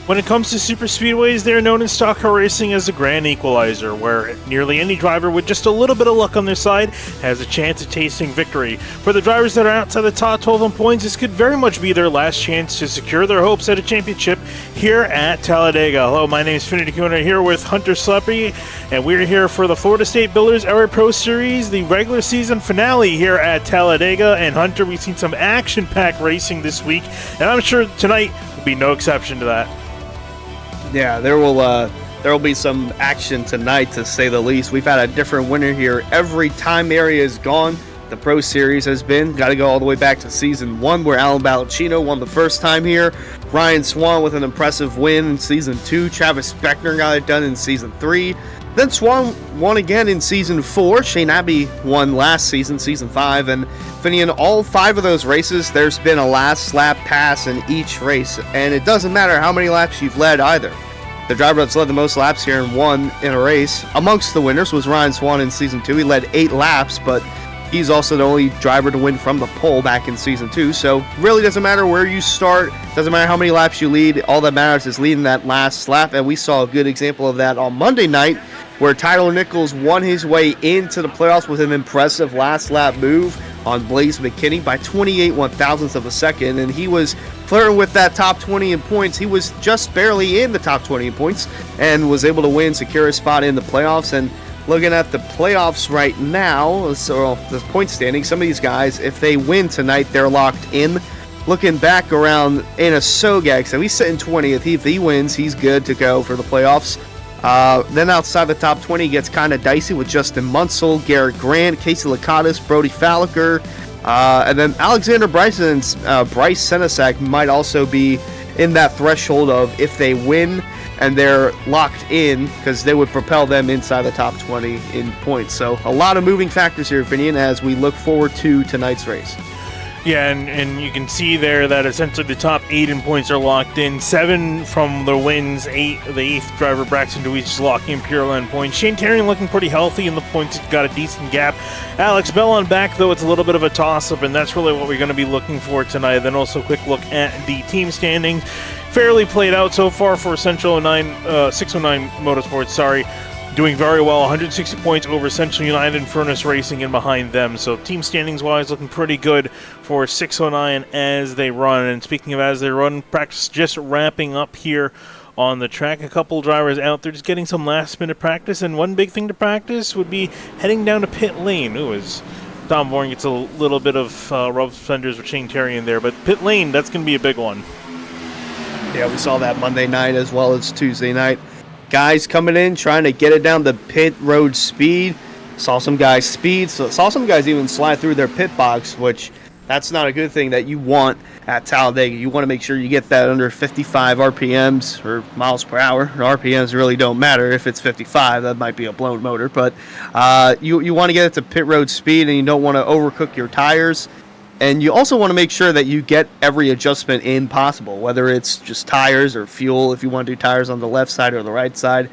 When it comes to super speedways, they're known in stock car racing as the grand equalizer, where nearly any driver with just a little bit of luck on their side has a chance of tasting victory. For the drivers that are outside the top 12 in points, this could very much be their last chance to secure their hopes at a championship here at Talladega. Hello, my name is Finity Kuna here with Hunter Sleppy, and we're here for the Florida State Builders Era Pro Series, the regular season finale here at Talladega. And Hunter, we've seen some action-packed racing this week, and I'm sure tonight will be no exception to that. Yeah, there will be some action tonight, to say the least. We've had a different winner here every time area is gone. The Pro Series has been. Got to go all the way back to Season 1, where Alan Ballacchino won the first time here. Ryan Swan with an impressive win in Season 2. Travis Beckner got it done in Season 3. Then Swan won again in Season 4. Shane Abbey won last season, Season 5. And Finian, all 5 of those races, there's been a last lap pass in each race. And it doesn't matter how many laps you've led either. The driver that's led the most laps here and won in a race amongst the winners was Ryan Swan in Season 2. He led 8 laps, but he's also the only driver to win from the pole back in Season 2. So really doesn't matter where you start, doesn't matter how many laps you lead. All that matters is leading that last lap. And we saw a good example of that on Monday night, where Tyler Nichols won his way into the playoffs with an impressive last lap move on Blaze McKinney by 28 one-thousandths of a second, and he was flirting with that top 20 in points. He was just barely in the top 20 in points and was able to win, secure a spot in the playoffs. And looking at the playoffs right now, so the point standing, some of these guys, if they win tonight, they're locked in. Looking back around Anna Sogak, so he's sitting 20th. If he wins, he's good to go for the playoffs. Then outside the top 20, it gets kind of dicey with Justin Munsell, Garrett Grant, Casey Lakatos, Brody Falliker, and then Alexander Bryson and Bryce Senesac might also be in that threshold of if they win and they're locked in, because they would propel them inside the top 20 in points. So a lot of moving factors here, Finian, as we look forward to tonight's race. Yeah, and you can see there that essentially the top 8 in points are locked in. 7 from the wins. 8, the 8th driver, Braxton DeWeese, is locking in Pure Land points. Shane Terrian looking pretty healthy in the points. He's got a decent gap. Alex Bell on back, though. It's a little bit of a toss-up, and that's really what we're going to be looking for tonight. Then also a quick look at the team standings. Fairly played out so far for 609 Motorsports, doing very well, 160 points over Central United and Furnace Racing in behind them. So team standings-wise, looking pretty good for 609 as they run. And speaking of as they run, practice just wrapping up here on the track. A couple drivers out there just getting some last-minute practice. And one big thing to practice would be heading down to pit lane. As Tom Bourne gets a little bit of rub fenders with Shane Terrian there. But pit lane, that's going to be a big one. Yeah, we saw that Monday night as well as Tuesday night. Guys coming in, trying to get it down the pit road speed. Saw some guys speed. Saw some guys even slide through their pit box, which that's not a good thing that you want at Talladega. You want to make sure you get that under 55 RPMs or miles per hour. RPMs really don't matter. If it's 55, that might be a blown motor. But you want to get it to pit road speed, and you don't want to overcook your tires. And you also want to make sure that you get every adjustment in possible, whether it's just tires or fuel, if you want to do tires on the left side or the right side.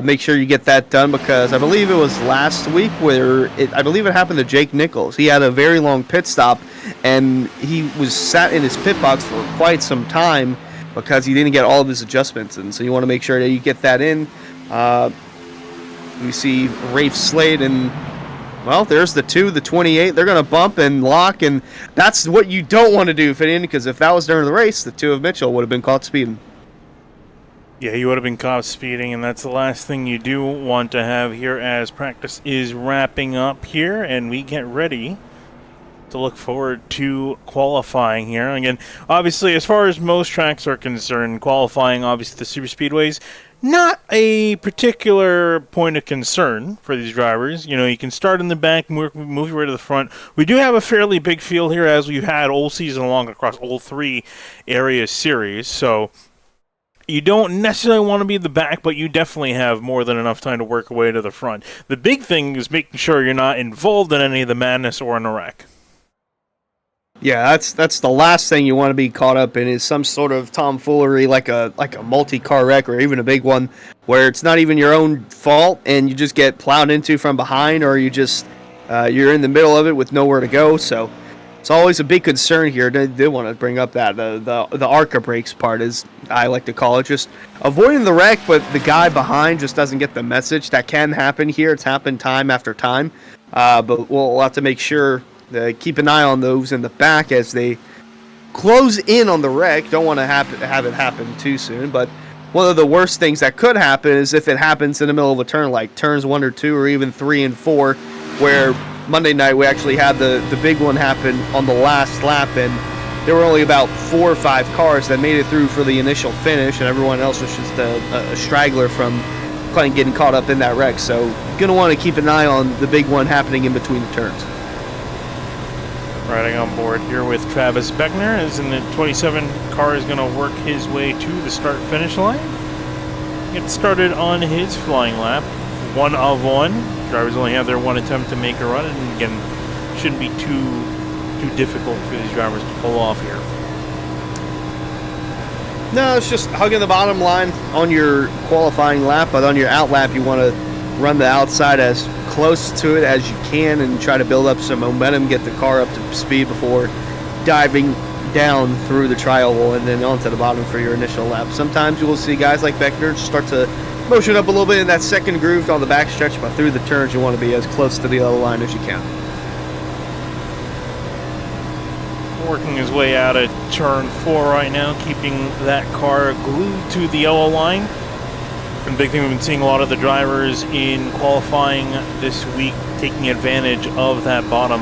Make sure you get that done, because I believe it was last week where I believe it happened to Jake Nichols. He had a very long pit stop, and he was sat in his pit box for quite some time because he didn't get all of his adjustments in. So you want to make sure that you get that in. We see Rafe Slade and... well, there's the 2, the 28. They're going to bump and lock, and that's what you don't want to do, Finian, because if that was during the race, the 2 of Mitchell would have been caught speeding. Yeah, he would have been caught speeding, and that's the last thing you do want to have here as practice is wrapping up here, and we get ready to look forward to qualifying here. Again, obviously, as far as most tracks are concerned, qualifying, obviously, the super speedways, not a particular point of concern for these drivers. You know, you can start in the back, move your way to the front. We do have a fairly big field here, as we've had all season long across all 3 area series. So you don't necessarily want to be at the back, but you definitely have more than enough time to work your way to the front. The big thing is making sure you're not involved in any of the madness or in a wreck. Yeah, that's the last thing you want to be caught up in, is some sort of tomfoolery like a multi-car wreck, or even a big one where it's not even your own fault and you just get plowed into from behind, or you just you're in the middle of it with nowhere to go. So It's always a big concern here. They did want to bring up that the ARCA brakes part, is I like to call it, just avoiding the wreck, but the guy behind just doesn't get the message. That can happen here. It's happened time after time, but we'll have to make sure to keep an eye on those in the back as they close in on the wreck. Don't want to have it happen too soon, but one of the worst things that could happen is if it happens in the middle of a turn, like turns 1 or 2 or even 3 and 4, where Monday night we actually had the big one happen on the last lap, and there were only about 4 or 5 cars that made it through for the initial finish, and everyone else was just a straggler from getting caught up in that wreck. So gonna want to keep an eye on the big one happening in between the turns. Riding on board here with Travis Beckner, as in the 27 car is going to work his way to the start-finish line. Get started on his flying lap, 1 of 1. Drivers only have their 1 attempt to make a run, and again, shouldn't be too difficult for these drivers to pull off here. No, it's just hugging the bottom line on your qualifying lap, but on your out lap, you want to run the outside as close to it as you can and try to build up some momentum, get the car up to speed before diving down through the tri-oval and then onto the bottom for your initial lap. Sometimes you will see guys like Beckner start to motion up a little bit in that second groove on the backstretch, but through the turns you want to be as close to the yellow line as you can. Working his way out of turn 4 right now, keeping that car glued to the yellow line. And big thing, we've been seeing a lot of the drivers in qualifying this week taking advantage of that bottom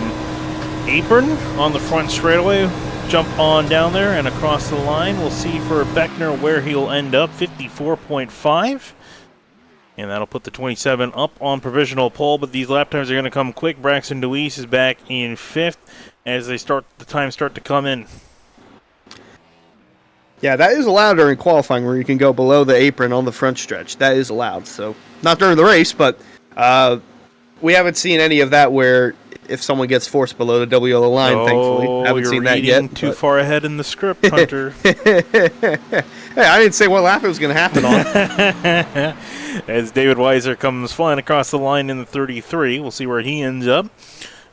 apron on the front straightaway. Jump on down there and across the line. We'll see for Beckner where he'll end up, 54.5. And that'll put the 27 up on provisional pole, but these lap times are going to come quick. Braxton DeWeese is back in 5th as the times start to come in. Yeah, that is allowed during qualifying, where you can go below the apron on the front stretch. That is allowed. So not during the race, but we haven't seen any of that where if someone gets forced below the double yellow line, thankfully. Haven't seen that yet. You're too far ahead in the script, Hunter. Hey, I didn't say what lap it was going to happen on. As David Weiser comes flying across the line in the 33, we'll see where he ends up.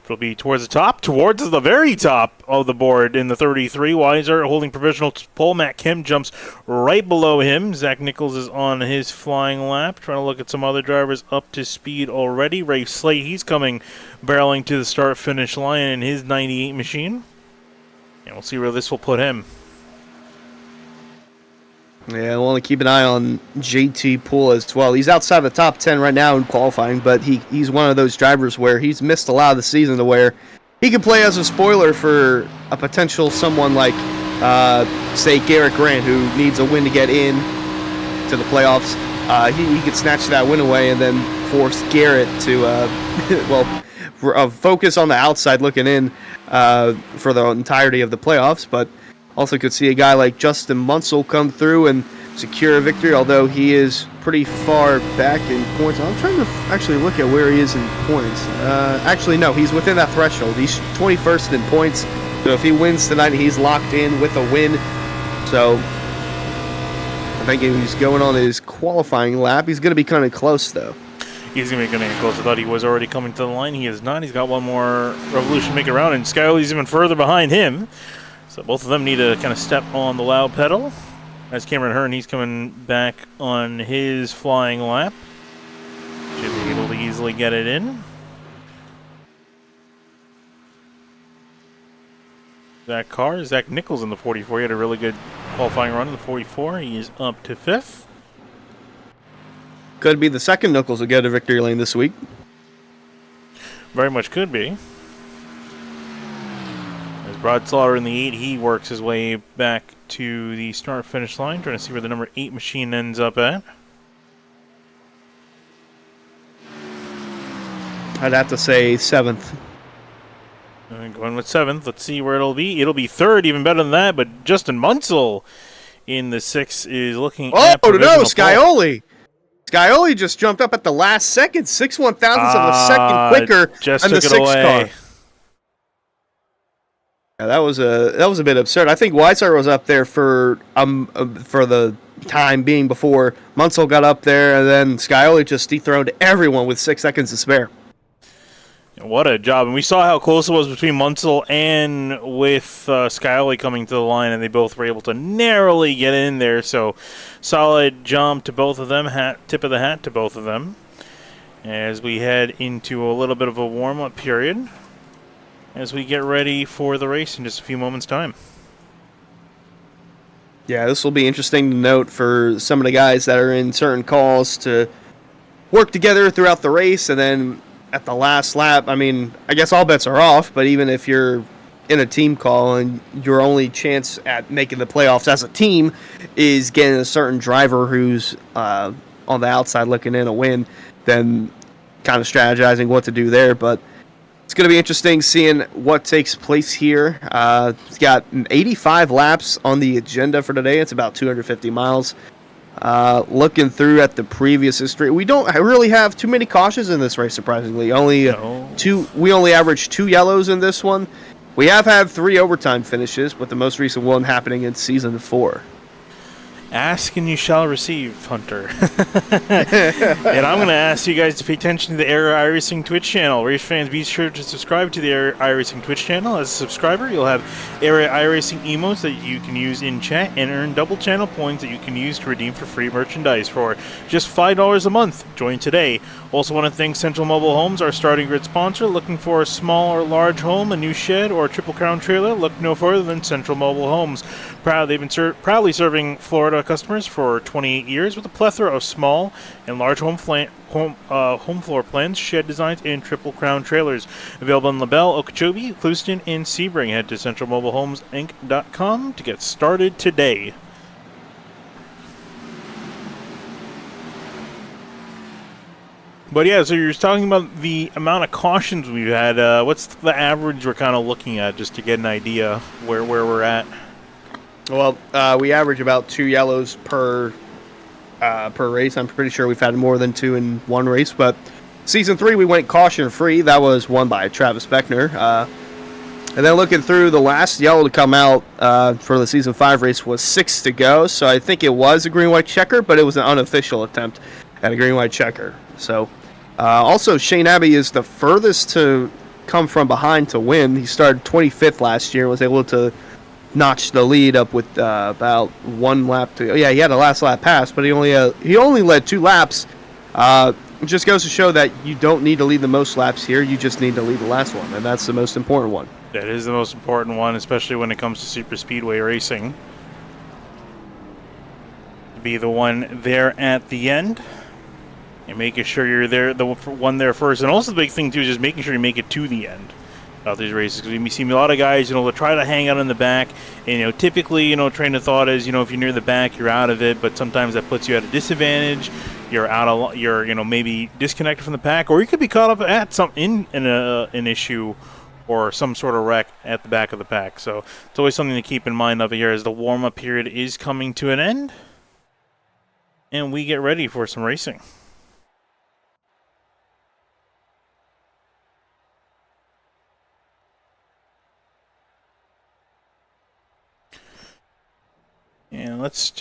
It'll be towards the very top of the board in the 33. Weiser holding provisional pole. Matt Kemp jumps right below him. Zach Nichols is on his flying lap. Trying to look at some other drivers up to speed already. Ray Slate, he's coming barreling to the start-finish line in his 98 machine. And we'll see where this will put him. Yeah, I want to keep an eye on JT Poole as well. He's outside the top 10 right now in qualifying, but he's one of those drivers where he's missed a lot of the season to where he could play as a spoiler for a potential someone like, say, Garrett Grant, who needs a win to get in to the playoffs. He could snatch that win away and then force Garrett to, focus on the outside looking in for the entirety of the playoffs, but also could see a guy like Justin Munsell come through and secure a victory, although he is pretty far back in points. I'm trying to actually look at where he is in points. Actually, no, he's within that threshold. He's 21st in points, so if he wins tonight, he's locked in with a win. So I think he's going on his qualifying lap. He's going to be kind of close, though. He's going to be getting close. I thought he was already coming to the line. He is not. He's got one more revolution to make it around, and Skyler's even further behind him. So both of them need to kind of step on the loud pedal. As Cameron Hearn, he's coming back on his flying lap. Should be able to easily get it in. That car, Zach Nichols in the 44. He had a really good qualifying run in the 44. He is up to 5th. Could be the second Nichols to get a victory lane this week. Very much could be. Rod Slaughter in the 8, he works his way back to the start-finish line, trying to see where the number 8 machine ends up at. I'd have to say 7th. Going with 7th. Let's see where it'll be. It'll be 3rd, even better than that, but Justin Munsell in the 6 is looking at no, Scioli! Scioli just jumped up at the last second, 6 1,000ths of a second quicker than the 6th car. Yeah, that was a bit absurd. I think Weiser was up there for the time being before Munsell got up there, and then Scioli just dethroned everyone with 6 seconds to spare. What a job. And we saw how close it was between Munsell and with Skyly coming to the line, and they both were able to narrowly get in there. So solid jump to both of them, tip of the hat to both of them, as we head into a little bit of a warm-up period as we get ready for the race in just a few moments' time. Yeah, this will be interesting to note for some of the guys that are in certain calls to work together throughout the race, and then at the last lap, I mean, I guess all bets are off, but even if you're in a team call and your only chance at making the playoffs as a team is getting a certain driver who's on the outside looking in a win, then kind of strategizing what to do there. But it's going to be interesting seeing what takes place here. It's got 85 laps on the agenda for today. It's about 250 miles. Looking through at the previous history, we don't really have too many cautions in this race, surprisingly. We only averaged 2 yellows in this one. We have had 3 overtime finishes, with the most recent one happening in Season 4. Ask and you shall receive, Hunter. And I'm going to ask you guys to pay attention to the Era iRacing Twitch channel. Race fans, be sure to subscribe to the Era iRacing Twitch channel. As a subscriber, you'll have Era iRacing emotes that you can use in chat and earn double channel points that you can use to redeem for free merchandise for just $5 a month. Join today. Also want to thank Central Mobile Homes, our starting grid sponsor. Looking for a small or large home, a new shed, or a Triple Crown trailer? Look no further than Central Mobile Homes. They've been proudly serving Florida customers for 28 years with a plethora of small and large home floor plans, shed designs, and Triple Crown trailers. Available in LaBelle, Okeechobee, Clewiston, and Sebring. Head to centralmobilehomesinc.com to get started today. But yeah, so you're talking about the amount of cautions we've had. What's the average we're kind of looking at, just to get an idea where we're at? Well, we average about 2 yellows per race. I'm pretty sure we've had more than 2 in one race. But Season 3, we went caution-free. That was won by Travis Beckner. And then looking through, the last yellow to come out for the Season 5 race was 6 to go. So I think it was a green-white checker, but it was an unofficial attempt at a green-white checker. So also, Shane Abbey is the furthest to come from behind to win. He started 25th last year and was able to notch the lead up with about 1 lap to. Yeah, he had a last lap pass, but he only led 2 laps. It just goes to show that you don't need to lead the most laps here. You just need to lead the last one, and that's the most important one. That is the most important one, especially when it comes to super speedway racing. To be the one there at the end. And making sure you're there, the one there first. And also the big thing, too, is just making sure you make it to the end of these races. Because we see a lot of guys, they'll try to hang out in the back. And, typically, train of thought is, if you're near the back, you're out of it. But sometimes that puts you at a disadvantage. You're maybe disconnected from the pack. Or you could be caught up at an issue or some sort of wreck at the back of the pack. So it's always something to keep in mind of here as the warm-up period is coming to an end. And we get ready for some racing. And let's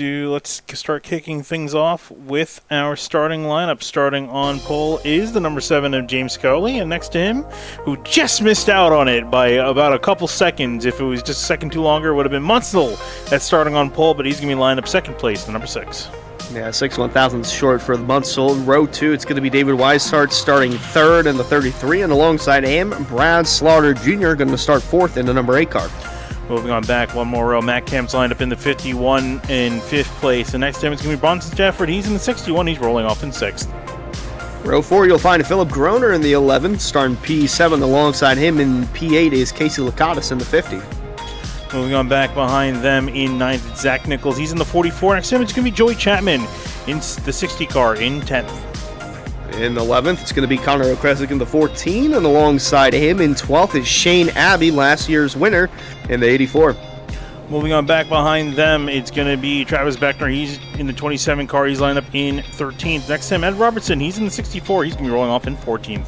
start kicking things off with our starting lineup. Starting on pole is the number 7 of James Scully, and next to him, who just missed out on it by about a couple seconds. If it was just a second too longer, it would have been Munsell that's starting on pole, but he's going to be lined up second place, the number 6. Yeah, 6 1,000ths short for the Munsell. Row 2, it's going to be David Weishart starting 3rd in the 33, and alongside him, Brad Slaughter Jr. going to start 4th in the number 8 car. Moving on back one more row, Matt Kemp's lined up in the 51 in 5th place. The next time it's going to be Bronson Stafford. He's in the 61. He's rolling off in 6th. Row 4, you'll find Philip Groner in the 11th, starting P7. Alongside him in P8 is Casey Lakatos in the 50. Moving on back behind them in 9th, Zach Nichols. He's in the 44. Next time it's going to be Joey Chapman in the 60 car in 10th. In the 11th, it's going to be Connor Okresic in the 14, and alongside him in 12th is Shane Abbey, last year's winner, in the 84. Moving on back behind them, it's going to be Travis Beckner. He's in the 27 car. He's lined up in 13th. Next to him, Ed Robertson. He's in the 64. He's going to be rolling off in 14th.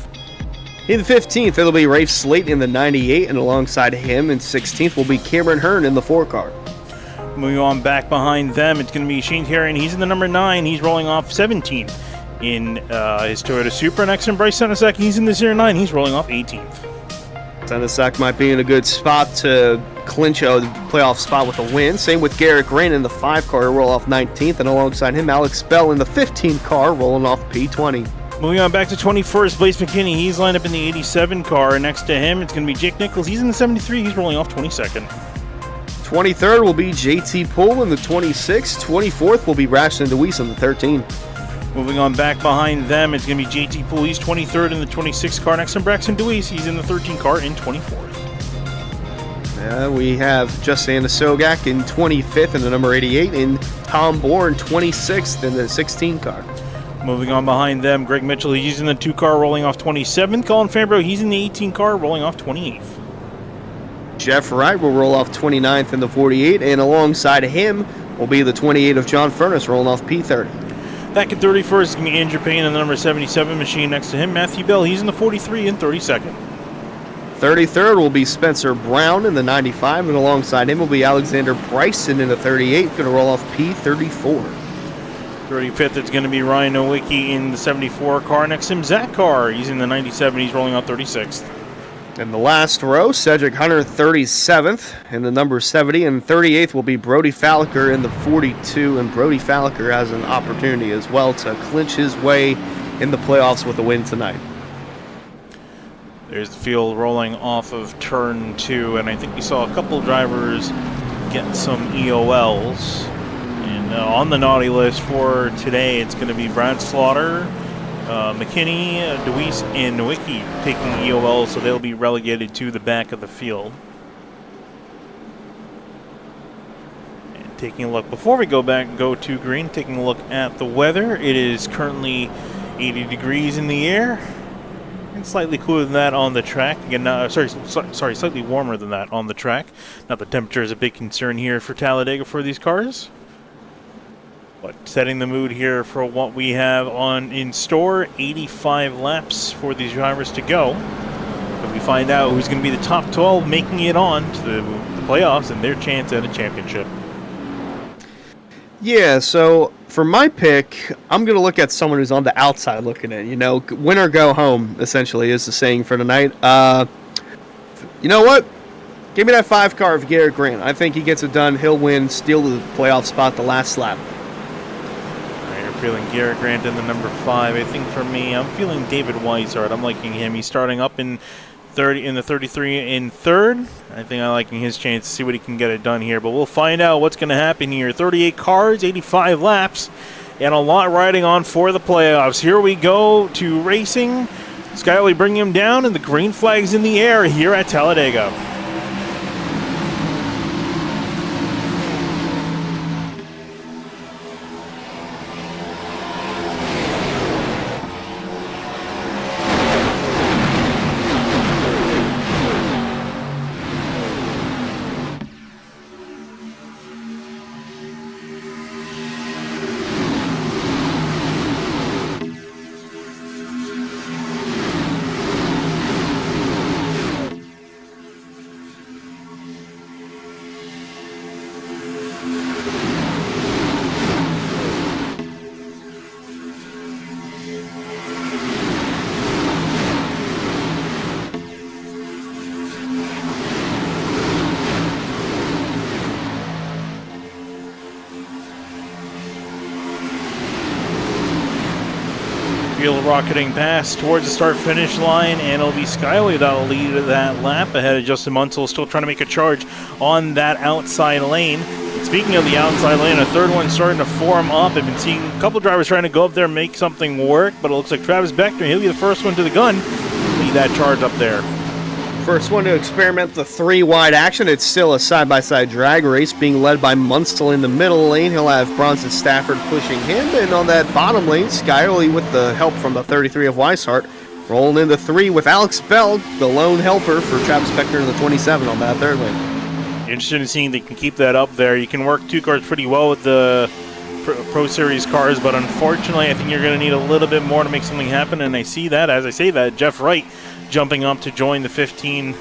In the 15th, it'll be Rafe Slate in the 98, and alongside him in 16th will be Cameron Hearn in the 4 car. Moving on back behind them, it's going to be Shane Herron. He's in the number 9. He's rolling off 17th. in his Toyota Supra. Next in Bryce Senesek, he's in the 09. He's rolling off 18th. Senesek might be in a good spot to clinch a playoff spot with a win. Same with Garrett Green in the 5 car, roll off 19th, and alongside him, Alex Bell in the 15 car, rolling off P20. Moving on back to 21st, Blaze McKinney. He's lined up in the 87 car. Next to him, it's going to be Jake Nichols. He's in the 73. He's rolling off 22nd. 23rd will be JT Poole in the 26. 24th will be Rashton DeWeese in the 13. Moving on back behind them, it's going to be JT Poole. He's 23rd in the 26 car. Next to Braxton DeWeese. He's in the 13 car in 24th. We have Justin Sogak in 25th in the number 88, and Tom Bourne 26th in the 16 car. Moving on behind them, Greg Mitchell. He's in the 2 car, rolling off 27th. Colin Fambro, he's in the 18 car, rolling off 28th. Jeff Wright will roll off 29th in the 48, and alongside him will be the 28 of John Furness, rolling off P30. Back at 31st, it's going to be Andrew Payne in the number 77 machine. Next to him, Matthew Bell. He's in the 43 and 32nd. 33rd will be Spencer Brown in the 95, and alongside him will be Alexander Bryson in the 38, going to roll off P34. 35th, it's going to be Ryan Nowicki in the 74 car. Next to him, Zach Carr. He's in the 97. He's rolling off 36th. In the last row, Cedric Hunter 37th in the number 70, and 38th will be Brody Falliker in the 42, and Brody Falliker has an opportunity as well to clinch his way in the playoffs with a win tonight. There's the field rolling off of turn 2, and I think we saw a couple drivers get some EOLs. And on the naughty list for today, it's going to be Brad Slaughter, McKinney, DeWeese, and Nowicki taking EOLs, so they'll be relegated to the back of the field. And taking a look, before we go to green, taking a look at the weather. It is currently 80 degrees in the air. And slightly cooler than that on the track. Again, slightly warmer than that on the track. Not the temperature is a big concern here for Talladega for these cars. But setting the mood here for what we have in store, 85 laps for these drivers to go. But we find out who's going to be the top 12 making it on to the playoffs and their chance at a championship. Yeah, so for my pick, I'm going to look at someone who's on the outside looking in. Win or go home, essentially, is the saying for tonight. You know what? Give me that 5 car of Garrett Grant. I think he gets it done. He'll win, steal the playoff spot the last lap. All right, you're feeling Garrett Grant in the number 5. I think for me, I'm feeling David Weishart. I'm liking him. He's starting up in the 33 in 3rd. I think I'm liking his chance to see what he can get it done here. But we'll find out what's going to happen here. 38 cars, 85 laps, and a lot riding on for the playoffs. Here we go to racing. Skyley bringing him down, and the green flag's in the air here at Talladega. Field rocketing past towards the start-finish line, and it'll be Skyley that'll lead that lap ahead of Justin Munsell, still trying to make a charge on that outside lane. And speaking of the outside lane, a third one starting to form up. I've been seeing a couple drivers trying to go up there and make something work, but it looks like Travis Beckner, he'll be the first one to the gun, lead that charge up there. First one to experiment the 3-wide action. It's still a side-by-side drag race being led by Munsell in the middle lane. He'll have Bronson Stafford pushing him. And on that bottom lane, Skyley with the help from the 33 of Weishart, rolling into 3 with Alex Bell, the lone helper for Travis Beckner in the 27 on that third lane. Interested in seeing they can keep that up there. You can work 2 cars pretty well with the Pro Series cars, but unfortunately I think you're going to need a little bit more to make something happen. And I see that, as I say that, Jeff Wright jumping up to join the 15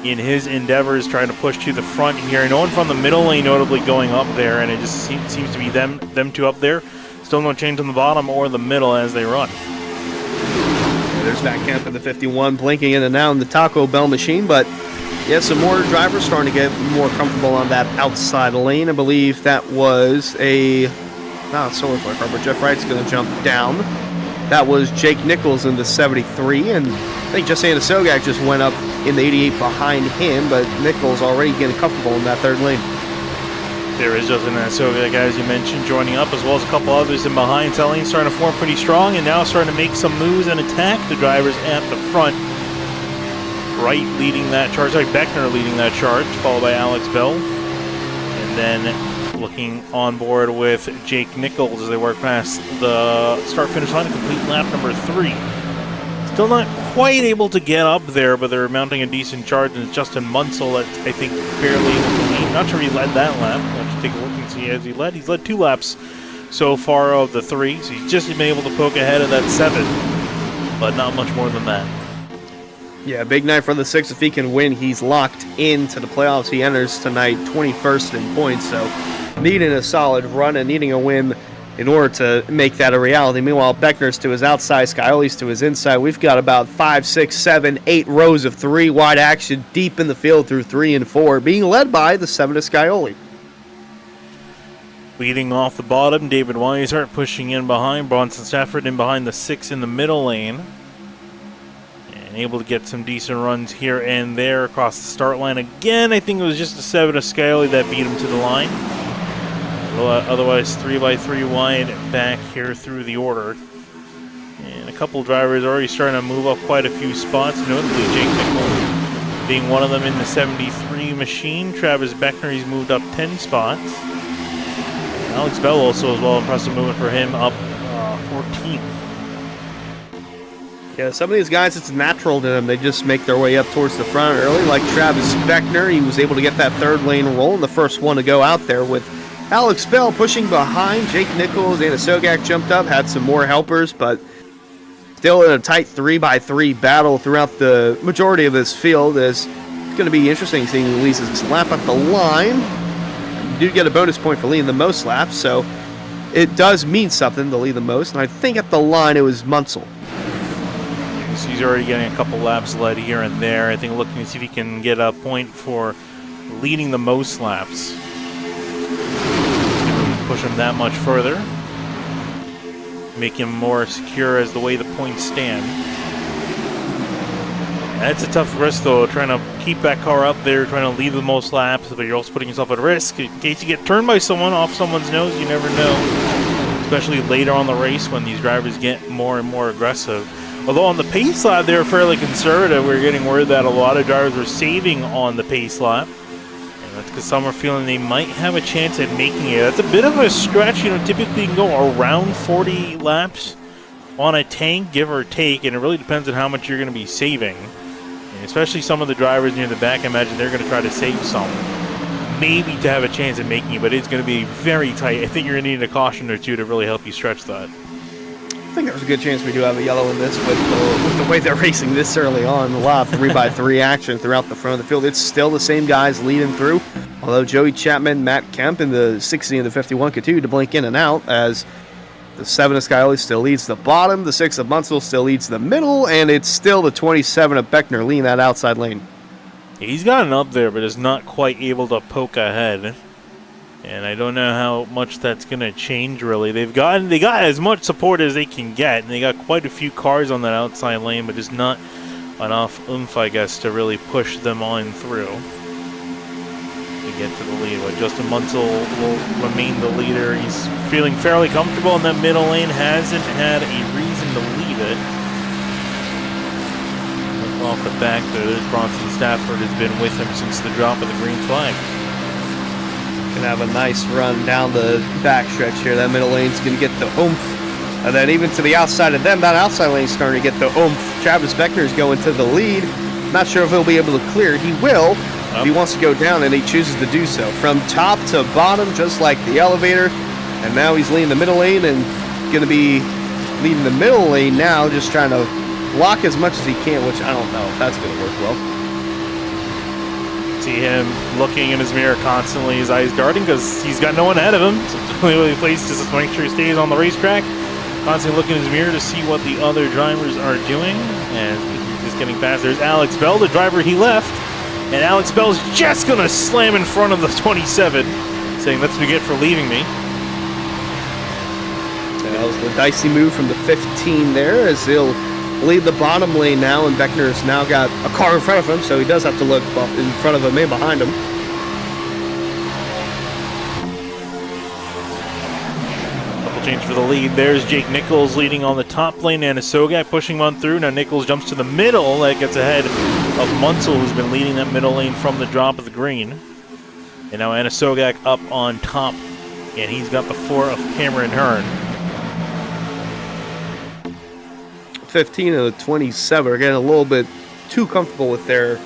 in his endeavors, trying to push to the front here. No one from the middle lane notably going up there, and it just seems to be them two up there. Still no change on the bottom or the middle as they run. There's Matt Kemp in the 51, blinking in and out in the Taco Bell machine, but yeah, some more drivers starting to get more comfortable on that outside lane. I believe that was not a solo car, but Jeff Wright's going to jump down. That was Jake Nichols in the 73, and I think Justin Sogak just went up in the 88 behind him, but Nichols already getting comfortable in that third lane. There is Justin Sogak, as you mentioned, joining up, as well as a couple others in behind. That lane's starting to form pretty strong, and now starting to make some moves and attack the drivers at the front. Wright leading that charge, like Beckner leading that charge, followed by Alex Bell. And then looking on board with Jake Nichols as they work past the start-finish line to complete lap number 3. Still not quite able to get up there, but they're mounting a decent charge, and it's Justin Munsell that I think barely able to lead. Not sure he led that lap. Let's take a look and see as he led. He's led 2 laps so far of the 3, so he's just been able to poke ahead of that 7, but not much more than that. Yeah, big night for the 6. If he can win, he's locked into the playoffs. He enters tonight 21st in points, so needing a solid run and needing a win in order to make that a reality. Meanwhile, Beckner's to his outside, Scioli's to his inside. We've got about 5, 6, 7, 8 rows of 3 wide action deep in the field through 3 and 4, being led by the 7 of Scioli. Leading off the bottom, David Weishart pushing in behind, Bronson Stafford in behind the 6 in the middle lane. And able to get some decent runs here and there across the start line. Again, I think it was just the 7 of Scioli that beat him to the line. Otherwise, 3x3 wide back here through the order. And a couple drivers already starting to move up quite a few spots, notably Jake Nichols being one of them in the 73 machine. Travis Beckner, he's moved up 10 spots. Alex Bell also as well, impressive movement for him, up 14. Yeah, some of these guys, it's natural to them. They just make their way up towards the front early, like Travis Beckner. He was able to get that third lane roll, and the first one to go out there with Alex Bell pushing behind. Jake Nichols and Sogak jumped up, had some more helpers, but still in a tight 3x3 battle throughout the majority of this field. It's going to be interesting seeing who leads his lap at the line. You do get a bonus point for leading the most laps, so it does mean something to lead the most. And I think at the line it was Munsell. So he's already getting a couple laps led here and there. I think looking to see if he can get a point for leading the most laps. Push him that much further. Make him more secure as the way the points stand. That's a tough risk, though, trying to keep that car up there, trying to lead the most laps, but you're also putting yourself at risk. In case you get turned by someone off someone's nose, you never know. Especially later on the race when these drivers get more and more aggressive. Although on the pace lap, they were fairly conservative. We were getting word that a lot of drivers were saving on the pace lap. And that's because some are feeling they might have a chance at making it. That's a bit of a stretch. You know, typically you can go around 40 laps on a tank, give or take, and it really depends on how much you're going to be saving. And especially some of the drivers near the back, I imagine they're going to try to save some. Maybe to have a chance at making it, but it's going to be very tight. I think you're going to need a caution or two to really help you stretch that. I think there's a good chance we do have a yellow in this with the way they're racing this early on. A lot of 3x3 action throughout the front of the field. It's still the same guys leading through, although Joey Chapman, Matt Kemp in the 60 and the 51 continue to blink in and out as the 7 of Scioli still leads the bottom, the 6 of Munsell still leads the middle, and it's still the 27 of Beckner leading that outside lane. He's gotten up there, but is not quite able to poke ahead. And I don't know how much that's going to change, really. They got as much support as they can get, and they got quite a few cars on that outside lane, but just not enough oomph, I guess, to really push them on through to get to the lead. But Justin Munsell will remain the leader. He's feeling fairly comfortable in that middle lane. Hasn't had a reason to leave it. Look off the back there. Bronson Stafford has been with him since the drop of the green flag. Can have a nice run down the backstretch here. That middle lane's going to get the oomph. And then even to the outside of them, that outside lane's starting to get the oomph. Travis Beckner's going to the lead. Not sure if he'll be able to clear. He will if he wants to go down, and he chooses to do so. From top to bottom, just like the elevator. And now he's leading the middle lane and going to be leading the middle lane now, just trying to lock as much as he can, which I don't know if that's going to work well. See him looking in his mirror constantly, his eyes darting because he's got no one ahead of him. So the only place is just to make sure he stays on the racetrack. Constantly looking in his mirror to see what the other drivers are doing. And he's just getting past. There's Alex Bell, the driver he left. And Alex Bell's just going to slam in front of the 27, saying, "That's what you get for leaving me." That was the dicey move from the 15 there, as he'll lead the bottom lane now, and Beckner's now got a car in front of him, so he does have to look in front of him and behind him. Couple change for the lead. There's Jake Nichols leading on the top lane, and Sogak pushing on through. Now Nichols jumps to the middle. That gets ahead of Munsell, who's been leading that middle lane from the drop of the green. And now Anna Sogak up on top, and he's got the 4 of Cameron Hearn. 15 and the 27 are getting a little bit too comfortable with their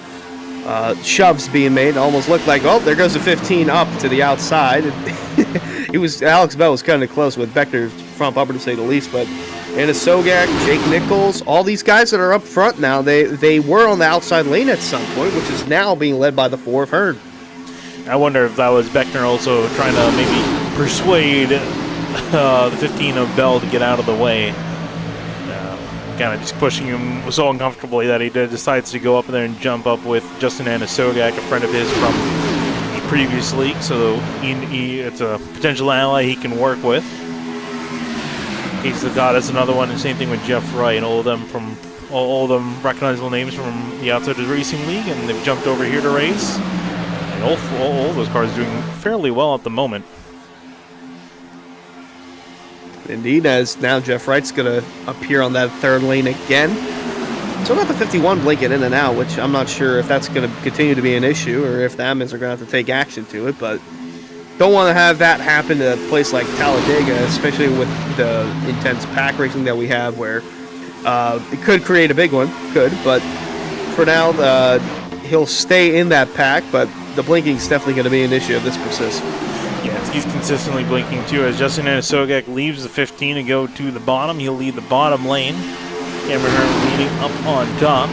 shoves being made. It almost looked like, oh, there goes the 15 up to the outside. Alex Bell was kind of close with Beckner's front bumper, to say the least, but Anna Sogak, Jake Nichols, all these guys that are up front now, they were on the outside lane at some point, which is now being led by the 4 of Hearn. I wonder if that was Beckner also trying to maybe persuade the 15 of Bell to get out of the way. Kind of just pushing him so uncomfortably that he decides to go up there and jump up with Justin Anasogak, a friend of his from the previous league. So it's a potential ally he can work with. Case of God is another one, and same thing with Jeff Wright. All of them recognizable names from the Outsiders Racing League, and they've jumped over here to race. And all those cars doing fairly well at the moment. Indeed, as now Jeff Wright's going to appear on that third lane again. So got the 51 blinking in and out, which I'm not sure if that's going to continue to be an issue or if the admins are going to have to take action to it, but don't want to have that happen to a place like Talladega, especially with the intense pack racing that we have, where it could create a big one, but for now he'll stay in that pack, but the blinking's definitely going to be an issue if this persists. Yes, he's consistently blinking too. As Justin Anasogak leaves the 15 to go to the bottom, he'll lead the bottom lane. Cameron Hearn leading up on top.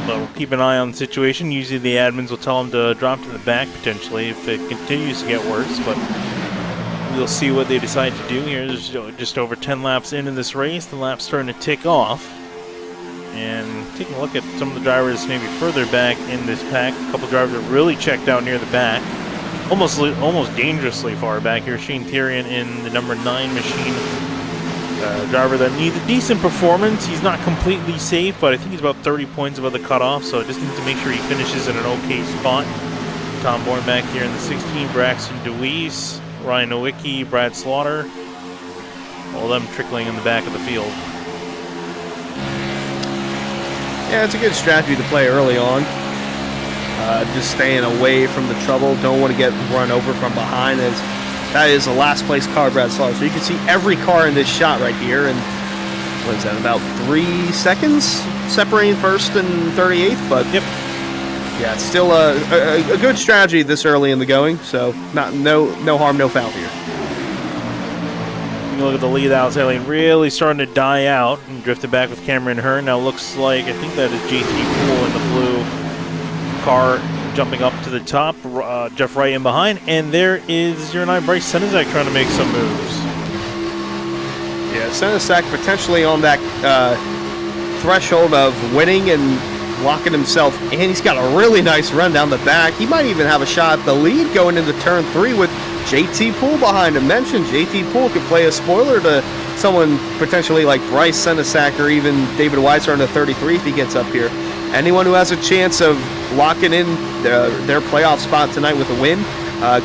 But we'll keep an eye on the situation. Usually the admins will tell him to drop to the back potentially if it continues to get worse. But we'll see what they decide to do here. There's just over 10 laps into this race. The lap's starting to tick off. And taking a look at some of the drivers maybe further back in this pack. A couple drivers are really checked out near the back. Almost dangerously far back here. Shane Tyrion in the number 9 machine. Driver that needs a decent performance. He's not completely safe, but I think he's about 30 points above the cutoff, so just needs to make sure he finishes in an okay spot. Tom Bourne back here in the 16. Braxton DeWeese, Ryan Nowicki, Brad Slaughter. All of them trickling in the back of the field. Yeah, it's a good strategy to play early on. Just staying away from the trouble. Don't want to get run over from behind. As that is the last place car, Brad Slaughter. So you can see every car in this shot right here. And what is that, about 3 seconds separating first and 38th? But yep. Yeah, it's still a good strategy this early in the going. So no harm, no foul here. You can look at the lead outside lane really starting to die out and drifted back with Cameron Hearn. Now looks like, I think that is JT Poole in the blue car jumping up to the top. Jeff Wright in behind, and there is 09 Bryce Senizak trying to make some moves. Yeah, Senizak potentially on that threshold of winning and locking himself in. He's got a really nice run down the back. He might even have a shot at the lead going into turn 3 with JT Poole behind him. Mentioned JT Poole could play a spoiler to someone potentially like Bryce Senizak or even David Weiser in the 33 if he gets up here. Anyone who has a chance of locking in their playoff spot tonight with a win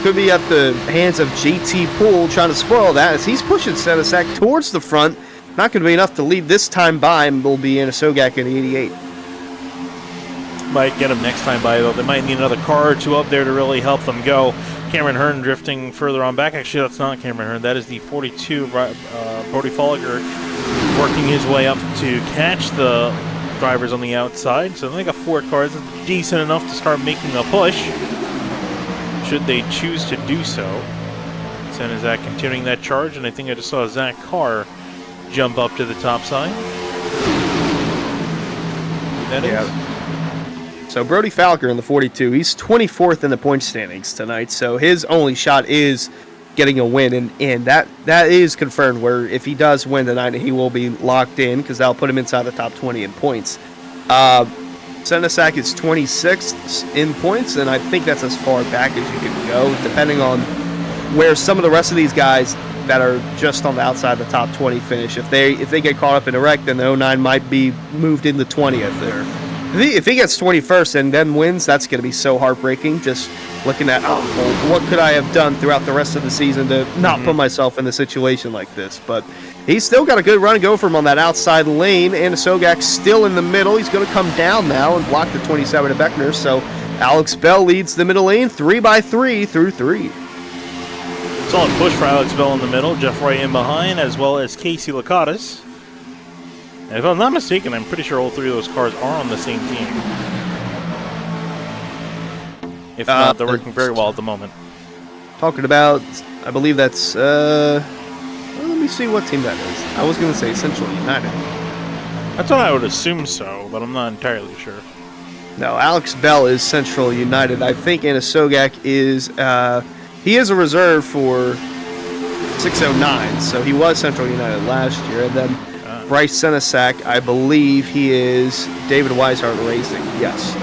could be at the hands of JT Poole trying to spoil that as he's pushing Senizak towards the front. Not going to be enough to lead this time by, and will be Anasogak in the 88. Might get him next time by, though. They might need another car or two up there to really help them go. Cameron Hearn drifting further on back. Actually, that's not Cameron Hearn. That is the 42, Brody Folliger, working his way up to catch the drivers on the outside. So they got 4 cars. It's decent enough to start making a push, should they choose to do so. Senizak continuing that charge, and I think I just saw Zach Carr jump up to the top side. That is. So Brody Falker in the 42, he's 24th in the point standings tonight. So his only shot is getting a win, and that is confirmed. Where if he does win tonight, he will be locked in because that'll put him inside the top 20 in points. Senesac is 26th in points, and I think that's as far back as you can go, depending on where some of the rest of these guys that are just on the outside of the top 20 finish. If they get caught up in a wreck, then the 09 might be moved into 20th there. If he gets 21st and then wins, that's going to be so heartbreaking. Just looking at, what could I have done throughout the rest of the season to not put myself in a situation like this? But he's still got a good run to go from on that outside lane, and Sogak's still in the middle. He's going to come down now and block the 27 of Beckner. So Alex Bell leads the middle lane 3x3 through 3. Solid push for Alex Bell in the middle. Jeff Wright in behind, as well as Casey Lakatos. And if I'm not mistaken, I'm pretty sure all three of those cars are on the same team. If not, they're working very well at the moment. Talking about, I believe that's, let me see what team that is. I was going to say Central United. That's what I would assume so, but I'm not entirely sure. No, Alex Bell is Central United. I think Anna Sogak is, he is a reserve for 609, so he was Central United last year. And then Bryce Senesac, I believe he is David Weishart Racing. Yes.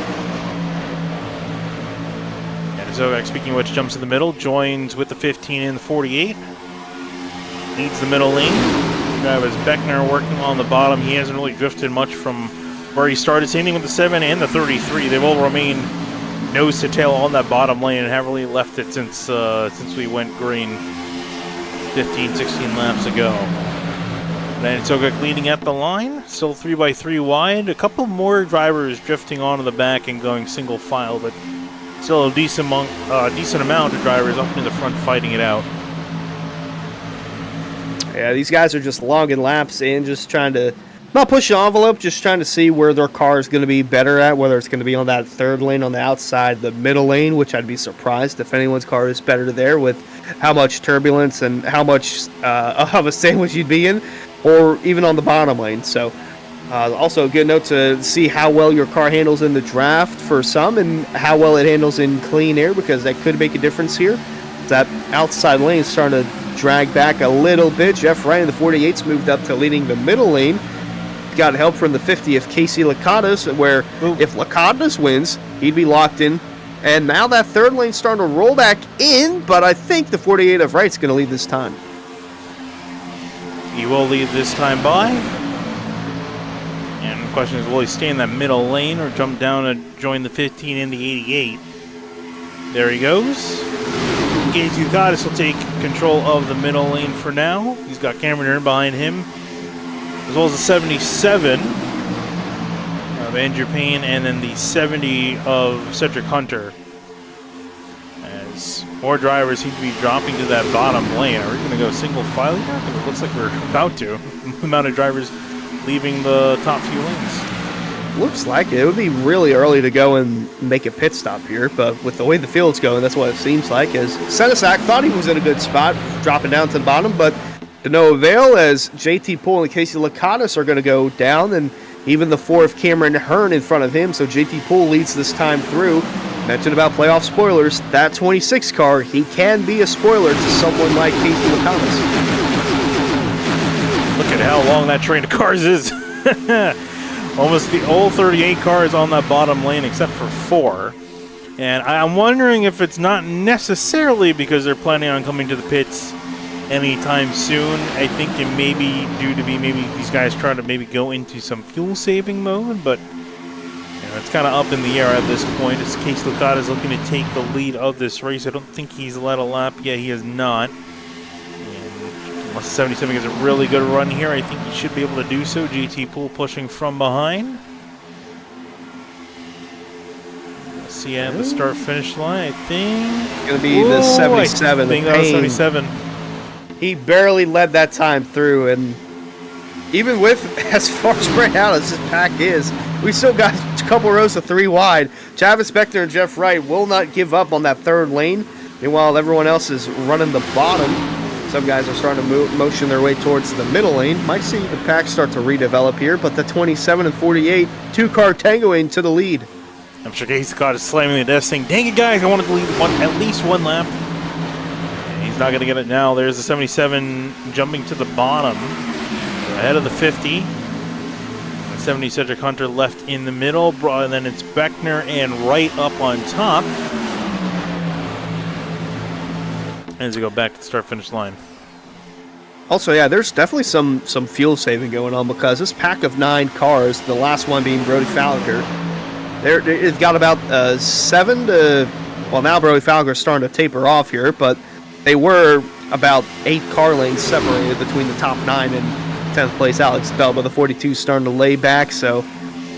And Sogak, speaking of which, jumps in the middle, joins with the 15 and the 48. Leads the middle lane. Travis Beckner working on the bottom. He hasn't really drifted much from where he started. Same thing with the 7 and the 33. They've all remained nose to tail on that bottom lane and haven't really left it since we went green 15, 16 laps ago. And Sogak leading at the line, still 3x3 wide. A couple more drivers drifting onto the back and going single file, but still a decent amount of drivers up in the front fighting it out. Yeah, these guys are just logging laps and just trying to not push the envelope, just trying to see where their car is going to be better at, whether it's going to be on that third lane on the outside, the middle lane, which I'd be surprised if anyone's car is better there with how much turbulence and how much of a sandwich you'd be in, or even on the bottom lane. So also a good note to see how well your car handles in the draft for some and how well it handles in clean air, because that could make a difference here. That outside lane is starting to drag back a little bit. Jeff Wright in the 48's moved up to leading the middle lane. Got help from the 50 of Casey Lakatos, where if Lakatos wins, he'd be locked in. And now that third lane's starting to roll back in, but I think the 48 of Wright's going to lead this time. He will lead this time by. And the question is, will he stay in that middle lane or jump down and join the 15 in the 88? There he goes. Casey Lakatos will take control of the middle lane for now. He's got Cameron Hearn behind him, as well as the 77 of Andrew Payne, and then the 70 of Cedric Hunter. As more drivers seem to be dropping to that bottom lane. Are we going to go single file here? It looks like we're about to. The amount of drivers leaving the top few lanes. Looks like it. It would be really early to go and make a pit stop here, but with the way the field's going, that's what it seems like. As Senesac thought he was in a good spot, dropping down to the bottom, but to no avail, as JT Poole and Casey Lakatos are going to go down, and even the 4 of Cameron Hearn in front of him, so JT Poole leads this time through. Mentioned about playoff spoilers, that 26 car, he can be a spoiler to someone like Casey Lakatos. Look at how long that train of cars is. Almost the all 38 cars on that bottom lane except for 4. And I'm wondering if it's not necessarily because they're planning on coming to the pits anytime soon. I think it may be due to maybe these guys trying to maybe go into some fuel saving mode, but it's kind of up in the air at this point. As Casey Lakatos looking to take the lead of this race. I don't think he's led a lap yet. He has not. Unless 77 gets a really good run here, I think he should be able to do so. GT Poole pushing from behind. Let's see at the start-finish line, I think. It's going to be the 77. I think that was 77. He barely led that time through, and even with as far spread out as this pack is, we still got a couple rows of 3 wide. Travis Beckner and Jeff Wright will not give up on that third lane. Meanwhile, everyone else is running the bottom. Some guys are starting to motion their way towards the middle lane. Might see the pack start to redevelop here, but the 27 and 48, 2-car tangoing to the lead. I'm sure Casey Scott is slamming the desk saying, dang it, guys, I wanted to lead at least one lap. And he's not going to get it now. There's the 77 jumping to the bottom. Ahead of the 50. The 70 Cedric Hunter left in the middle. And then it's Beckner and Wright up on top. As we go back to the start-finish line. Also, yeah, there's definitely some fuel saving going on because this pack of 9 cars, the last one being Brody Falliger, it's got about 7 to... Well, now Brody Falliger's starting to taper off here, but they were about 8 car lanes separated between the top 9 and 10th place Alex Bell, but the 42 starting to lay back, so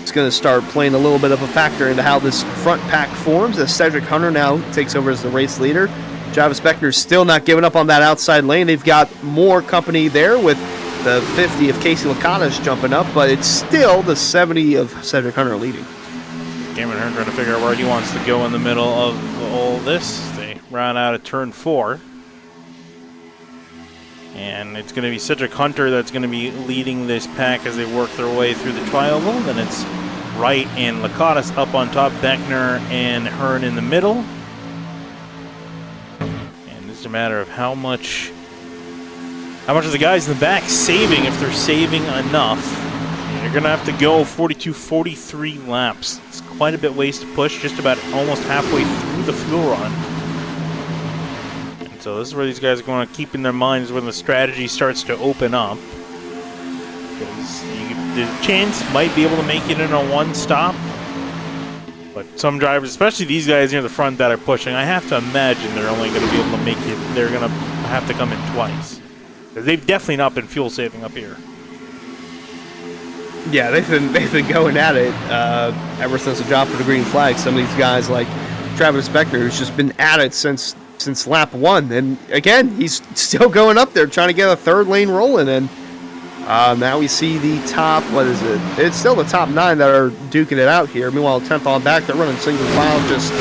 it's going to start playing a little bit of a factor into how this front pack forms as Cedric Hunter now takes over as the race leader. Travis Beckner's still not giving up on that outside lane. They've got more company there with the 50 of Casey Lakatos jumping up, but it's still the 70 of Cedric Hunter leading. Cameron Hearn trying to figure out where he wants to go in the middle of all this. They run out of turn 4. And it's going to be Cedric Hunter that's going to be leading this pack as they work their way through the tri-oval. Then it's Wright and Lakatos up on top, Beckner and Hearn in the middle. And it's a matter of how much are the guys in the back saving, if they're saving enough. You're going to have to go 42, 43 laps. It's quite a bit ways to push, just about almost halfway through the fuel run. And so this is where these guys are going to keep in their minds when the strategy starts to open up. Because the chance might be able to make it in a one stop. But some drivers, especially these guys near the front that are pushing, I have to imagine they're only going to be able to make it. They're going to have to come in twice. Because they've definitely not been fuel saving up here. Yeah, they've been going at it ever since the drop of the green flag. Some of these guys like Travis Beckner, who's just been at it since lap 1, and again he's still going up there trying to get a third lane rolling. And now we see the top. What is it? It's still the top 9 that are duking it out here. Meanwhile, 10th on back, they're running single file, just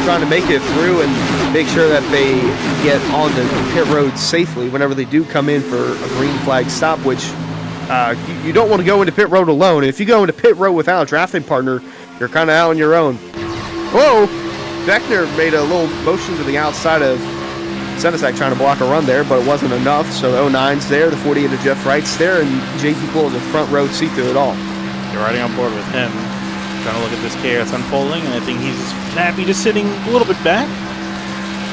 trying to make it through and make sure that they get on the pit road safely whenever they do come in for a green flag stop, which. You don't want to go into pit road alone. If you go into pit road without a drafting partner, you're kind of out on your own. Whoa! Beckner made a little motion to the outside of Senesac trying to block a run there, but it wasn't enough. So the 09's there, the 48 of Jeff Wright's there, and JT Poole is a front row seat through it all. You're riding on board with him, trying to look at this chaos unfolding, and I think he's happy just sitting a little bit back,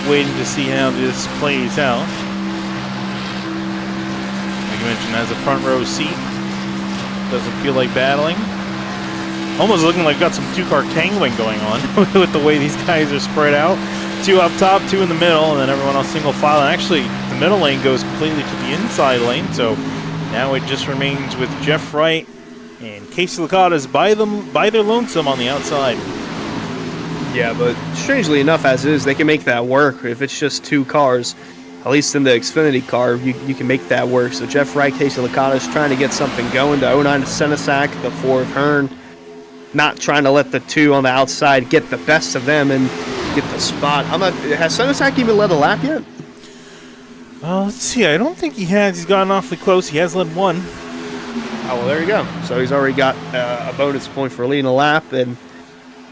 waiting to see how this plays out. Mentioned has a front row seat, doesn't feel like battling, almost looking like got some 2-car tangling going on with the way these guys are spread out. 2 up top, 2 in the middle, and then everyone else single file. And actually the middle lane goes completely to the inside lane, so now it just remains with Jeff Wright and Casey Lakatos by their lonesome on the outside. Yeah, but strangely enough, as is, they can make that work if it's just 2 cars. At least in the Xfinity car, you can make that work. So Jeff Wright, Casey Lakatos trying to get something going. The 09 to Senesac, the 4 of Hearn, not trying to let the 2 on the outside get the best of them and get the spot. Has Senesac even led a lap yet? Let's see. I don't think he has. He's gotten awfully close. He has led 1. Oh, well, there you go. So he's already got a bonus point for leading a lap and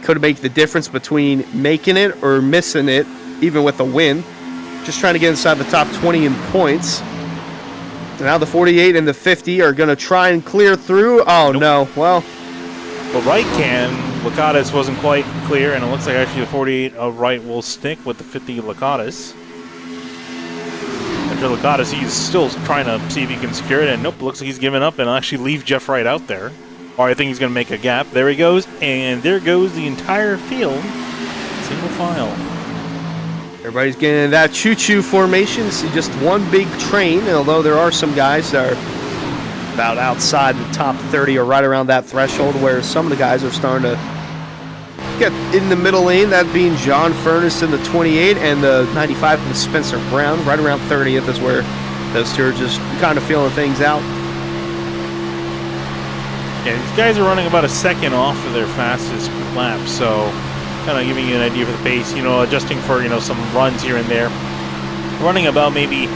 could make the difference between making it or missing it, even with a win. Just trying to get inside the top 20 in points. And now the 48 and the 50 are going to try and clear through. Oh, nope. No. Well, Wright can. Lakatos wasn't quite clear, and it looks like actually the 48 of Wright will stick with the 50 Lakatos. After Lakatos, he's still trying to see if he can secure it, and nope, looks like he's giving up and actually leave Jeff Wright out there. Or I think he's going to make a gap. There he goes, and there goes the entire field. Single file. Everybody's getting in that choo-choo formation. See just one big train, and although there are some guys that are about outside the top 30 or right around that threshold where some of the guys are starting to get in the middle lane, that being John Furness in the 28 and the 95 from Spencer Brown. Right around 30th is where those two are just kind of feeling things out. Yeah, these guys are running about a second off of their fastest lap, so kind of giving you an idea of the pace, adjusting for, some runs here and there. Running about maybe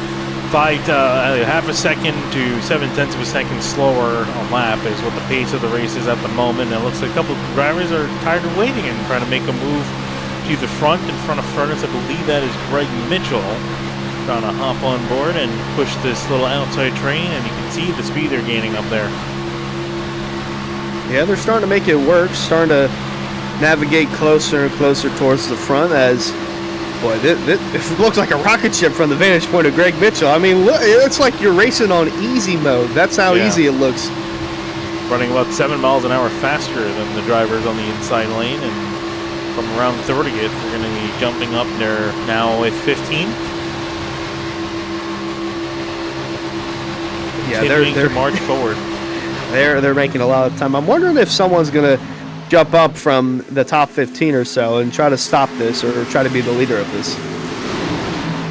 half a second to 7/10 of a second slower a lap is what the pace of the race is at the moment. And it looks like a couple of drivers are tired of waiting and trying to make a move to the front in front of Furnace. I believe that is Greg Mitchell trying to hop on board and push this little outside train, and you can see the speed they're gaining up there. Yeah, they're starting to make it work, starting to navigate closer and closer towards the front as, boy, it looks like a rocket ship from the vantage point of Greg Mitchell. I mean, look, it's like you're racing on easy mode. That's how easy it looks. Running about 7 miles an hour faster than the drivers on the inside lane, and from around 30th, they're going to be jumping up there now with 15th. Yeah, they're march forward. They're making a lot of time. I'm wondering if someone's going to jump up from the top 15 or so and try to stop this or try to be the leader of this.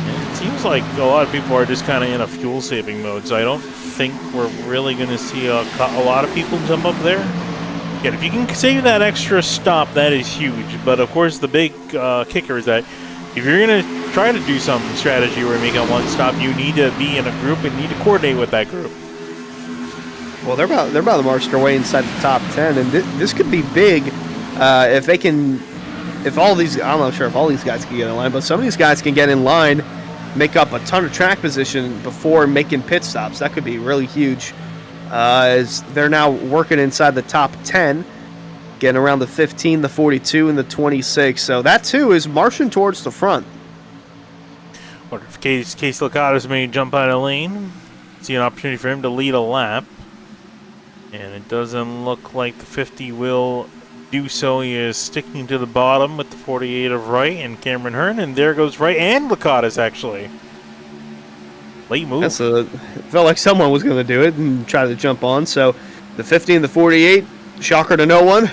It seems like a lot of people are just kind of in a fuel saving mode, so I don't think we're really going to see a lot of people jump up there. Yeah, if you can save that extra stop, that is huge. But of course, the big kicker is that if you're going to try to do some strategy where you make a one stop, you need to be in a group and need to coordinate with that group. Well, they're about to march their way inside the top 10, and this could be big if they can. If all these, I'm not sure if all these guys can get in line, but some of these guys can get in line, make up a ton of track position before making pit stops. That could be really huge. As they're now working inside the top 10, getting around the 15, the 42, and the 26. So that too is marching towards the front. Wonder if Case Lakatos may jump out of lane. See an opportunity for him to lead a lap. And it doesn't look like the 50 will do so. He is sticking to the bottom with the 48 of Wright and Cameron Hearn. And there goes Wright and Lakatos, actually. Late move. It felt like someone was going to do it and try to jump on. So the 50 and the 48, shocker to no one.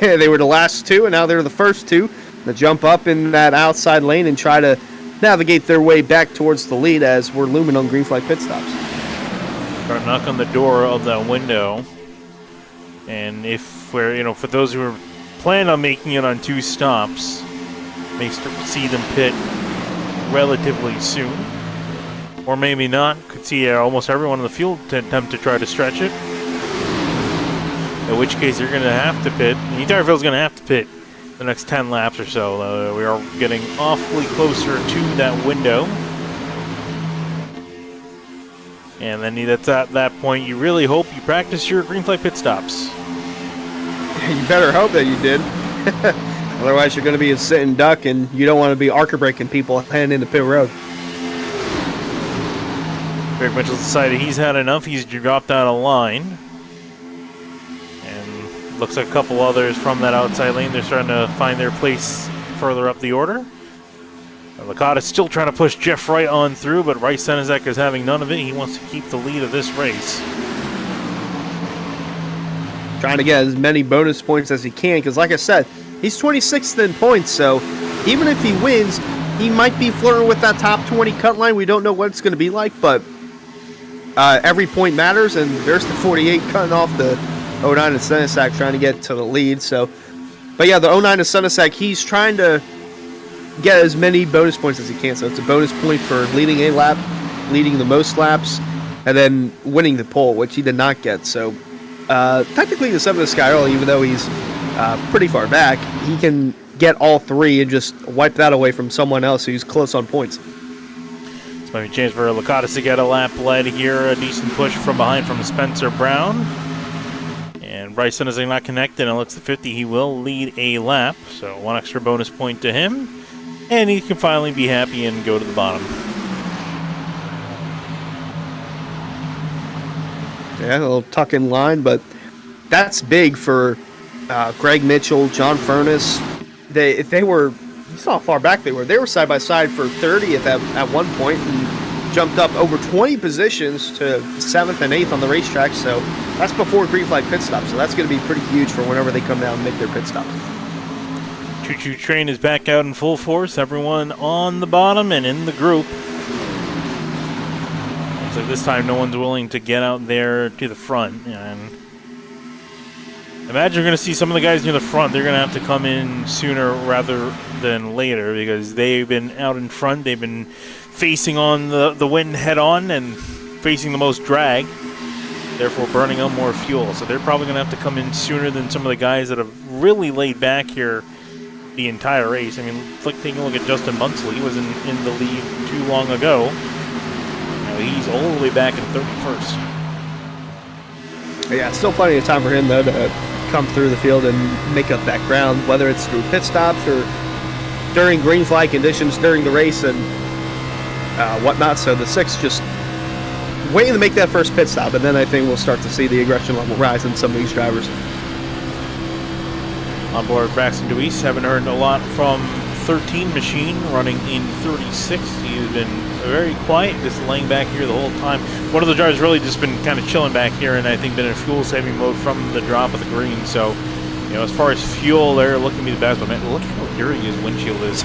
They were the last two, and now they're the first two to jump up in that outside lane and try to navigate their way back towards the lead as we're looming on green flag pit stops. Start knock on the door of that window. And if we're, for those who are planning on making it on 2 stops, may see them pit relatively soon. Or maybe not. Could see almost everyone in the field to attempt to try to stretch it. In which case, you're going to have to pit. The entire field's going to have to pit the next 10 laps or so. We are getting awfully closer to that window. And then that's at that point, you really hope you practice your green flag pit stops. You better hope that you did. Otherwise, you're going to be a sitting duck, and you don't want to be arc breaking people heading into pit road. Greg Mitchell's decided he's had enough. He's dropped out of line. And looks like a couple others from that outside lane. They're starting to find their place further up the order. Lakatos still trying to push Jeff Wright on through, but Wright Senezek is having none of it. He wants to keep the lead of this race. Trying to get as many bonus points as he can, because like I said, he's 26th in points, so even if he wins, he might be flirting with that top 20 cut line. We don't know what it's going to be like, but every point matters, and there's the 48 cutting off the 09 and Senezek trying to get to the lead. So, but yeah, the 09 and Senezek, he's trying to get as many bonus points as he can. So it's a bonus point for leading a lap, leading the most laps, and then winning the pole, which he did not get. So technically the 7 of the Sky early, even though he's pretty far back, he can get all 3 and just wipe that away from someone else who's close on points. This might be a chance for Lakatos to get a lap led here. A decent push from behind from Spencer Brown. And Bryson is not connected, and it looks the 50. He will lead a lap, so 1 extra bonus point to him. And he can finally be happy and go to the bottom. Yeah, a little tuck in line, but that's big for Greg Mitchell, John Furness. You saw how far back they were side by side for 30th at one point and jumped up over 20 positions to 7th and 8th on the racetrack. So that's before green flag pit stop. So that's going to be pretty huge for whenever they come down and make their pit stops. Choo-choo train is back out in full force. Everyone on the bottom and in the group. Looks like this time no one's willing to get out there to the front. And imagine you're going to see some of the guys near the front. They're going to have to come in sooner rather than later because they've been out in front. They've been facing on the wind head-on and facing the most drag, therefore burning up more fuel. So they're probably going to have to come in sooner than some of the guys that have really laid back here the entire race. I mean, taking a look at Justin Munsell, he was in the lead too long ago. Now he's all the way back in 31st. Yeah, still plenty of time for him, though, to come through the field and make up that ground, whether it's through pit stops or during green flag conditions during the race and whatnot. So the 6 just waiting to make that first pit stop, and then I think we'll start to see the aggression level rise in some of these drivers. On board Braxton Deweese, haven't heard a lot from 13 Machine, running in 36th. He's been very quiet, just laying back here the whole time. One of the drivers really just been kind of chilling back here, and I think been in fuel-saving mode from the drop of the green. So, you know, as far as fuel, they're looking to be the best. But man, look how dirty his windshield is.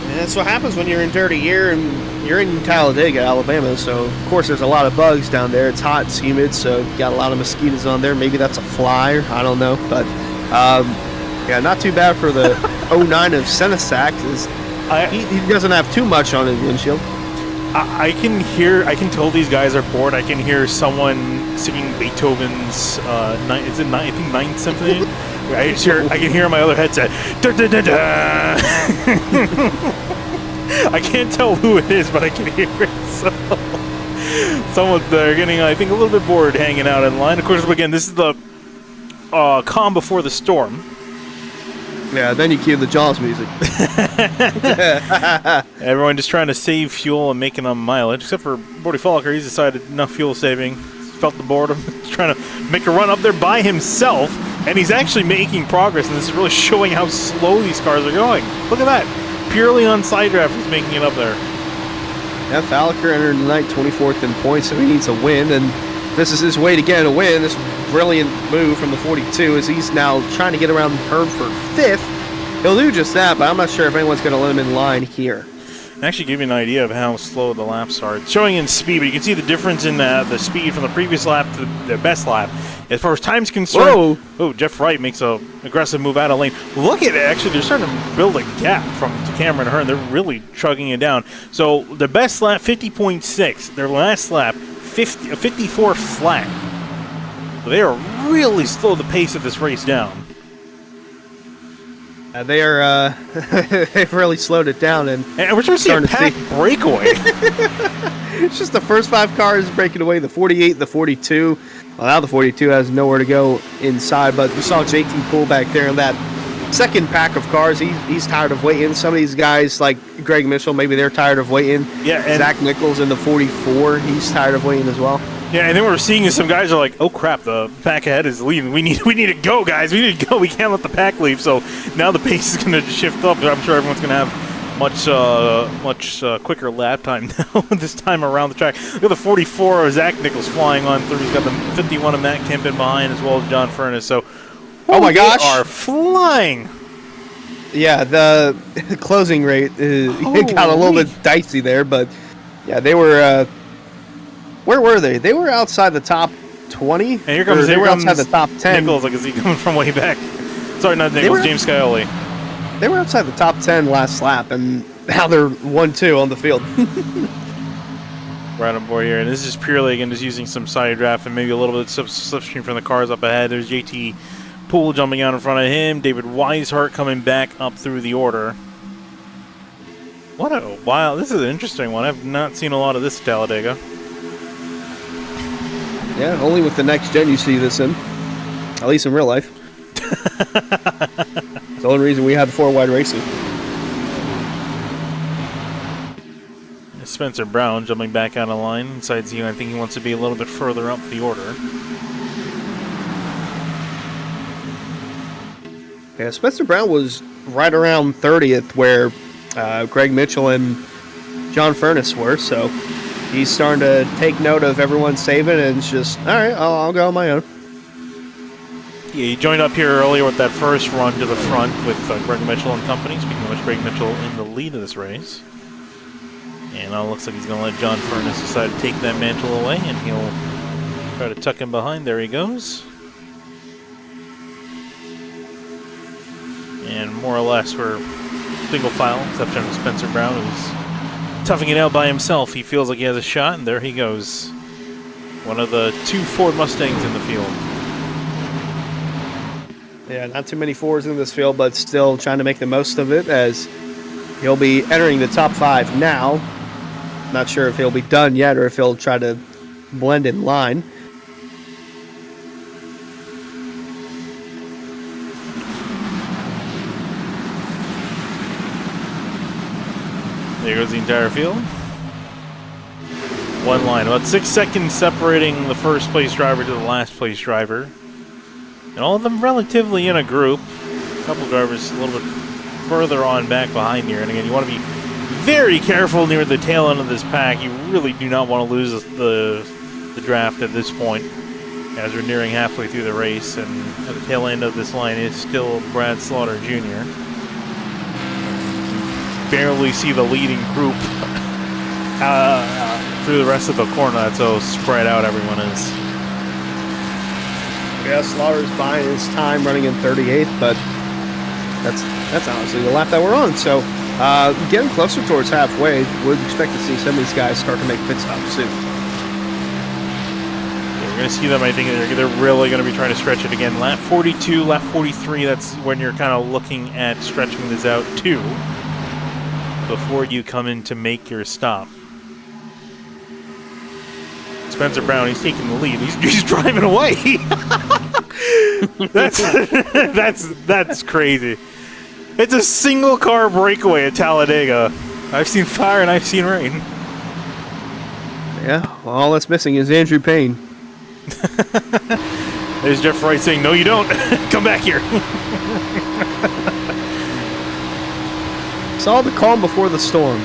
And that's what happens when you're in dirty air, and you're in Talladega, Alabama. So, of course, there's a lot of bugs down there. It's hot, it's humid, so you got a lot of mosquitoes on there. Maybe that's a fly, I don't know. But, yeah, not too bad for the 09 of Senesac. He doesn't have too much on his windshield. I can tell these guys are bored. I can hear someone singing Beethoven's, I think Ninth Symphony. I can hear in my other headset. Da, da, da, da. I can't tell who it is, but I can hear it. So they're getting, I think, a little bit bored hanging out in line. Of course, again, this is the calm before the storm. Yeah, then you cue the Jaws music. Everyone just trying to save fuel and making on mileage, except for Bordy Falker. He's decided enough fuel saving. Felt the boredom. He's trying to make a run up there by himself, and he's actually making progress, and this is really showing how slow these cars are going. Look at that. Purely on side draft, he's making it up there. Yeah, Falker entered the night 24th in points, so he needs a win, and this is his way to get a win. This brilliant move from the 42 as he's now trying to get around Herb for 5th. He'll do just that, but I'm not sure if anyone's going to let him in line here. Actually give you an idea of how slow the laps are. It's showing in speed, but you can see the difference in the speed from the previous lap to the best lap. As far as time's concerned, whoa. Oh, Jeff Wright makes a aggressive move out of lane. Look at it, actually, they're starting to build a gap from Cameron and Hearn. They're really chugging it down. So the best lap, 50.6. Their last lap, 54 flat. So they are really slow the pace of this race down. They've really slowed it down, and we're starting to see a packed breakaway. It's just the first 5 cars breaking away, the 48, the 42. Well, now the 42 has nowhere to go inside, but we saw JT pull back there in that second pack of cars. He's tired of waiting. Some of these guys, like Greg Mitchell, maybe they're tired of waiting. Yeah, and Zach Nichols in the 44, he's tired of waiting as well. Yeah, and then what we're seeing is some guys are like, oh crap, the pack ahead is leaving. We need to go, guys. We need to go. We can't let the pack leave. So now the pace is going to shift up. I'm sure everyone's going to have much quicker lap time now this time around the track. Look at the 44 of Zach Nichols flying on through. He's got the 51 of Matt Kemp in behind, as well as John Furness. So, oh my gosh, they are flying. Yeah, the closing rate it got a little bit dicey there, but yeah, they were. Where were they? They were outside the top 20. And here comes outside the top 10. Nichols, like, is he coming from way back? Sorry, not Nichols, James Scioli. They were outside the top 10 last lap, and now they're 1-2 on the field. Right on board here, and this is purely, again, just using some side draft and maybe a little bit of slipstream from the cars up ahead. There's JT Poole jumping out in front of him. David Weishart coming back up through the order. What a wow! This is an interesting one. I've not seen a lot of this at Talladega. Yeah, only with the next gen you see this in. At least in real life. It's the only reason we have 4-wide racing. Spencer Brown jumping back out of line. Inside Z, I think he wants to be a little bit further up the order. Yeah, Spencer Brown was right around 30th where Greg Mitchell and John Furness were, so he's starting to take note of everyone saving, and it's just, all right, I'll go on my own. Yeah, he joined up here earlier with that first run to the front with Greg Mitchell and company. Speaking of which, Greg Mitchell in the lead of this race. And now it looks like he's going to let John Furness decide to take that mantle away, and he'll try to tuck him behind. There he goes. And more or less, we're single file, exception of Spencer Brown, who's toughing it out by himself. He feels like he has a shot, and there he goes. One of the 2 Ford Mustangs in the field. Yeah, not too many Fords in this field, but still trying to make the most of it as he'll be entering the top 5 now. Not sure if he'll be done yet or if he'll try to blend in line. There goes the entire field. One line, about 6 seconds separating the first place driver to the last place driver. And all of them relatively in a group. A couple drivers a little bit further on back behind here. And again, you want to be very careful near the tail end of this pack. You really do not want to lose the draft at this point, as we're nearing halfway through the race. And at the tail end of this line is still Brad Slaughter Jr. Barely see the leading group through the rest of the corner. That's how spread out everyone is. Yeah, Slaughter's buying his time running in 38th, but that's honestly the lap that we're on. So getting closer towards halfway, would expect to see some of these guys start to make pit stops soon. Yeah, we're going to see them. I think they're really going to be trying to stretch it again. Lap 42, lap 43, that's when you're kind of looking at stretching this out too, before you come in to make your stop. Spencer Brown, he's taking the lead. He's driving away. that's crazy. It's a single car breakaway at Talladega. I've seen fire and I've seen rain. Yeah, well, all that's missing is Andrew Payne. There's Jeff Wright saying, "No, you don't. Come back here." Saw the calm before the storm.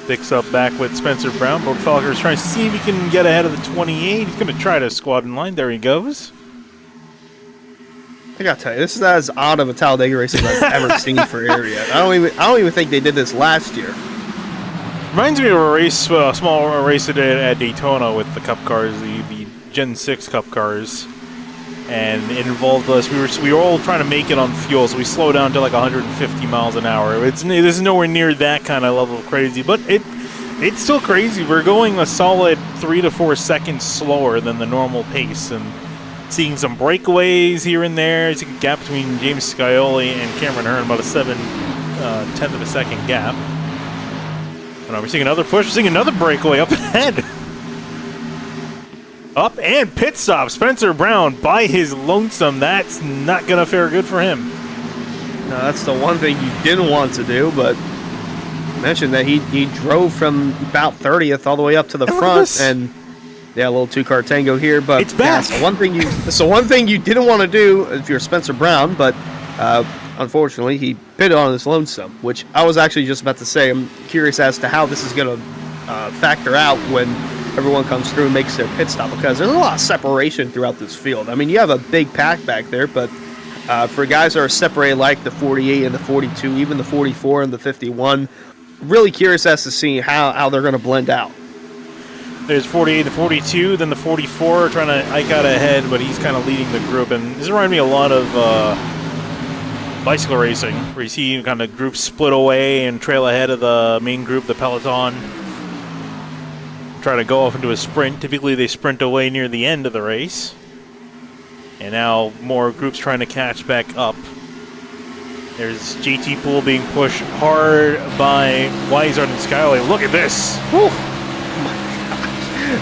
Picks up back with Spencer Brown. Brooke Falker's trying to see if he can get ahead of the 28. He's going to try to squad in line. There he goes. I gotta tell you, this is as odd of a Talladega race as I've ever seen for area. I don't even think they did this last year. Reminds me of a small race they did at Daytona with the Cup cars, the Gen 6 Cup cars. And it involved us. We were all trying to make it on fuel, so we slowed down to like 150 miles an hour. This is nowhere near that kind of level of crazy, but it's still crazy. We're going a solid 3 to 4 seconds slower than the normal pace, and seeing some breakaways here and there. It's a gap between James Scioli and Cameron Hearn, about a 7/10 of a second gap. And we're seeing another push. We're seeing another breakaway up ahead. Up and pit stop. Spencer Brown by his lonesome. That's not going to fare good for him. No, that's the one thing you didn't want to do, but mentioned that he drove from about 30th all the way up to the front, and yeah, a little 2-car tango here, but it's back. Yeah, so one thing you didn't want to do if you're Spencer Brown, but unfortunately he pitted on his lonesome, which I was actually just about to say. I'm curious as to how this is going to factor out when everyone comes through and makes their pit stop, because there's a lot of separation throughout this field. I mean, you have a big pack back there, but for guys that are separated like the 48 and the 42, even the 44 and the 51, really curious as to see how they're going to blend out. There's 48 to 42, then the 44 trying to eke out ahead, but he's kind of leading the group. And this reminds me a lot of bicycle racing, where you see kind of groups split away and trail ahead of the main group, the peloton, try to go off into a sprint. Typically they sprint away near the end of the race. And now more groups trying to catch back up. There's JT Poole being pushed hard by Weisard and Skyler. Look at this. Whew.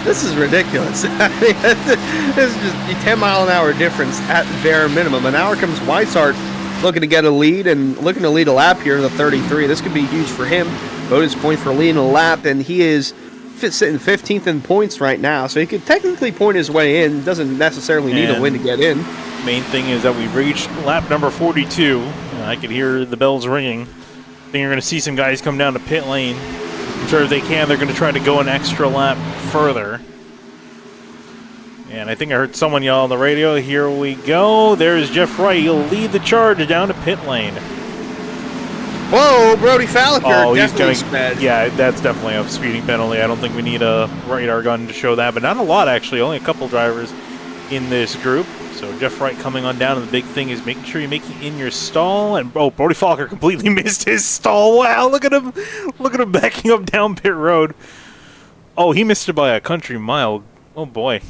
This is ridiculous. I mean, this is just a 10-mile-an-hour difference at bare minimum. And now here comes Weisard looking to get a lead and looking to lead a lap here in the 33. This could be huge for him. Bonus point for leading a lap, and he is sitting 15th in points right now, so he could technically point his way in. Doesn't necessarily need a win to get in. Main thing is that we've reached lap number 42. I could hear the bells ringing. I think you're going to see some guys come down to pit lane. I'm sure if they can, they're going to try to go an extra lap further. And I think I heard someone yell on the radio, "Here we go." There's Jeff Wright. He'll lead the charge down to pit lane. Whoa, Brody Falliker. Oh, he's definitely sped. Yeah, that's definitely a speeding penalty. I don't think we need a radar gun to show that, but not a lot, actually. Only a couple drivers. in this group. So Jeff Wright coming on down, and the big thing is making sure you're making in your stall. And Brody Falker completely missed his stall. Wow, look at him backing up down pit road. Oh, he missed it by a country mile. Oh boy.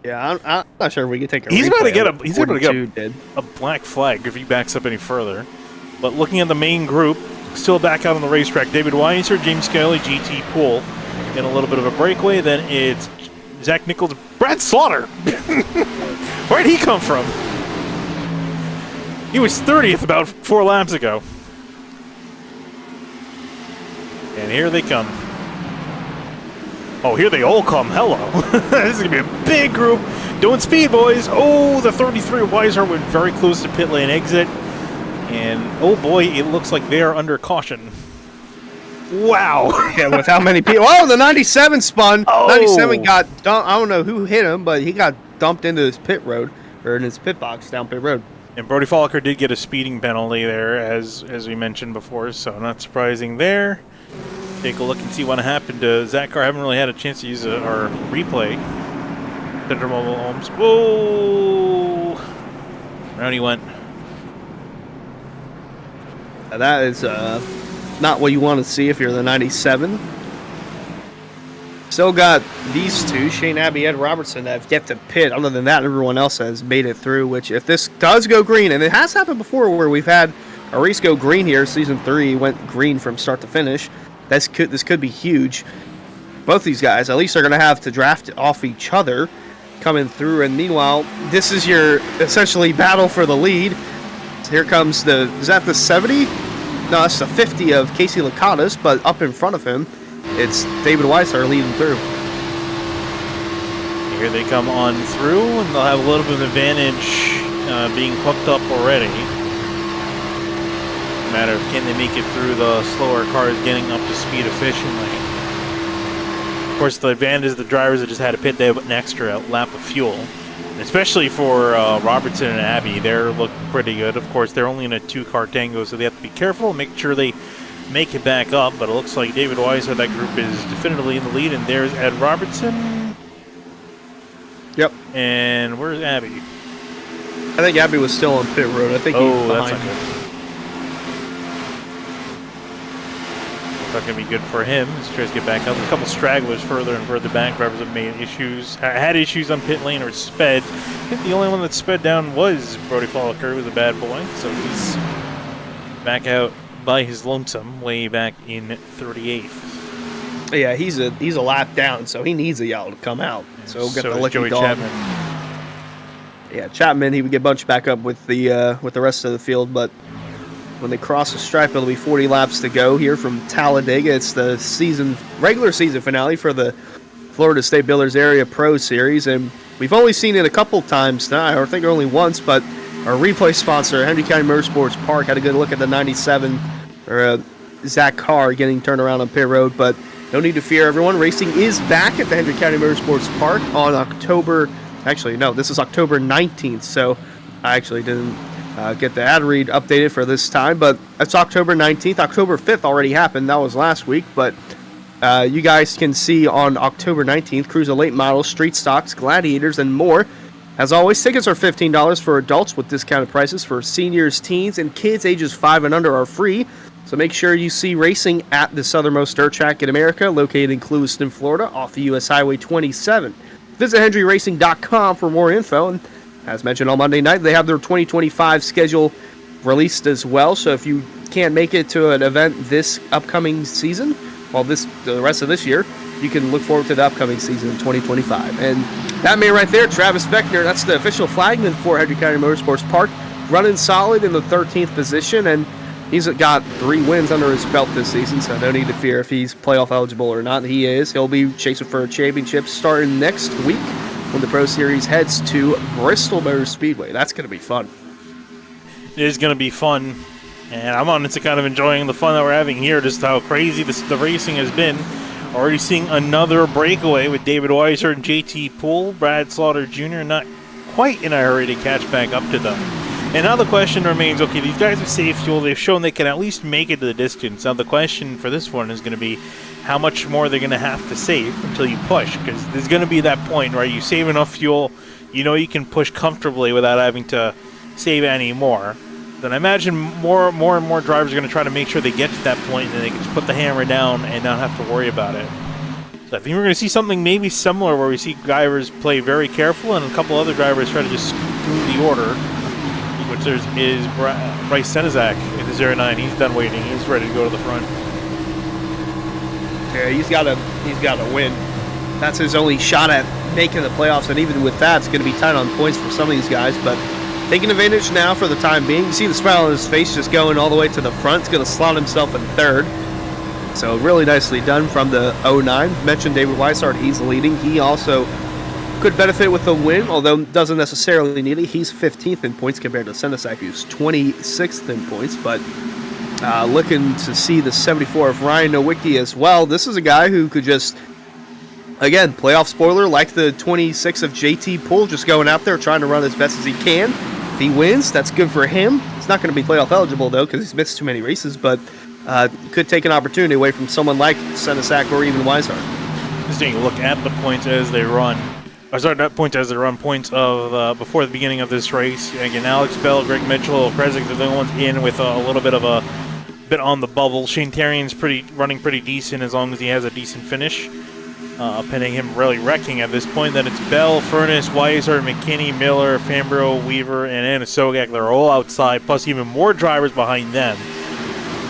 Yeah, I'm not sure if we can take a He's about to get did. a black flag if he backs up any further. But looking at the main group, still back out on the racetrack, David Weiser, James Scully, GT Poole in a little bit of a breakaway. Then it's Zach Nichols, Brad Slaughter. Where'd he come from? He was 30th about 4 laps ago. And here they come. Oh, here they all come. Hello. This is going to be a big group. Doing speed, boys. Oh, the 33 Weiser went very close to pit lane exit. And, oh boy, it looks like they are under caution. Wow. Yeah, with how many people. Oh, the 97 spun. Oh. 97 got dumped. I don't know who hit him, but he got dumped into his pit road, or in his pit box down pit road. And Brody Falker did get a speeding penalty there, as we mentioned before, so not surprising there. Take a look and see what happened to Zach Carr. I haven't really had a chance to use our replay. Center Mobile Homes. Whoa! Around he went. That is not what you want to see if you're the 97. Still got these two, Shane Abbey, Ed Robertson, that have yet to pit. Other than that, everyone else has made it through, which if this does go green, and it has happened before where we've had a race go green here, Season 3 went green from start to finish. This could be huge. Both these guys, at least, are going to have to draft off each other coming through. And meanwhile, this is your essentially battle for the lead. So here comes is that the 70? No, that's the 50 of Casey Lakatos, but up in front of him, it's David Weiser leading through. Here they come on through, and they'll have a little bit of advantage being hooked up already. Matter of can they make it through the slower cars getting up to speed efficiently. Of course, the advantage of the drivers that just had to pit, they have an extra lap of fuel. Especially for Robertson and Abbey, they're looking pretty good. Of course, they're only in a 2-car tango, so they have to be careful and make sure they make it back up. But it looks like David Weiser, that group, is definitively in the lead. And there's Ed Robertson. Yep. And where's Abbey? I think Abbey was still on pit road. I think he's behind. That's not good. Not going to be good for him. He tries to get back up. A couple stragglers further and further back. Drivers have made issues, had issues on pit lane or sped. I think the only one that sped down was Brody Falker, who was a bad boy. So he's back out by his lonesome, way back in 38th. Yeah, he's a lap down, so he needs a yellow to come out. So we'll get the lucky Joey dog. Chapman. Yeah, Chapman, he would get bunched back up with the rest of the field, but when they cross the stripe, it'll be 40 laps to go here from Talladega. It's the regular season finale for the Florida State Builders Area Pro Series, and we've only seen it a couple times tonight, or I think only once, but our replay sponsor, Henry County Motorsports Park, had a good look at the 97, Zach Carr getting turned around on pit road, but no need to fear, everyone. Racing is back at the Henry County Motorsports Park on this is October 19th, so I actually didn't get the ad read updated for this time, but it's October 19th. October 5th already happened. That was last week, but you guys can see on October 19th, Cruiser Late Models, Street Stocks, Gladiators, and more. As always, tickets are $15 for adults with discounted prices for seniors, teens, and kids ages 5 and under are free. So make sure you see racing at the southernmost dirt track in America, located in Clewiston, Florida, off the U.S. Highway 27. Visit HenryRacing.com for more info, and as mentioned on Monday night, they have their 2025 schedule released as well. So if you can't make it to an event this upcoming season, the rest of this year, you can look forward to the upcoming season in 2025. And that man right there, Travis Beckner, that's the official flagman for Henry County Motorsports Park, running solid in the 13th position, and he's got 3 wins under his belt this season, so no need to fear if he's playoff eligible or not. He is. He'll be chasing for a championship starting next week when the Pro Series heads to Bristol Motor Speedway. That's going to be fun. It is going to be fun, and I'm honestly kind of enjoying the fun that we're having here, just how crazy the racing has been. Already seeing another breakaway with David Weiser and JT Poole. Brad Slaughter Jr. not quite in a hurry to catch back up to them. And now the question remains, okay, these guys have saved fuel. They've shown they can at least make it to the distance. Now the question for this one is going to be how much more they're going to have to save until you push, because there's going to be that point where you save enough fuel, you know you can push comfortably without having to save any more. Then I imagine more and more drivers are going to try to make sure they get to that point and then they can just put the hammer down and not have to worry about it. So I think we're going to see something maybe similar where we see drivers play very careful and a couple other drivers try to just scoot through the order. Which is Bryce Senizak in the 09. He's done waiting. He's ready to go to the front. Yeah, he's got to win. That's his only shot at making the playoffs, and even with that, it's going to be tight on points for some of these guys. But taking advantage now for the time being. You see the smile on his face just going all the way to the front. He's going to slot himself in third. So really nicely done from the 09. Mentioned David Weishart. He's leading. He also could benefit with a win, although doesn't necessarily need it. He's 15th in points compared to Senizak, who's 26th in points. But looking to see the 74 of Ryan Nowicki as well. This is a guy who could just, again, playoff spoiler, like the 26 of JT Poole, just going out there trying to run as best as he can. If he wins, that's good for him. He's not going to be playoff eligible, though, because he's missed too many races, but could take an opportunity away from someone like Senizak or even Weishart. Just taking a look at the points as they run. Sorry, not points as they run, points of before the beginning of this race. Again, Alex Bell, Greg Mitchell, Kresick, they're the only ones in with a little bit of a bit on the bubble. Shane Terrian's running pretty decent as long as he has a decent finish. Pinning him really wrecking at this point. Then it's Bell, Furness, Weishart, McKinney, Miller, Fambro, Weaver, and Anasogak. They're all outside, plus even more drivers behind them.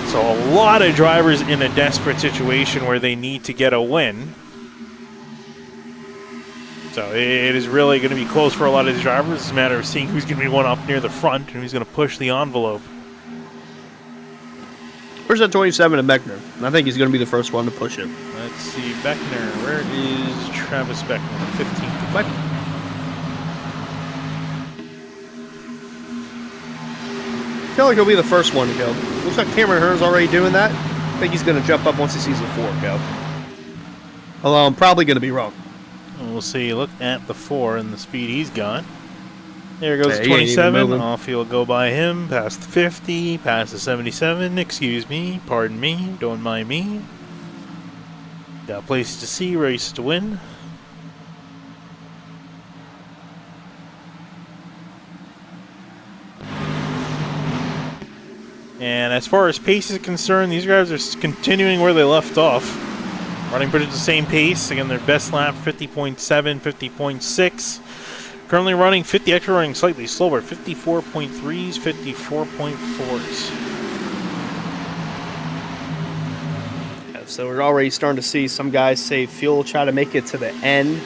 So a lot of drivers in a desperate situation where they need to get a win. So it is really going to be close for a lot of these drivers. It's a matter of seeing who's going to be one up near the front and who's going to push the envelope. Where's that 27 of Beckner? I think he's going to be the first one to push it. Let's see, Beckner. Where is Travis Beckner? 15th. Beckner. I feel like he'll be the first one to go. Looks like Cameron Hearn's already doing that. I think he's going to jump up once he sees the 4 go. Although I'm probably going to be wrong. We'll see. Look at the 4 and the speed he's got. There goes the 27. Off he'll go by him. Past the 50. Past the 77. Excuse me. Pardon me. Don't mind me. Got a place to see. Race to win. And as far as pace is concerned, these guys are continuing where they left off. Running pretty much the same pace. Again, their best lap, 50.7, 50.6. Currently running 50, actually running slightly slower, 54.3s, 54.4s. Yeah, so we're already starting to see some guys save fuel, try to make it to the end.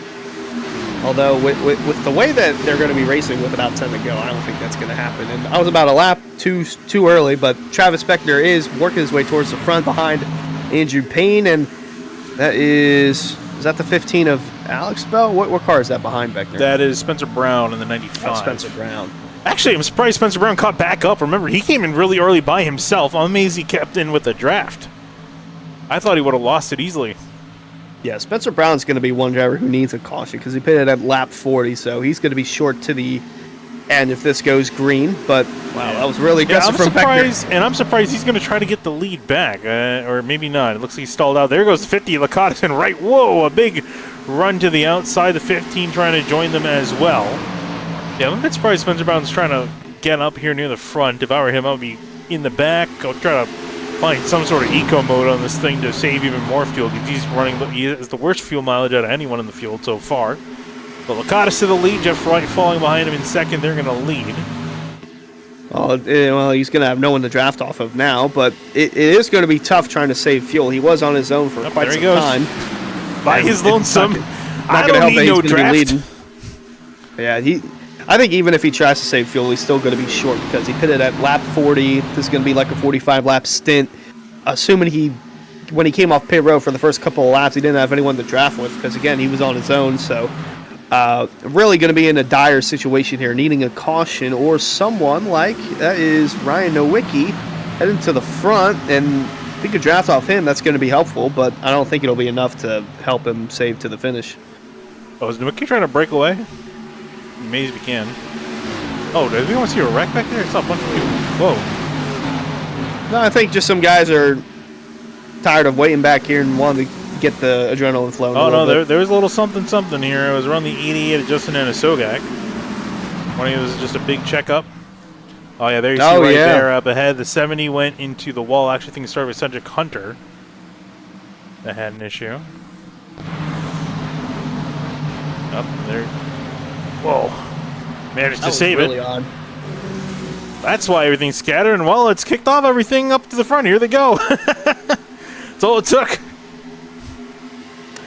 Although with the way that they're going to be racing with about 10 to go, I don't think that's going to happen. And I was about a lap too early, but Travis Beckner is working his way towards the front behind Andrew Payne, and that is that the 15 of Alex Bell? What car is that behind Beckner? That is Spencer Brown in the 95. Oh, Spencer Brown. Actually, I'm surprised Spencer Brown caught back up. Remember, he came in really early by himself. I'm amazed he kept in with the draft. I thought he would have lost it easily. Yeah, Spencer Brown's going to be one driver who needs a caution because he pitted at lap 40, so he's going to be short to the end if this goes green. But, wow, that was really aggressive from Beckner. And I'm surprised he's going to try to get the lead back, or maybe not. It looks like he stalled out. There goes 50. Licata's in right. Whoa, a big run to the outside. The 15 trying to join them as well. Yeah, I'm a bit surprised Spencer Brown's trying to get up here near the front. If I were him, I would be in the back. I'll try to find some sort of eco mode on this thing to save even more fuel, because he has the worst fuel mileage out of anyone in the field so far. But Licata's to the lead. Jeff Wright falling behind him in second. They're going to lead. Oh, well, he's going to have no one to draft off of now, but it is going to be tough trying to save fuel. He was on his own for quite some time. By his lonesome. Not going to help that he's going to be leading. Yeah, I think even if he tries to save fuel, he's still going to be short because he pitted at lap 40. This is going to be like a 45-lap stint. Assuming when he came off pit road for the first couple of laps, he didn't have anyone to draft with because, again, he was on his own. So really going to be in a dire situation here, needing a caution or someone like that is Ryan Nowicki heading to the front. And if he could draft off him, that's going to be helpful, but I don't think it'll be enough to help him save to the finish. Oh, is Nowicki trying to break away? Amazed we can. Oh, does anyone see a wreck back there? I saw a bunch of people. Whoa. No, I think just some guys are tired of waiting back here and wanting to get the adrenaline flowing. Oh, no, there was a little something here. It was around the 88 at Justin Anasogak. One of it was just a big checkup. Oh, yeah, there you see there up ahead. The 70 went into the wall. Actually, I think it started with Cedric Hunter that had an issue. Up there. Whoa. Managed to save it. Odd. That's why everything's scattered. And, well, it's kicked off everything up to the front. Here they go. That's all it took.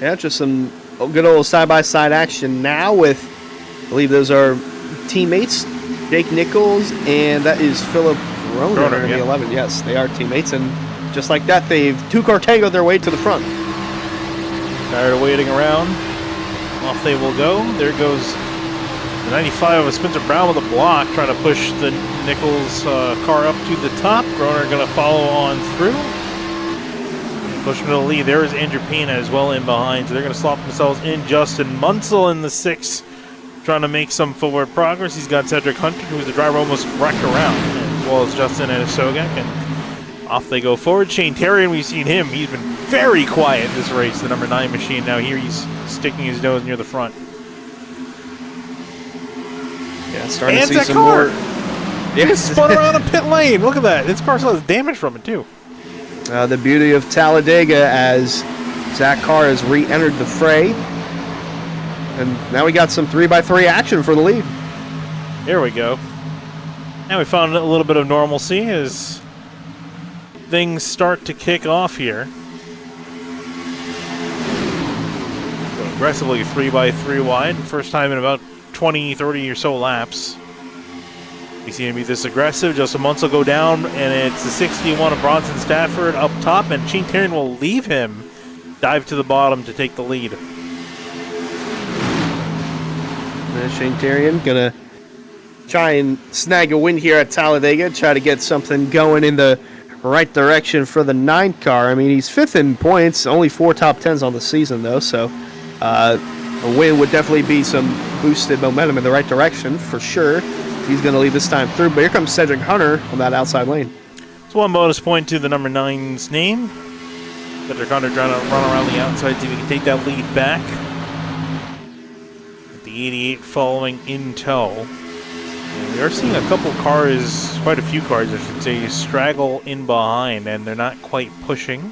Yeah, just some good old side-by-side action now with, I believe those are teammates, Jake Nichols, and that is Philip Roner in the 11. Yes, they are teammates, and just like that, they've two-car tangoed their way to the front. Tired of waiting around. Off they will go. There goes the 95 of Spencer Brown with a block, trying to push the Nichols car up to the top. Groner going to follow on through. Push him to the lead. There is Andrew Pena as well in behind, so they're going to slot themselves in. Justin Munsell in the 6, trying to make some forward progress. He's got Cedric Hunter, who's the driver almost wrecked around, as well as Justin Anasogak, and off they go forward. Shane Terrian, we've seen him. He's been very quiet in this race, the number 9 machine. Now here he's sticking his nose near the front. Yeah, starting to see some more. He just spun around a pit lane. Look at that. This car still has damage from it, too. The beauty of Talladega as Zach Carr has re-entered the fray. And now we got some 3x3 action for the lead. There we go. Now we found a little bit of normalcy as things start to kick off here. So aggressively 3x3 wide. First time in about 20, 30 or so laps. We seem to be this aggressive. Justin Munsell go down, and it's the 61 of Bronson Stafford up top, and Shane Terrian will leave him dive to the bottom to take the lead. Shane Terrian gonna try and snag a win here at Talladega, try to get something going in the right direction for the 9 car. I mean, he's 5th in points, only 4 top 10s on the season, though, so a win would definitely be some boosted momentum in the right direction for sure. He's going to lead this time through, but here comes Cedric Hunter on that outside lane. So 1 bonus point to the number 9's name. Cedric Hunter trying to run around the outside, see if he can take that lead back. With the 88 following in tow. And we are seeing a couple cars, quite a few cars I should say, straggle in behind, and they're not quite pushing.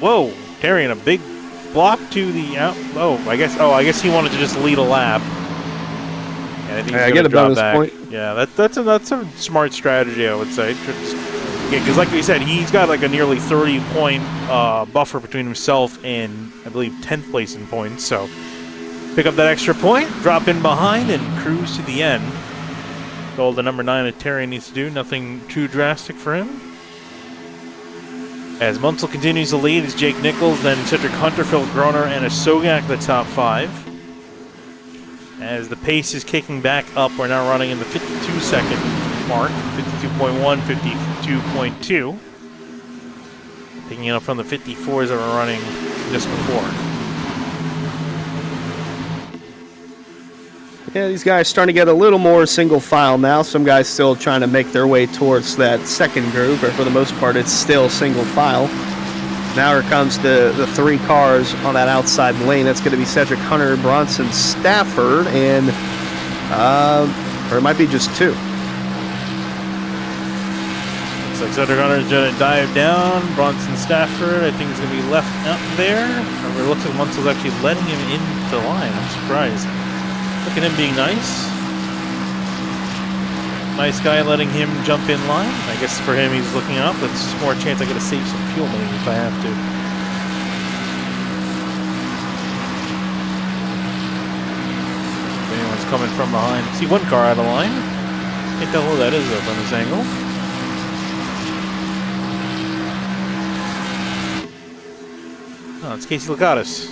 Whoa, Terrian, a big block to the out. I guess he wanted to just lead a lap. And I think he's going to drop back. Point. Yeah, that's a smart strategy, I would say. Because like we said, he's got like a nearly 30-point buffer between himself and, I believe, 10th place in points. So pick up that extra point, drop in behind, and cruise to the end. All the number 9 that Terrian needs to do. Nothing too drastic for him. As Munsell continues to lead, it's Jake Nichols, then Cedric Hunter, Phil Groner, and Asogak the top 5. As the pace is kicking back up, we're now running in the 52-second mark, 52.1, 52.2. Picking it up from the 54s that were running just before. Yeah, these guys starting to get a little more single file now. Some guys still trying to make their way towards that second group, but for the most part, it's still single file. Now here comes the 3 cars on that outside lane. That's going to be Cedric Hunter, Bronson Stafford, and or it might be just 2. Looks like Cedric Hunter's going to dive down. Bronson Stafford, I think, is going to be left out there. It looks like Munsell's actually letting him into the line. I'm surprised. Look at him being nice. Nice guy letting him jump in line. I guess for him, he's looking up. It's more a chance I got to save some fuel money if I have to. If anyone's coming from behind. See 1 car out of line. Can't tell who that is though from this angle. Oh, it's Casey Lakatos.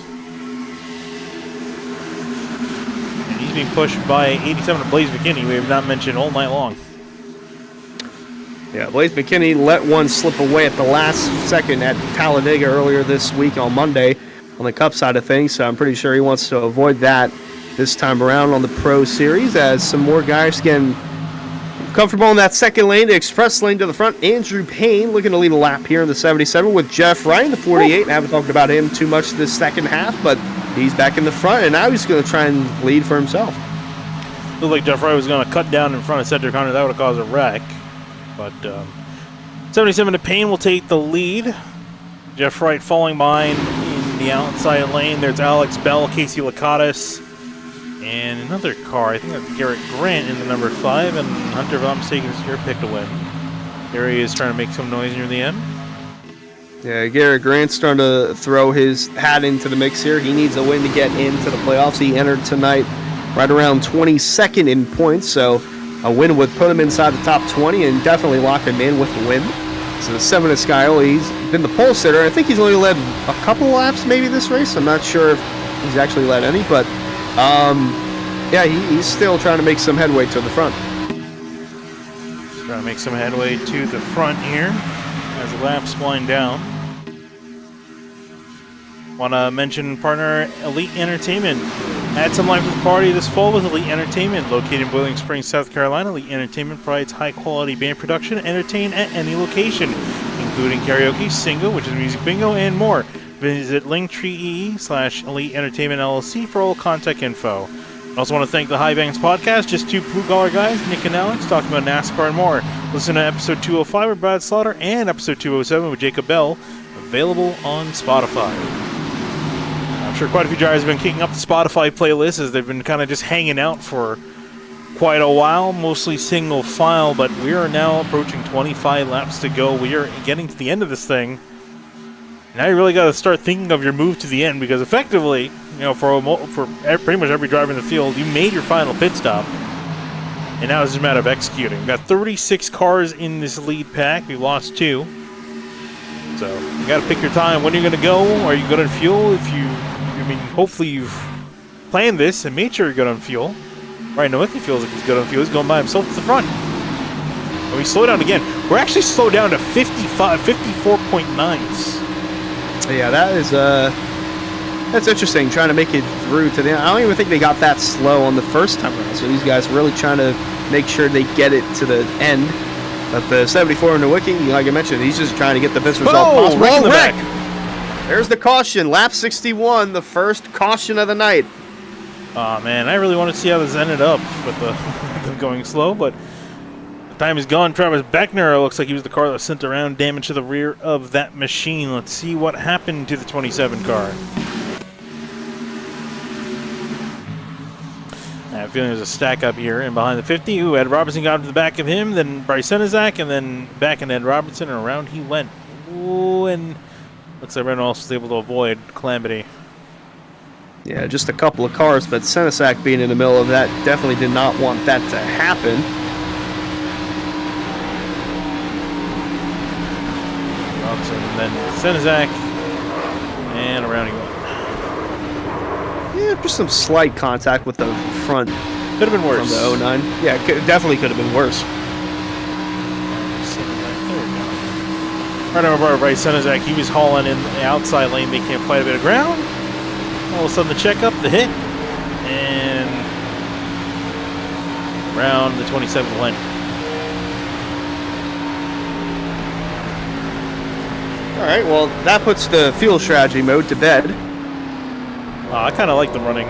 He's being pushed by 87 of Blaze McKinney, we have not mentioned all night long. Yeah, Blaze McKinney let one slip away at the last second at Talladega earlier this week on Monday on the Cup side of things, so I'm pretty sure he wants to avoid that this time around on the Pro Series as some more guys getting Comfortable in that second lane, the express lane to the front. Andrew Payne looking to lead a lap here in the 77 with Jeff Wright in the 48. I haven't talked about him too much this second half, but he's back in the front, and now he's going to try and lead for himself. Looked like Jeff Wright was going to cut down in front of Cedric Hunter. That would have caused a wreck. But 77 to Payne will take the lead. Jeff Wright falling behind in the outside lane. There's Alex Bell, Casey Lakatos, and another car. I think that's Garrett Grant in the number 5, and Hunter, if I'm mistaken, is your pick to win. There he is trying to make some noise near the end. Yeah, Garrett Grant's starting to throw his hat into the mix here. He needs a win to get into the playoffs. He entered tonight right around 22nd in points, so a win would put him inside the top 20 and definitely lock him in with the win. So 7 at Skyler, he's been the pole sitter. I think he's only led a couple laps maybe this race. I'm not sure if he's actually led any, but yeah, he's still trying to make some headway to the front. Trying to make some headway to the front here as the laps wind down. Want to mention partner Elite Entertainment. Add some life to the party this fall with Elite Entertainment. Located in Boiling Springs, South Carolina, Elite Entertainment provides high-quality band production and entertain at any location, including karaoke, single, which is music bingo, and more. Visit linktree.ee/Elite Entertainment LLC for all contact info. I also want to thank the High Banks podcast, just two blue-collar guys, Nick and Alex, talking about NASCAR and more. Listen to episode 205 with Brad Slaughter and episode 207 with Jacob Bell, available on Spotify. I'm sure quite a few drivers have been kicking up the Spotify playlist as they've been kind of just hanging out for quite a while, mostly single file, but we are now approaching 25 laps to go. We are getting to the end of this thing. Now you really got to start thinking of your move to the end, because effectively, you know, for pretty much every driver in the field, you made your final pit stop, and now it's just a matter of executing. We've got 36 cars in this lead pack. We lost 2. So you got to pick your time. When are you going to go? Are you good on fuel? Hopefully you've planned this and made sure you're good on fuel. Ryan Nowicki feels like he's good on fuel. He's going by himself to the front. And we slow down again. We're actually slowed down to 54.9s. Yeah, that's interesting, trying to make it through to the end. I don't even think they got that slow on the first time around, so these guys are really trying to make sure they get it to the end. But the 74 Nowicki, like I mentioned, he's just trying to get the best result possible. Right in the back. There's the caution, lap 61, the first caution of the night. Oh man, I really want to see how this ended up with them going slow, but the time is gone. Travis Beckner looks like he was the car that was sent around, damage to the rear of that machine. Let's see what happened to the 27 car. I have a feeling there's a stack up here and behind the 50. Ooh, Ed Robertson got to the back of him, then Bryce Senizak, and then back into Ed Robertson, and around he went. Ooh, and looks like everyone else was able to avoid calamity. Yeah, just a couple of cars, but Senizak being in the middle of that definitely did not want that to happen. Robinson, and then Senizak, and around he went. Yeah, just some slight contact with the front. Could have been worse. From the 09. Yeah, definitely could have been worse. Right over by Senizak, he was hauling in the outside lane, making quite a bit of ground. All of a sudden the checkup, the hit, and around the 27th lane. All right, well, that puts the fuel strategy mode to bed. I kind of like them running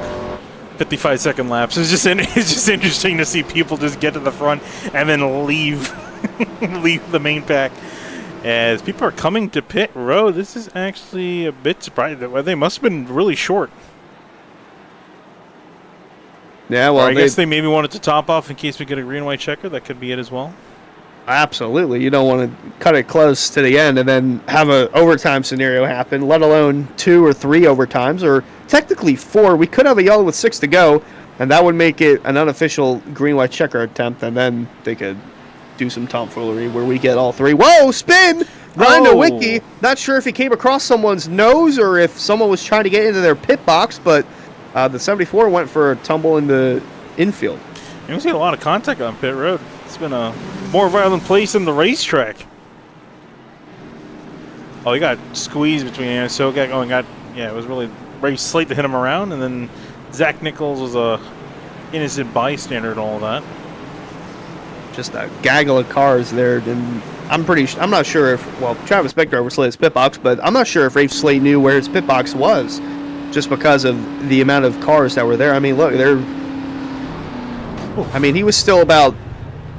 55-second laps. It's just interesting to see people just get to the front and then leave the main pack. As people are coming to pit road, this is actually a bit surprising. They must have been really short. Yeah, well, I guess they maybe wanted to top off in case we get a green white checker. That could be it as well. Absolutely. You don't want to cut it close to the end and then have an overtime scenario happen, let alone 2 or 3 overtimes, or technically 4. We could have a yellow with 6 to go, and that would make it an unofficial green white checker attempt, and then they could do some tomfoolery where we get all 3. Whoa, spin! Ryan Nowicki, not sure if he came across someone's nose or if someone was trying to get into their pit box, but the 74 went for a tumble in the infield. You don't see a lot of contact on pit road. It's been a more violent place than the racetrack. Oh, he got squeezed between Sogak. It was really Ray Slate to hit him around, and then Zach Nichols was a innocent bystander and all of that. just a gaggle of cars there. And I'm not sure if, well, Travis Becker overslid his pit box, but I'm not sure if Rafe Slate knew where his pit box was just because of the amount of cars that were there. I mean, look, he was still about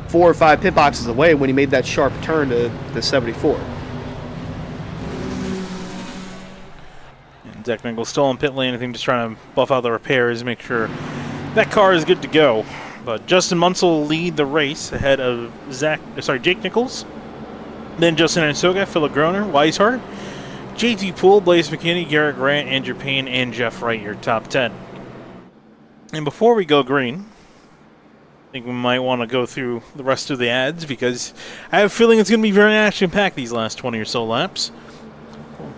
4 or 5 pit boxes away when he made that sharp turn to the 74. And Zach Nichols still in pit lane, I think just trying to buff out the repairs, make sure that car is good to go. But Justin Munsell will lead the race ahead of Jake Nichols. Then Justin Ansoga, Philip Groner, Weishart, JT Poole, Blaze McKinney, Garrett Grant, Andrew Payne, and Jeff Wright, your top 10. And before we go green, I think we might want to go through the rest of the ads because I have a feeling it's going to be very action-packed these last 20 or so laps.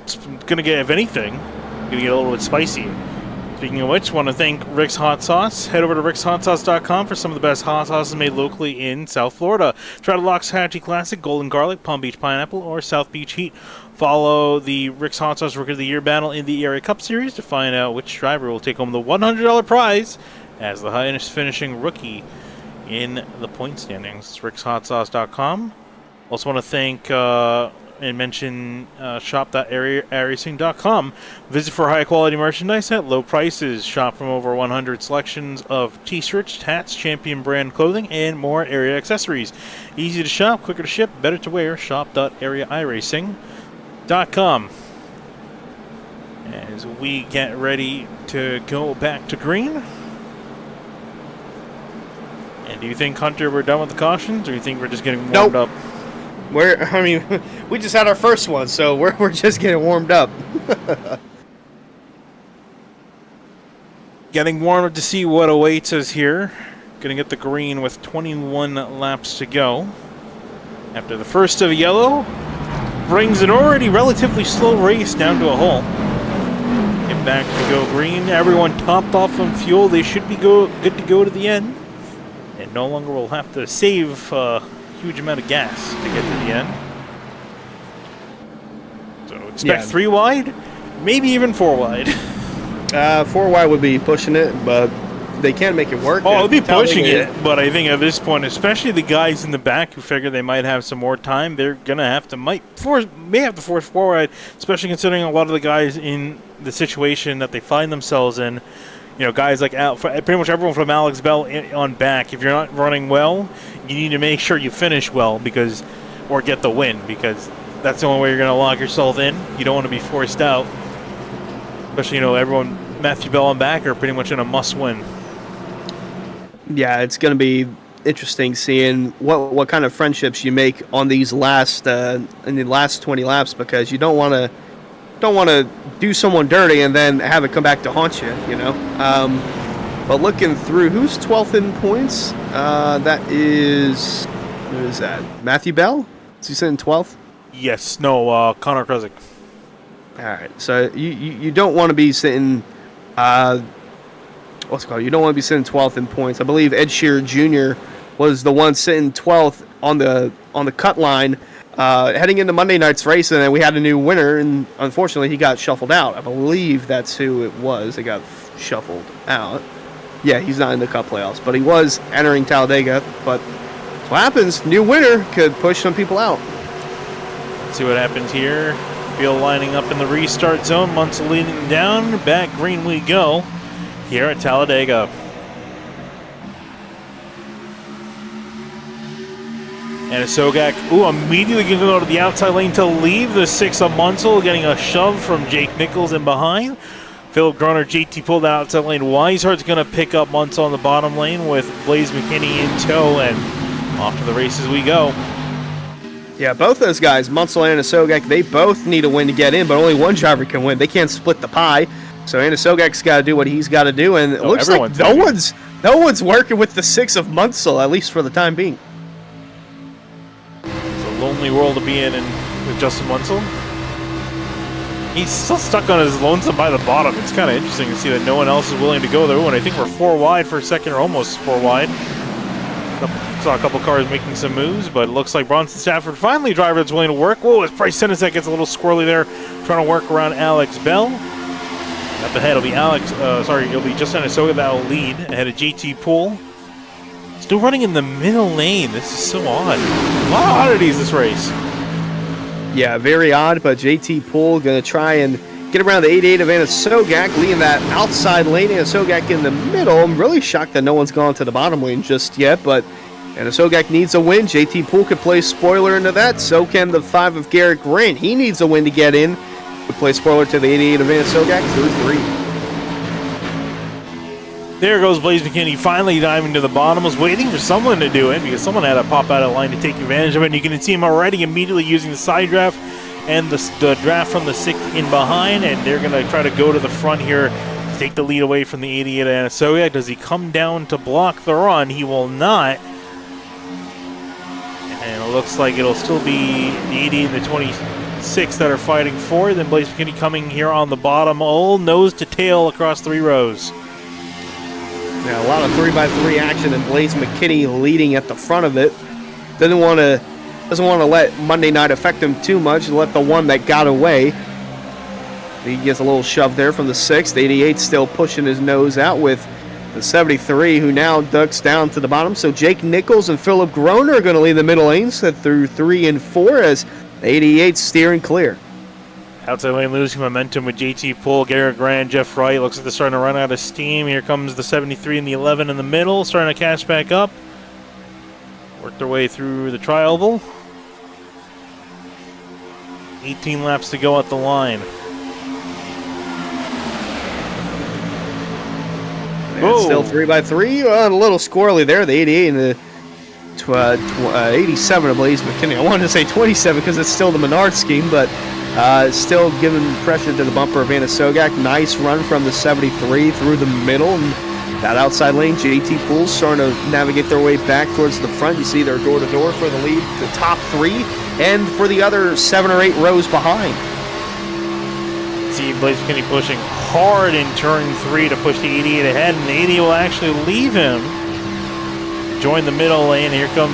It's going to get, if anything, going to get a little bit spicy. Speaking of which, I want to thank Rick's Hot Sauce. Head over to rickshotsauce.com for some of the best hot sauces made locally in South Florida. Try the Loxahatchee Classic, Golden Garlic, Palm Beach Pineapple, or South Beach Heat. Follow the Rick's Hot Sauce Rookie of the Year battle in the Area Cup Series to find out which driver will take home the $100 prize as the highest finishing rookie in the point standings. rickshotsauce.com. Also want to thank and mention shop.iRacing.com. Visit for high quality merchandise at low prices. Shop from over 100 selections of t-shirts, hats, champion brand clothing, and more area accessories. Easy to shop, quicker to ship, better to wear. Shop.iRacing.com. As we get ready to go back to green. And do you think, Hunter, we're done with the cautions, or do you think we're just getting warmed up? We just had our first one, so we're just getting warmed up. Getting warmed up to see what awaits us here. Gonna get the green with 21 laps to go. After the first of yellow, brings an already relatively slow race down to a halt. Get back to go green. Everyone topped off on fuel. They should be good to go to the end. And no longer will have to save huge amount of gas to get to the end. So expect 3 wide, maybe even 4 wide. 4 wide would be pushing it, but they can make it work. Oh, it'll be pushing it, but I think at this point, especially the guys in the back who figure they might have some more time, they're gonna have to may have to force 4 wide, especially considering a lot of the guys in the situation that they find themselves in. You know, guys like pretty much everyone from Alex Bell on back. If you're not running well, you need to make sure you finish well or get the win, because that's the only way you're going to lock yourself in. You don't want to be forced out. Especially, everyone, Matthew Bell on back are pretty much in a must-win. Yeah, it's going to be interesting seeing what kind of friendships you make on these in the last 20 laps, because you don't want to do someone dirty and then have it come back to haunt you, But looking through, who's 12th in points? That is, who is that? Matthew Bell? Is he sitting 12th? Yes. No, Connor Krusik. All right. So you don't want to be sitting, You don't want to be sitting 12th in points. I believe Ed Shearer Jr. was the one sitting 12th on the cut line. Heading into Monday night's race, and then we had a new winner, and unfortunately he got shuffled out. I believe that's who it was that got shuffled out. Yeah, he's not in the Cup playoffs, but he was entering Talladega. But what happens, new winner could push some people out. Let's see what happens here. Field lining up in the restart zone. Munsell leading down. Back green we go here at Talladega. And Sogak, immediately going to go to the outside lane to leave the 6 of Munsell, getting a shove from Jake Nichols in behind. Philip Groner, JT pulled out outside lane. Weishart's going to pick up Munsell on the bottom lane with Blaze McKinney in tow, and off to the races we go. Yeah, both those guys, Munsell and Sogak, they both need a win to get in, but only one driver can win. They can't split the pie. So Sogak's got to do what he's got to do, and it looks like no one's working with the 6 of Munsell, at least for the time being. Lonely world to be in with Justin Munsell. He's still stuck on his lonesome by the bottom. It's kind of interesting to see that no one else is willing to go there. And I think we're 4 wide for a second, or almost 4 wide. Saw a couple cars making some moves, but it looks like Bronson Stafford finally a driver that's willing to work. Whoa, as Bryce Senesek gets a little squirrely there, trying to work around Alex Bell. Up ahead will be it'll be Justin Asoga that will lead ahead of JT Poole. Still running in the middle lane. This is so odd. A lot of oddities this race. Yeah, very odd, but JT Poole going to try and get around the 88 of Anna Sogak, leaving that outside lane. Anna Sogak in the middle. I'm really shocked that no one's gone to the bottom lane just yet, but Anna Sogak needs a win. JT Poole could play spoiler into that. So can the 5 of Garrett Grant. He needs a win to get in. Could play spoiler to the 88 of Anna Sogak through 3. There goes Blaze McKinney finally diving to the bottom. Was waiting for someone to do it because someone had to pop out of line to take advantage of it. And you can see him already immediately using the side draft and the draft from the 6 in behind. And they're going to try to go to the front here to take the lead away from the 88 Anasoya. Does he come down to block the run? He will not. And it looks like it'll still be the 88 and the 26 that are fighting for it. Then Blaze McKinney coming here on the bottom, all nose to tail across 3 rows. Yeah, a lot of 3x3 action, and Blaze McKinney leading at the front of it. Doesn't want to let Monday night affect him too much. Let the one that got away. He gets a little shove there from the 6. The 88 still pushing his nose out with the 73, who now ducks down to the bottom. So Jake Nichols and Philip Groner are going to lead the middle lanes through 3 and 4 as the 88 steering clear. Outside lane losing momentum with JT Poole, Garrett Grant, Jeff Wright. Looks like they're starting to run out of steam. Here comes the 73 and the 11 in the middle, starting to catch back up. Work their way through the tri-oval. 18 laps to go at the line. Still 3x3. A little squirrely there. The 88 and the 87 of Blaze McKinney. I wanted to say 27 because it's still the Menard scheme, but still giving pressure to the bumper of Anna Sogak. Nice run from the 73 through the middle. And that outside lane, JT Poole starting to navigate their way back towards the front. You see they're door-to-door for the lead, the top 3, and for the other 7 or 8 rows behind. See Blaze McKinney pushing hard in turn 3 to push the 88 ahead, and the 80 will actually leave him. Join the middle lane. Here comes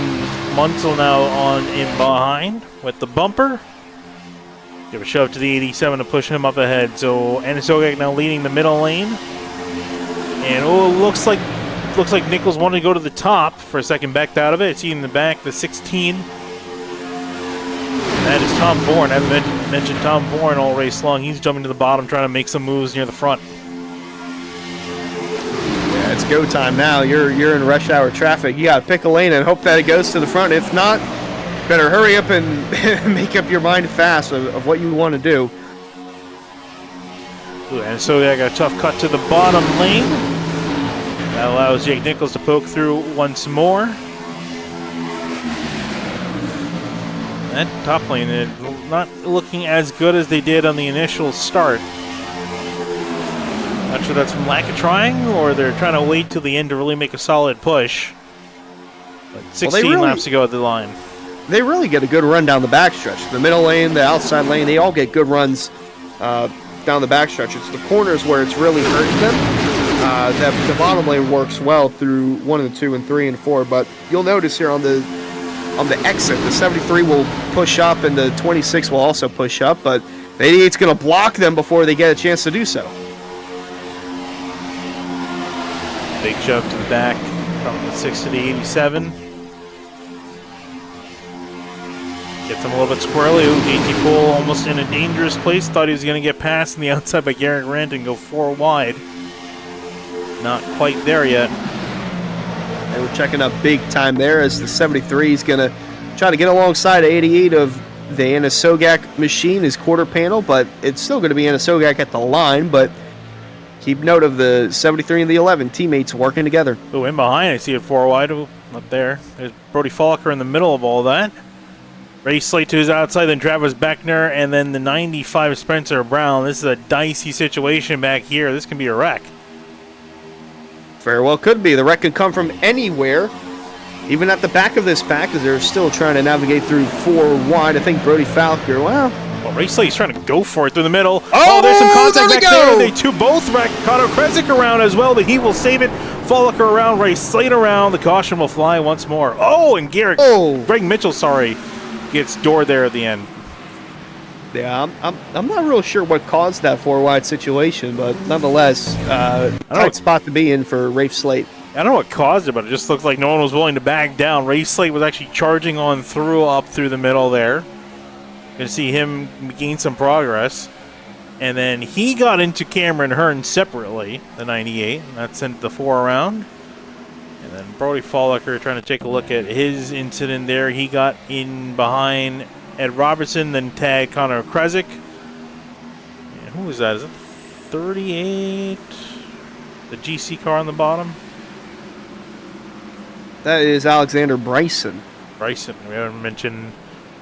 Munsell now on in behind with the bumper. Give a shove to the 87 to push him up ahead. So Anasoga now leading the middle lane. And looks like Nichols wanted to go to the top for a second, backed out of it. See in the back the 16. And that is Tom Bourne. I haven't mentioned Tom Bourne all race long. He's jumping to the bottom, trying to make some moves near the front. Yeah, it's go time now. You're in rush hour traffic. You got to pick a lane and hope that it goes to the front. If not, better hurry up and make up your mind fast of what you want to do. And so I got a tough cut to the bottom lane. That allows Jake Nichols to poke through once more. That top lane is not looking as good as they did on the initial start. Not sure that's from lack of trying or they're trying to wait till the end to really make a solid push. But 16 laps to go at the line. They really get a good run down the backstretch. The middle lane, the outside lane, they all get good runs down the backstretch. It's the corners where it's really hurting them. The bottom lane works well through 1 and 2 and 3 and 4, but you'll notice here on the exit, the 73 will push up and the 26 will also push up, but the 88's going to block them before they get a chance to do so. Big shove to the back from the 6 to the 87. Gets him a little bit squirrely. JT Poole almost in a dangerous place. Thought he was going to get past on the outside by Garrett Grant and go 4 wide. Not quite there yet. They were checking up big time there as the 73 is going to try to get alongside 88 of the Anasogac machine, his quarter panel, but it's still going to be Anasogac at the line, but keep note of the 73 and the 11 teammates working together. Oh, in behind, I see it 4 wide. Oh, not there. There's Brody Folliker in the middle of all that. Ray Slate to his outside, then Travis Beckner, and then the 95 Spencer Brown. This is a dicey situation back here. This can be a wreck. Very well could be. The wreck could come from anywhere, even at the back of this pack, as they're still trying to navigate through 4 wide. I think Brody Falker, well, Ray Slate's trying to go for it through the middle. Oh, there's some contact back there. They two both wreck. Connor Kresick around as well, but he will save it. Folliker around, Ray Slate around. The caution will fly once more. Oh, and Greg Mitchell, gets door there at the end. Yeah, I'm not real sure what caused that 4 wide situation, but nonetheless, tight spot to be in for Rafe Slate. I don't know what caused it, but it just looked like no one was willing to back down. Race Slate was actually charging on through up through the middle there. You see him gain some progress. And then he got into Cameron Hearn separately, the 98. And that sent the 4 around. And then Brody Follicker trying to take a look at his incident there. He got in behind Ed Robertson, then tagged Connor Kresick. And who was that? Is it 38? The GC car on the bottom? That is Alexander Bryson. Bryson. We haven't mentioned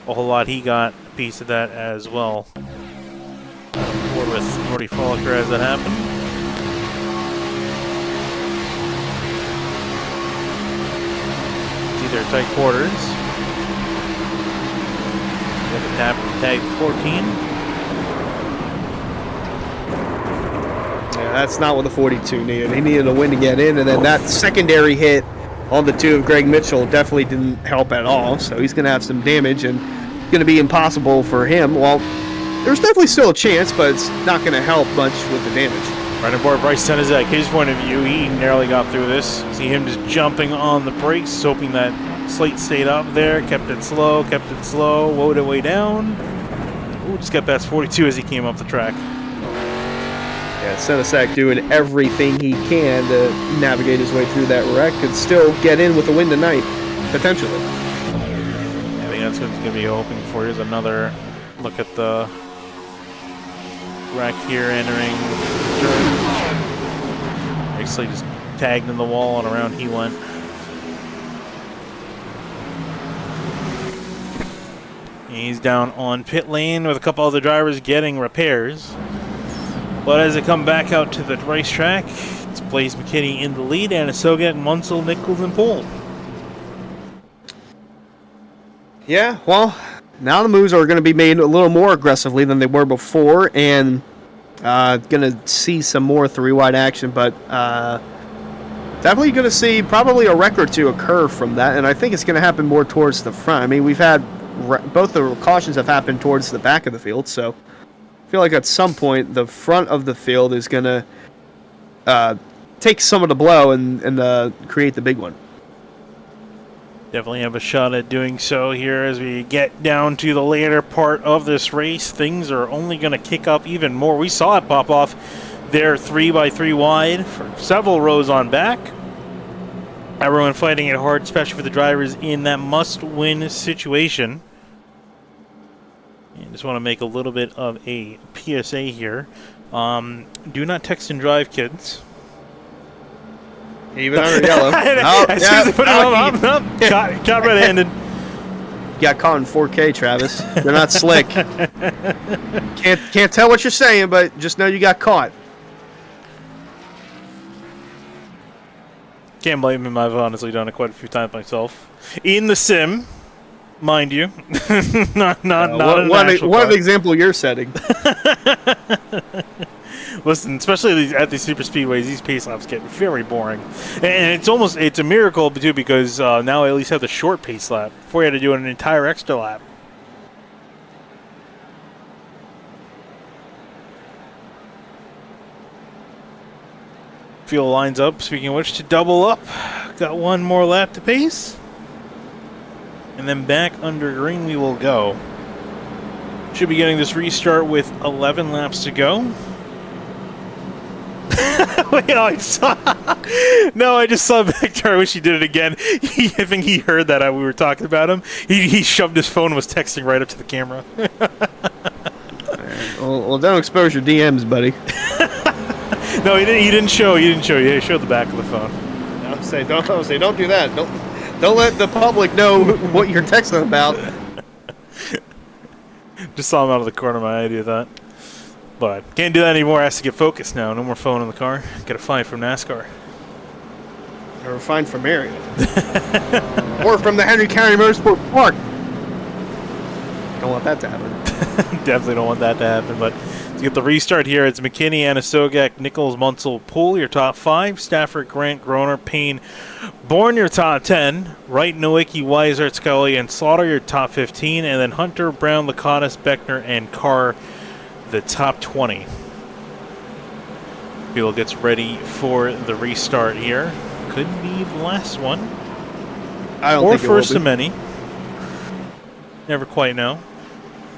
a whole lot. He got a piece of that as well. Forward with Brody Follicker as that happened. See their tight quarters. Look at tag 14. Yeah, that's not what the 42 needed. He needed a win to get in, and then that secondary hit on the 2 of Greg Mitchell definitely didn't help at all. So he's going to have some damage, and it's going to be impossible for him. Well, there's definitely still a chance, but it's not going to help much with the damage. Right aboard Bryce Senezek, his point of view, he narrowly got through this. See him just jumping on the brakes, hoping that Slate stayed up there, kept it slow, wowed it way down. Ooh, just got past 42 as he came up the track. Yeah, Senezek doing everything he can to navigate his way through that wreck and still get in with a win tonight, potentially. I think that's what he's going to be hoping for. Here's another look at the wreck here entering the turn. Basically just tagged in the wall and around he went. He's down on pit lane with a couple other drivers getting repairs. But as they come back out to the racetrack, it's Blaze McKinney in the lead, and Soget, Munsell, Nichols, and Poole. Yeah, well, now the moves are going to be made a little more aggressively than they were before, and going to see some more 3-wide action, but definitely going to see probably a wreck or two occur from that, and I think it's going to happen more towards the front. I mean, we've had both the cautions have happened towards the back of the field, so I feel like at some point the front of the field is going to take some of the blow and create the big one. Definitely have a shot at doing so here as we get down to the later part of this race. Things are only going to kick up even more. We saw it pop off there 3x3 wide for several rows on back. Everyone fighting it hard, especially for the drivers in that must-win situation. And just want to make a little bit of a PSA here. Do not text and drive, kids. Even under yellow. As soon as they put it on, caught red-handed. You got caught in 4K, Travis. They're not slick. Can't tell what you're saying, but just know you got caught. Can't blame him. I've honestly done it quite a few times myself. In the sim, mind you. not What example you're setting. Listen, especially at these super speedways, these pace laps get very boring. And it's a miracle, too, because now I at least have the short pace lap. Before you had to do an entire extra lap. Field lines up, speaking of which, to double up. Got one more lap to pace. And then back under green we will go. Should be getting this restart with 11 laps to go. Wait, I just saw Victor. I wish he did it again. I think he heard that we were talking about him. He shoved his phone and was texting right up to the camera. Well, don't expose your DMs, buddy. No, he didn't show. He showed the back of the phone. Don't do that. Don't let the public know what you're texting about. Just saw him out of the corner of my eye to do that. But can't do that anymore. Has to get focused now. No more phone in the car. Get a fine from NASCAR. Or a fine from Marion. Or from the Henry County Motorsport Park. Don't want that to happen. Definitely don't want that to happen. But to get the restart here, it's McKinney, Anasogak, Nichols, Munsell, Poole, your top 5. Stafford, Grant, Groner, Payne, Bourne, your top 10. Wright, Nowicki, Weiser, Scully, and Slaughter, your top 15. And then Hunter, Brown, Lakatos, Beckner, and Carr, the top 20. Field gets ready for the restart here. could be the last one. I don't or think it first will of be. many. Never quite know.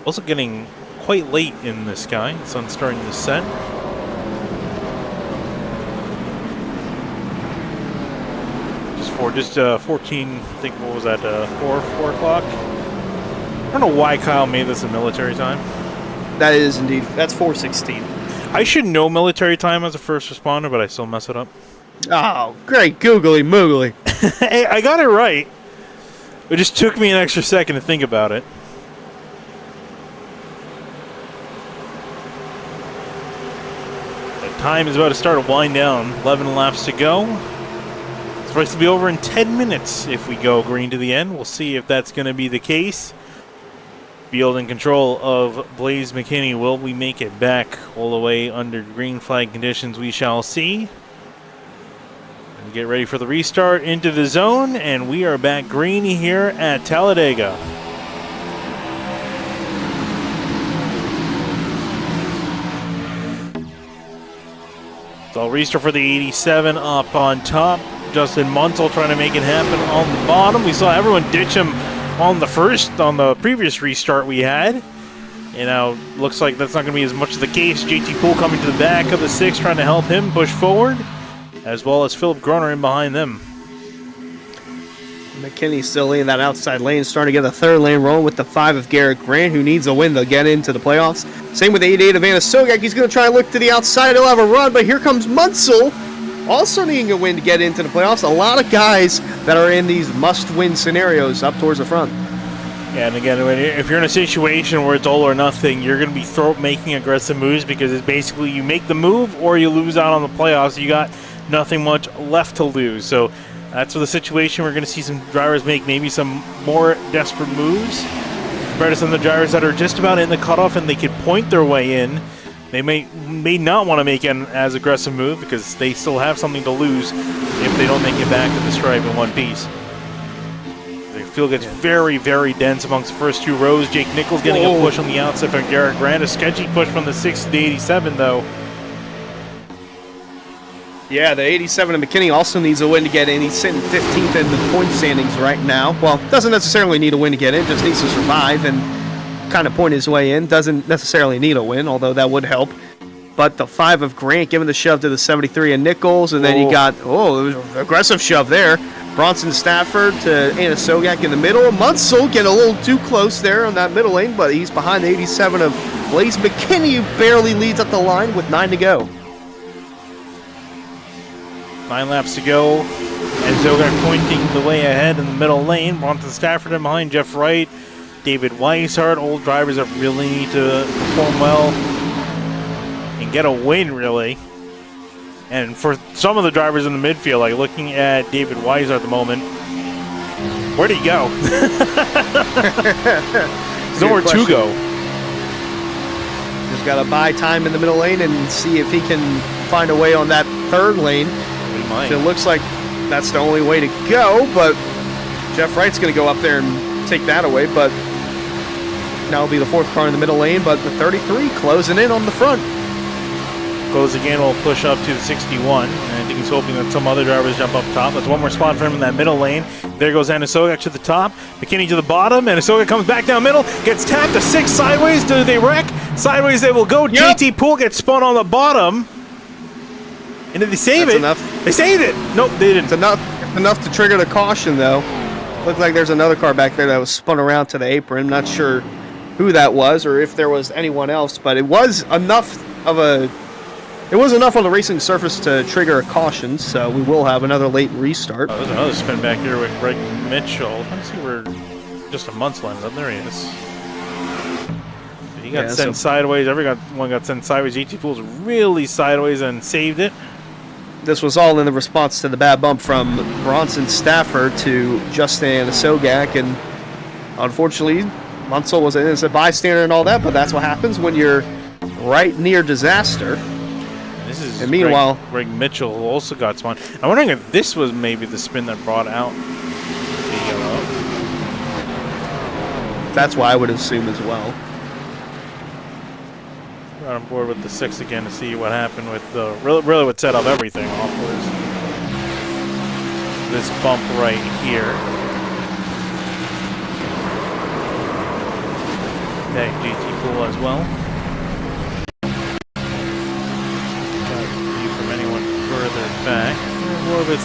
Also getting quite late in the sky. The sun's starting to set. Just 14, I think, what was that, 4 o'clock? I don't know why Kyle made this a military time. That is indeed. That's 4:16. I should know military time as a first responder, but I still mess it up. Oh, great googly moogly. Hey, I got it right. It just took me an extra second to think about it. The time is about to start to wind down. 11 laps to go. It's supposed to be over in 10 minutes if we go green to the end. We'll see if that's going to be the case. Field and control of Blaze McKinney. Will we make it back all the way under green flag conditions? We shall see. And get ready for the restart into the zone, and we are back green here at Talladega. So restart for the 87 up on top. Justin Munsell trying to make it happen on the bottom. We saw everyone ditch him on the previous restart we had. You know, looks like that's not going to be as much of the case. JT Poole coming to the back of the 6, trying to help him push forward, as well as Philip Groner in behind them. McKinney still in that outside lane, starting to get the third lane rolling with the 5 of Garrett Grant, who needs a win to get into the playoffs. Same with the 88 of Anna Sogak. He's going to try and look to the outside. He'll have a run, but here comes Munsell, also needing a win to get into the playoffs. A lot of guys that are in these must-win scenarios up towards the front. Yeah, and again, if you're in a situation where it's all or nothing, you're going to be making aggressive moves, because it's basically you make the move or you lose out on the playoffs. You got nothing much left to lose. So that's the situation. We're going to see some drivers make maybe some more desperate moves compared to some of the drivers that are just about in the cutoff and they could point their way in. They may not want to make an as aggressive move because they still have something to lose if they don't make it back to the stripe in one piece. The field gets very, very dense amongst the first 2 rows. Jake Nichols getting a push on the outside from Garrett Grant. A sketchy push from the 6 to the 87, though. Yeah, the 87 of McKinney also needs a win to get in. He's sitting 15th in the point standings right now. Well, doesn't necessarily need a win to get in, just needs to survive and kind of point his way in. Doesn't necessarily need a win, although that would help. But the 5 of Grant giving the shove to the 73 of Nichols, and then you got, it was an aggressive shove there. Bronson Stafford to Anna Sogak in the middle. Munsell getting a little too close there on that middle lane, but he's behind the 87 of Blaze McKinney, who barely leads up the line with 9 to go. 9 laps to go, and Sogak pointing the way ahead in the middle lane. Bronson Stafford in behind Jeff Wright, David Weishart. Old drivers that really need to perform well and get a win, really. And for some of the drivers in the midfield, like looking at David Weishart at the moment, where'd he go? There's nowhere to go. Just got to buy time in the middle lane and see if he can find a way on that third lane. It looks like that's the only way to go, but Jeff Wright's going to go up there and take that away, but now will be the 4th car in the middle lane, but the 33 closing in on the front. Goes again, will push up to the 61, and I think he's hoping that some other drivers jump up top. That's one more spot for him in that middle lane. There goes Anna Sogak to the top, McKinney to the bottom, and Sogak comes back down middle, gets tapped to 6 sideways. Do they wreck? Sideways they will go. Yep. JT Poole gets spun on the bottom. And did they save That's it? Enough. They saved it. Nope, they didn't. It's enough to trigger the caution, though. Looked like there's another car back there that was spun around to the apron. Not sure who that was or if there was anyone else, but it was enough on the racing surface to trigger a caution, so we will have another late restart. Oh, there's another spin back here with Greg Mitchell. Let's see where just a month's lines up. There he is. He got sent sideways. Everyone got sent sideways. JT Poole's really sideways and saved it. This was all in the response to the bad bump from Bronson Stafford to Justin Sogak, and unfortunately, Munsell was a bystander and all that, but that's what happens when you're right near disaster. This is and meanwhile, Greg Mitchell, who also got spun. I'm wondering if this was maybe the spin that brought out the yellow. That's what I would assume as well. Got on board with the 6 again to see what happened with the really what set up everything off was. this bump right here. That GT pool as well. Got a view from anyone further back. More with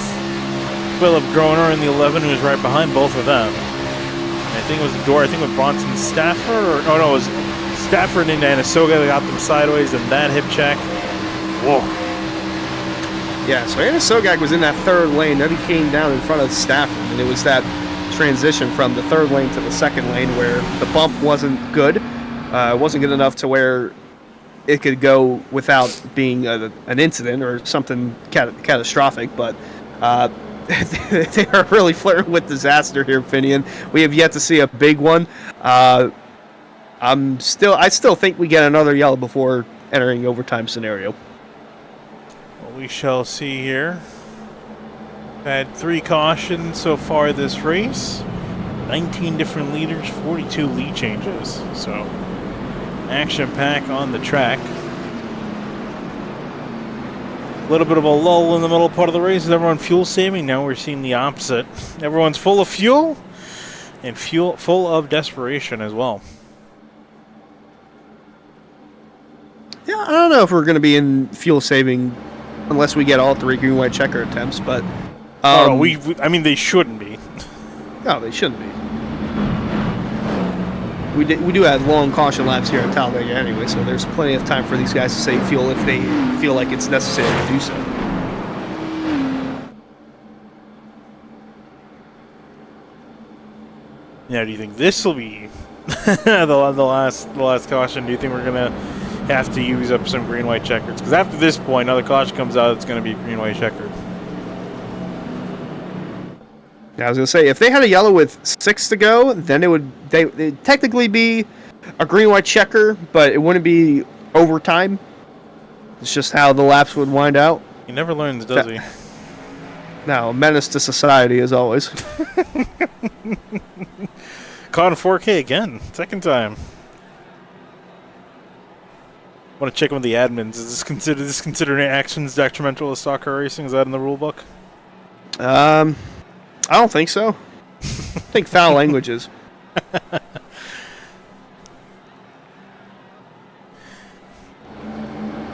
Philip Groner in the 11, who was right behind both of them. I think it was the door, I think with Bronson Stafford, or oh no, it was Stafford and Anasoga that got them sideways, and that hip check. Whoa. Yeah, so Anasoga was in that third lane, then he came down in front of Stafford, and it was that transition from the third lane to the second lane where the bump wasn't good. It wasn't good enough to where it could go without being an incident or something catastrophic, but they are really flirting with disaster here, Finian. We have yet to see a big one. I still think we get another yellow before entering overtime scenario. Well, we shall see here. Had 3 cautions so far this race. 19 different leaders, 42 lead changes. So, action pack on the track. A little bit of a lull in the middle part of the race with everyone fuel saving. Now we're seeing the opposite. Everyone's full of fuel and full of desperation as well. Yeah, I don't know if we're going to be in fuel saving unless we get all 3 green white checker attempts, but I mean they shouldn't be. No, they shouldn't be. We do have long caution laps here at Talladega anyway, so there's plenty of time for these guys to save fuel if they feel like it's necessary to do so. Now, do you think this will be the last caution? Do you think we're gonna have to use up some green white checkers? Because after this point, another caution comes out, it's gonna be green white checkered. Yeah, I was gonna say if they had a yellow with 6 to go, then it'd technically be a green white checker, but it wouldn't be overtime. It's just how the laps would wind out. He never learns, does he? Now, a menace to society as always. Caught in 4K again, second time. Want to check in with the admins. Is this considered actions detrimental to stock car racing? Is that in the rule book? I don't think so. I think foul languages.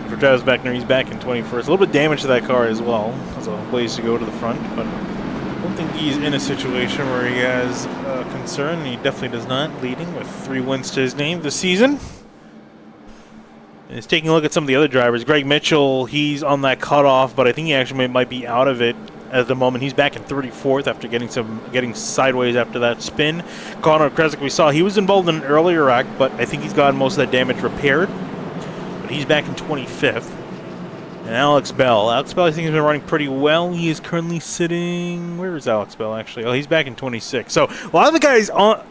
For Travis Beckner, he's back in 21st. A little bit of damage to that car as well. Has a ways to go to the front, but I don't think he's in a situation where he has concern. He definitely does not, leading with 3 wins to his name this season. And he's taking a look at some of the other drivers. Greg Mitchell, he's on that cutoff, but I think he actually might be out of it at the moment. He's back in 34th after getting sideways after that spin. Connor Kresik, we saw he was involved in an earlier wreck, but I think he's gotten most of that damage repaired. But he's back in 25th. And Alex Bell, I think he's been running pretty well. He is currently sitting... Where is Alex Bell, actually? Oh, he's back in 26th. So, a lot of the guys from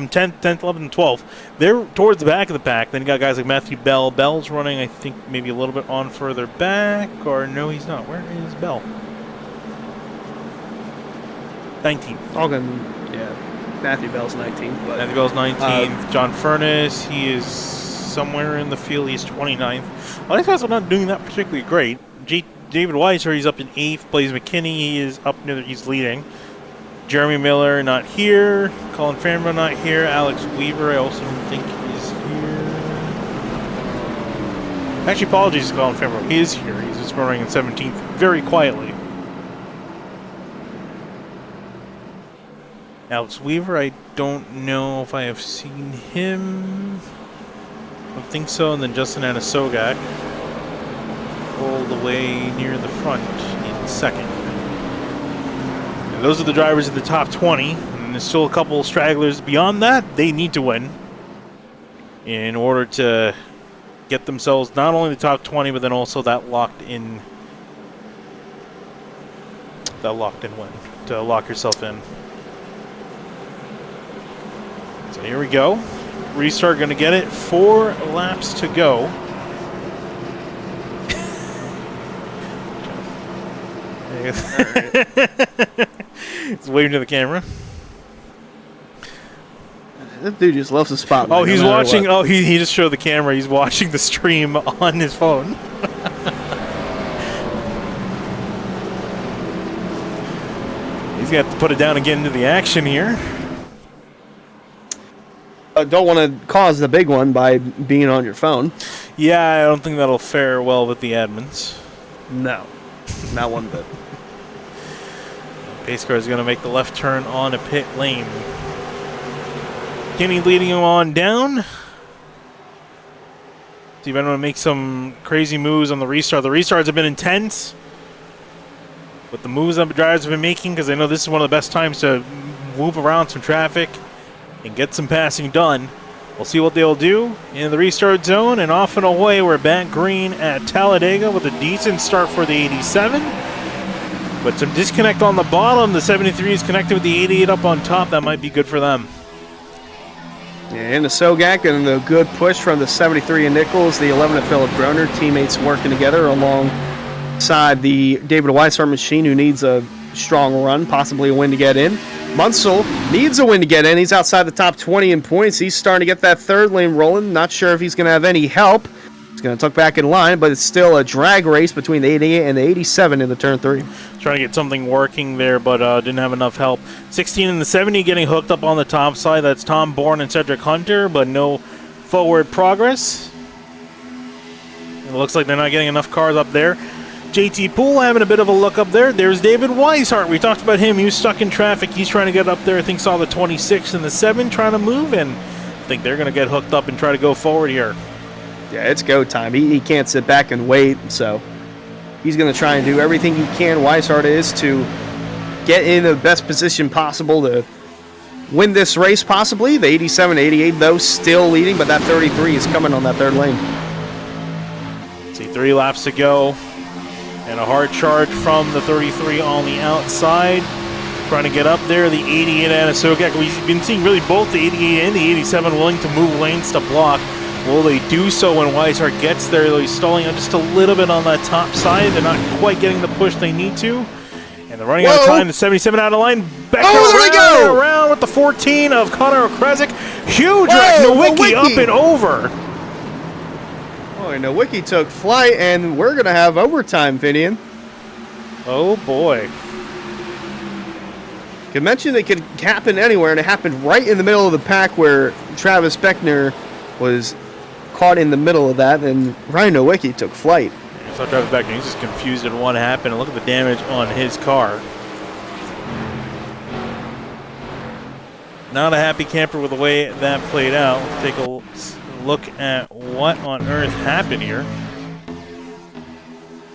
10th, 11th, and 12th, they're towards the back of the pack. Then you got guys like Matthew Bell. Bell's running, I think, maybe a little bit on further back. Or, no, he's not. Where is Bell? 19th. Yeah. Matthew Bell's 19th. But, Matthew Bell's 19th. John Furness, he is somewhere in the field. He's 29th. A lot of guys are not doing that particularly great. David Weiser, he's up in 8th. Blaze McKinney, he is up near, he's leading. Jeremy Miller, not here. Colin Farnborough, not here. Alex Weaver, I also don't think is here. Actually, apologies to Colin Farnborough. He is here. He's just running in 17th very quietly. Alex Weaver, I don't know if I have seen him. I don't think so. And then Justin Anasogak, all the way near the front in second. And those are the drivers in the top 20. And there's still a couple stragglers beyond that. They need to win in order to get themselves not only the top 20, but then also that locked in win to lock yourself in. So here we go. Restart going to get it. 4 laps to go. He's waving to the camera. That dude just loves the spotlight. Oh, he's watching. Oh, he just showed the camera. He's watching the stream on his phone. He's got to put it down and get into the action here. Don't want to cause the big one by being on your phone. Yeah, I don't think that'll fare well with the admins. No, not one bit. Pace car is going to make the left turn on a pit lane. Kenny leading him on down. See if anyone make some crazy moves on the restart. The restarts have been intense with the moves that the drivers have been making, because I know this is one of the best times to move around some traffic and get some passing done. We'll see what they'll do in the restart zone, and off and away we're back green at Talladega with a decent start for the 87. But some disconnect on the bottom. The 73 is connected with the 88 up on top. That might be good for them. And the Sogak and the good push from the 73 of Nichols, the 11 of Philip Groner, teammates working together alongside the David Weishart machine, who needs a strong run, possibly a win to get in. Munsell needs a win to get in. He's outside the top 20 in points. He's starting to get that third lane rolling. Not sure if he's going to have any help. He's going to tuck back in line, but it's still a drag race between the 88 and the 87 in the turn 3. Trying to get something working there, but didn't have enough help. 16 and the 70 getting hooked up on the top side. That's Tom Bourne and Cedric Hunter, but no forward progress. It looks like they're not getting enough cars up there. JT Poole having a bit of a look up there. There's David Weishart. We talked about him. He was stuck in traffic. He's trying to get up there. I think saw the 26 and the 7 trying to move, and I think they're going to get hooked up and try to go forward here. Yeah, it's go time. He can't sit back and wait, so he's going to try and do everything he can, Weishart is, to get in the best position possible to win this race, possibly. The 87, 88, though, still leading, but that 33 is coming on that third lane. See, 3 laps to go, and a hard charge from the 33 on the outside. Trying to get up there, the 88 and a Sogak. We've been seeing really both the 88 and the 87 willing to move lanes to block. Will they do so when Weishart gets there? He's stalling out just a little bit on that top side. They're not quite getting the push they need to. And they're running out of time. The 77 out of line. Back around with the 14 of Connor Okrezik. Huge wreck. Nowicki up and over. Oh, Nowicki took flight, and we're going to have overtime, Finian. Oh, boy. Could mention it could happen anywhere, and it happened right in the middle of the pack where Travis Beckner was caught in the middle of that, and Ryan Nowicki took flight. I saw Travis Beckner. He's just confused at what happened. And look at the damage on his car. Not a happy camper with the way that played out. Let's take a look at what on earth happened here.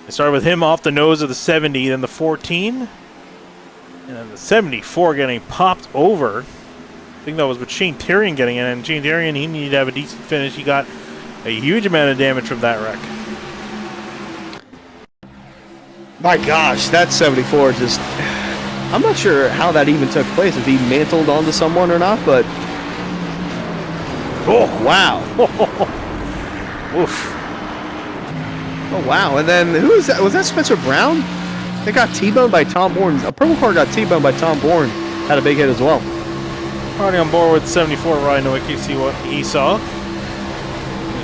It started with him off the nose of the 70, then the 14, and then the 74 getting popped over. I think that was with Shane Terrian getting in, and Shane Terrian, he needed to have a decent finish. He got a huge amount of damage from that wreck. My gosh, that 74 just... I'm not sure how that even took place, if he mantled onto someone or not, but... Oh, wow. Oof. Oh, wow. And then, who is that? Was that Spencer Brown? They got T-boned by Tom Bourne. A purple car got T-boned by Tom Bourne. Had a big hit as well. Already on board with 74, Ryan Nowicki, see what he saw.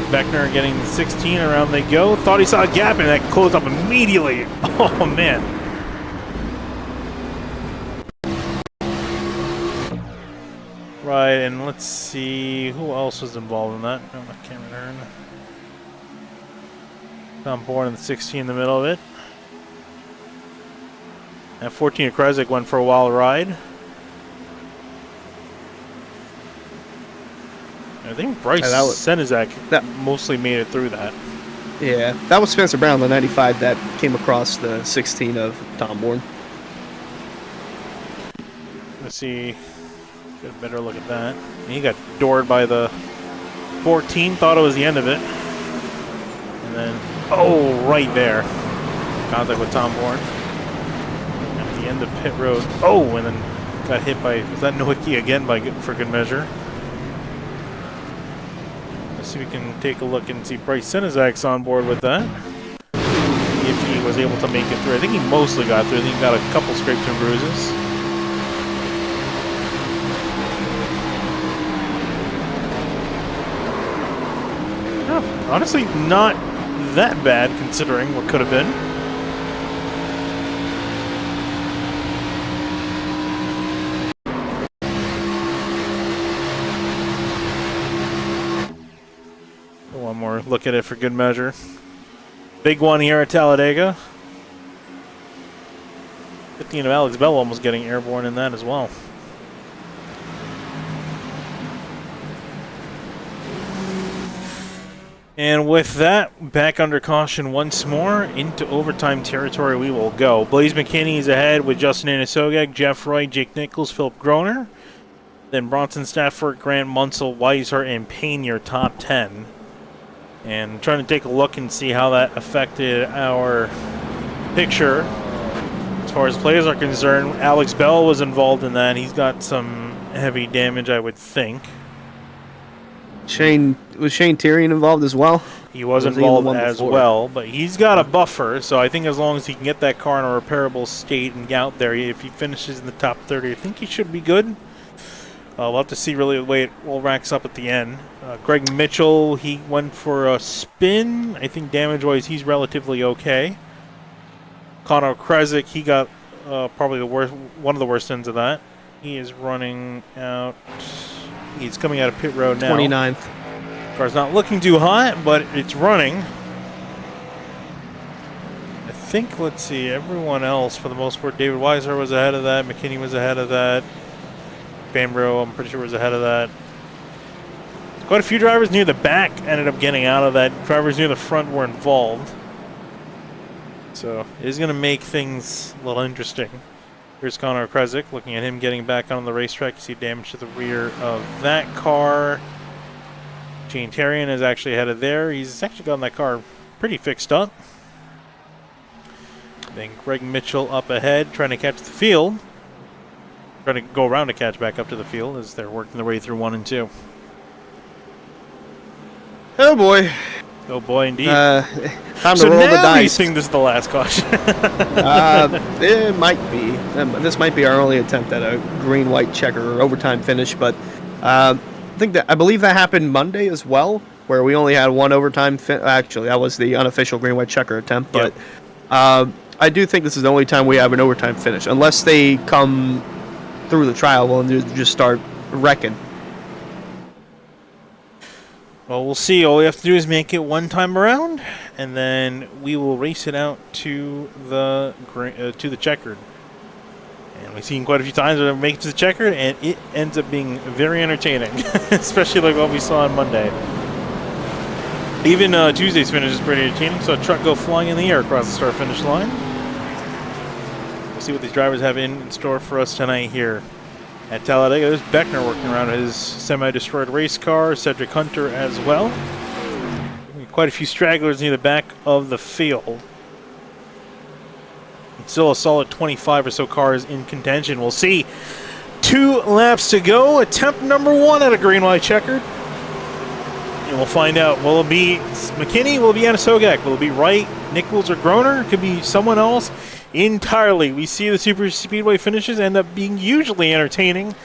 Beckner getting the 16, around they go. Thought he saw a gap, and that closed up immediately. Oh, man. Right, and let's see who else was involved in that. No, I can't return. Tom Bourne in the 16 in the middle of it. And 14 of Krezek went for a wild ride. I think Bryce Senizak mostly made it through that. Yeah, that was Spencer Brown, the 95, that came across the 16 of Tom Bourne. Let's see. Get a better look at that. And he got doored by the 14, thought it was the end of it. And then, oh, right there. Contact with Tom Bourne. At the end of pit road. Oh, and then got hit by, was that Nowicki again for good measure? Let's see if we can take a look and see Bryce Senizak's on board with that. If he was able to make it through. I think he mostly got through. I think he got a couple scrapes and bruises. Honestly, not that bad considering what could have been. look at it for good measure. Big one here at Talladega. 15 of Alex Bell almost getting airborne in that as well. And with that, back under caution once more, into overtime territory we will go. Blaze McKinney is ahead with Justin Anasogag, Jeff Roy, Jake Nichols, Philip Groner. Then Bronson Stafford, Grant Munsell, Weiser, and Payne, your top 10. And trying to take a look and see how that affected our picture. As far as players are concerned, Alex Bell was involved in that. He's got some heavy damage, I would think. Was Shane Tyrion involved as well? He was involved as well, but he's got a buffer, so I think as long as he can get that car in a repairable state and get out there, if he finishes in the top 30, I think he should be good. We'll have to see really the way it all racks up at the end. Greg Mitchell, he went for a spin. I think damage-wise, he's relatively okay. Connor Kresick, he got probably the worst, one of the worst ends of that. He is running out. He's coming out of pit road now. 29th. Car's not looking too hot, but it's running. I think, let's see, everyone else, for the most part, David Weiser was ahead of that. McKinney was ahead of that. Bambro, I'm pretty sure, was ahead of that. Quite a few drivers near the back ended up getting out of that. Drivers near the front were involved. So it is going to make things a little interesting. Here's Connor Kresick, looking at him getting back on the racetrack. You see damage to the rear of that car. Shane Terrian is actually ahead of there. He's actually gotten that car pretty fixed up. Then Greg Mitchell up ahead, trying to catch the field. Trying to go around to catch back up to the field as they're working their way through 1 and 2. Oh boy. Oh boy, indeed. Time so to roll the now you dice. think this is the last caution? It might be. This might be our only attempt at a green-white checker or overtime finish, but I believe that happened Monday as well, where we only had one overtime. Actually, that was the unofficial green-white checker attempt, but I do think this is the only time we have an overtime finish, unless they come through the trial and just start wrecking. Well, we'll see. All we have to do is make it one time around, and then we will race it out to the checkered. And we've seen quite a few times where we make it to the checkered, and it ends up being very entertaining, especially like what we saw on Monday. Even Tuesday's finish is pretty entertaining. So a truck go flying in the air across the start-finish line. We'll see what these drivers have in store for us tonight here at Talladega. There's Beckner working around his semi-destroyed race car. Cedric Hunter as well. Quite a few stragglers near the back of the field. It's still a solid 25 or so cars in contention. We'll see. 2 laps to go. Attempt number 1 at a green-white checkered. And we'll find out. Will it be McKinney? Will it be Anasogak? Will it be Wright, Nichols, or Groner? It could be someone else entirely. We see the super speedway finishes end up being usually entertaining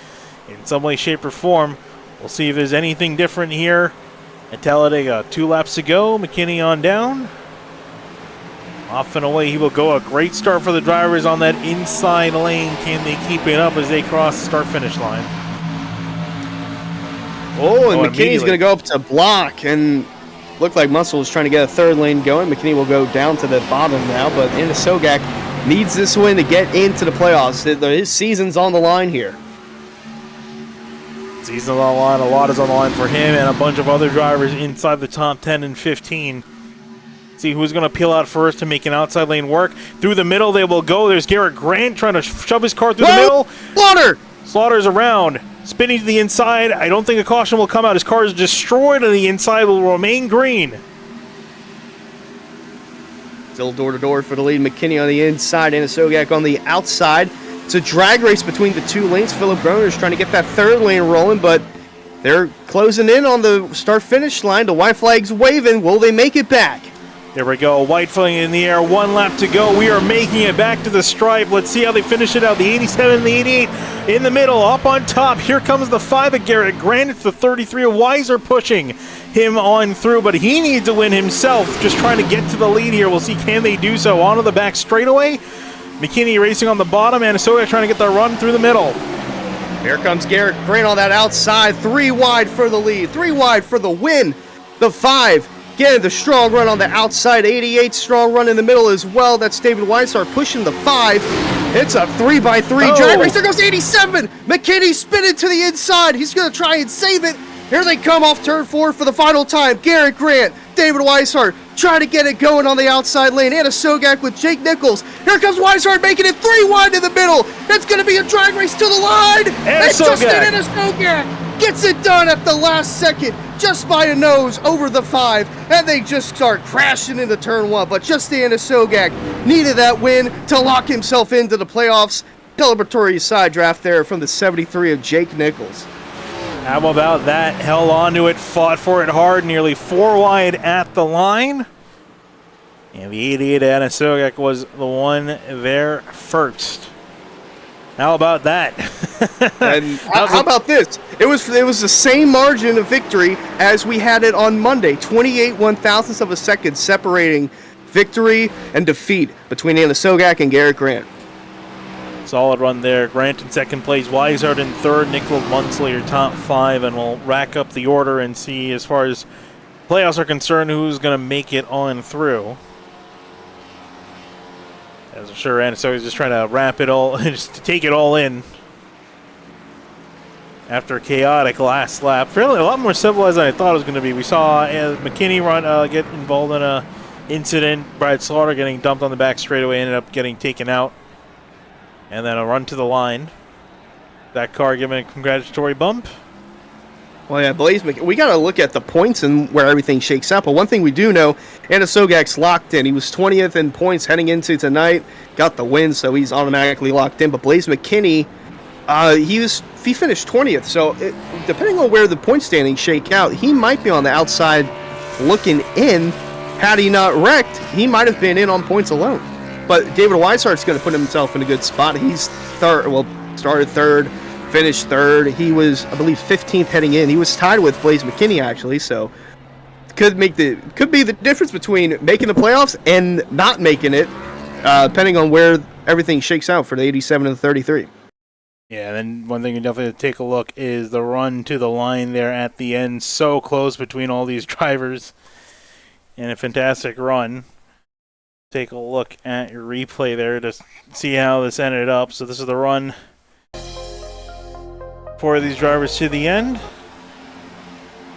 in some way, shape, or form. We'll see if there's anything different here at Talladega. 2 laps to go. McKinney on down. Off and away he will go. A great start for the drivers on that inside lane. Can they keep it up as they cross the start-finish line? And McKinney's going to go up to block, and looked like Muscle was trying to get a third lane going. McKinney will go down to the bottom now, but Anasogak needs this win to get into the playoffs. His season's on the line here. Season's on the line. A lot is on the line for him and a bunch of other drivers inside the top 10 and 15. See who's going to peel out first to make an outside lane work. Through the middle they will go. There's Garrett Grant trying to shove his car through the middle. Slaughter's around. Spinning to the inside. I don't think a caution will come out. His car is destroyed on the inside. Will remain green. Still door-to-door for the lead. McKinney on the inside. Anasogak on the outside. It's a drag race between the 2 lanes. Philip Groner is trying to get that third lane rolling, but they're closing in on the start-finish line. The white flag's waving. Will they make it back? There we go. White flag in the air. 1 lap to go. We are making it back to the stripe. Let's see how they finish it out. The 87 and the 88 in the middle. Up on top. Here comes the 5 of Garrett Grant. It's the 33 of Weiser pushing him on through, but he needs to win himself. Just trying to get to the lead here. We'll see, can they do so? Onto the back straightaway. McKinney racing on the bottom. Anasogak trying to get the run through the middle. Here comes Garrett Grant on that outside. 3 wide for the lead. 3 wide for the win. The 5 Again, the strong run on the outside, 88, strong run in the middle as well. That's David Weishart pushing the 5. It's a 3x3 drag race. There goes 87. McKinney spinning to the inside. He's going to try and save it. Here they come off turn 4 for the final time. Garrett Grant, David Weishart trying to get it going on the outside lane. Anna Sogak with Jake Nichols. Here comes Weishart making it 3 wide in the middle. It's going to be a drag race to the line. And Justin Anna Sogak gets it done at the last second, just by a nose over the 5, and they just start crashing into turn 1. But Justin Sogak needed that win to lock himself into the playoffs. Celebratory side draft there from the 73 of Jake Nichols. How about that? Held on to it, fought for it hard, nearly 4 wide at the line. And the 88 Anna Sogak was the one there first. How about that? And how about this? It was the same margin of victory as we had it on Monday. 28 1/1000ths of a second separating victory and defeat between Anna Sogak and Garrett Grant. Solid run there. Grant in second place, Weishart in third, Nichols Munsley your top 5, and we'll rack up the order and see, as far as playoffs are concerned, who's going to make it on through. As I'm sure Anna is just trying to wrap it all, just to take it all in. After a chaotic last lap, fairly a lot more civilized than I thought it was going to be. We saw McKinney get involved in a incident. Brad Slaughter getting dumped on the back straightaway, ended up getting taken out, and then a run to the line. That car giving a congratulatory bump. Well, yeah, we got to look at the points and where everything shakes out. But one thing we do know, Anna Sogak's locked in. He was 20th in points heading into tonight. Got the win, so he's automatically locked in. But Blaze McKinney, he finished 20th. So depending on where the point standings shake out, he might be on the outside looking in. Had he not wrecked, he might have been in on points alone. But David Weishart's going to put himself in a good spot. He's third. Well, started third. Finished third. He was, I believe, 15th heading in. He was tied with Blaze McKinney, actually, so could be the difference between making the playoffs and not making it, depending on where everything shakes out for the 87 and the 33. Yeah, and then one thing you definitely have to take a look is the run to the line there at the end. So close between all these drivers, and a fantastic run. Take a look at your replay there to see how this ended up. So this is the run for these drivers to the end.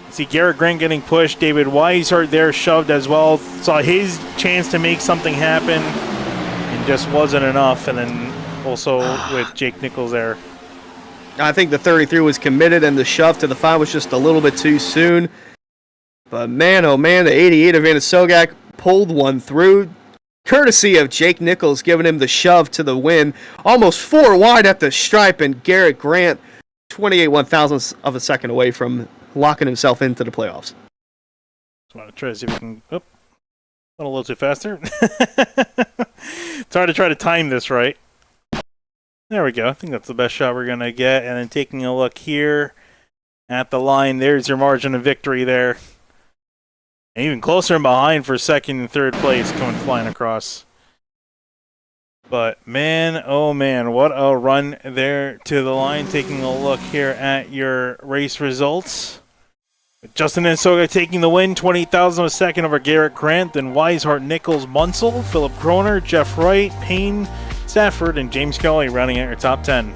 See Garrett Grant getting pushed. David Weishart there shoved as well. Saw his chance to make something happen and just wasn't enough. And then also with Jake Nichols there. I think the 33 was committed and the shove to the 5 was just a little bit too soon. But man, oh man, the 88 of Anna Sogak pulled one through. Courtesy of Jake Nichols giving him the shove to the win. Almost 4 wide at the stripe, and Garrett Grant 28 1/1000ths of a second away from locking himself into the playoffs. Just want to try to see if we can. Went a little too faster. It's hard to try to time this right. There we go. I think that's the best shot we're going to get. And then taking a look here at the line, there's your margin of victory there. And even closer and behind for second and third place coming flying across. But man, oh man, what a run there to the line. Taking a look here at your race results. Justin Sogak taking the win, 20,000 of a second over Garrett Grant, then Weishart, Nichols, Munsell, Philip Kroner, Jeff Wright, Payne, Stafford, and James Kelly rounding out your top 10.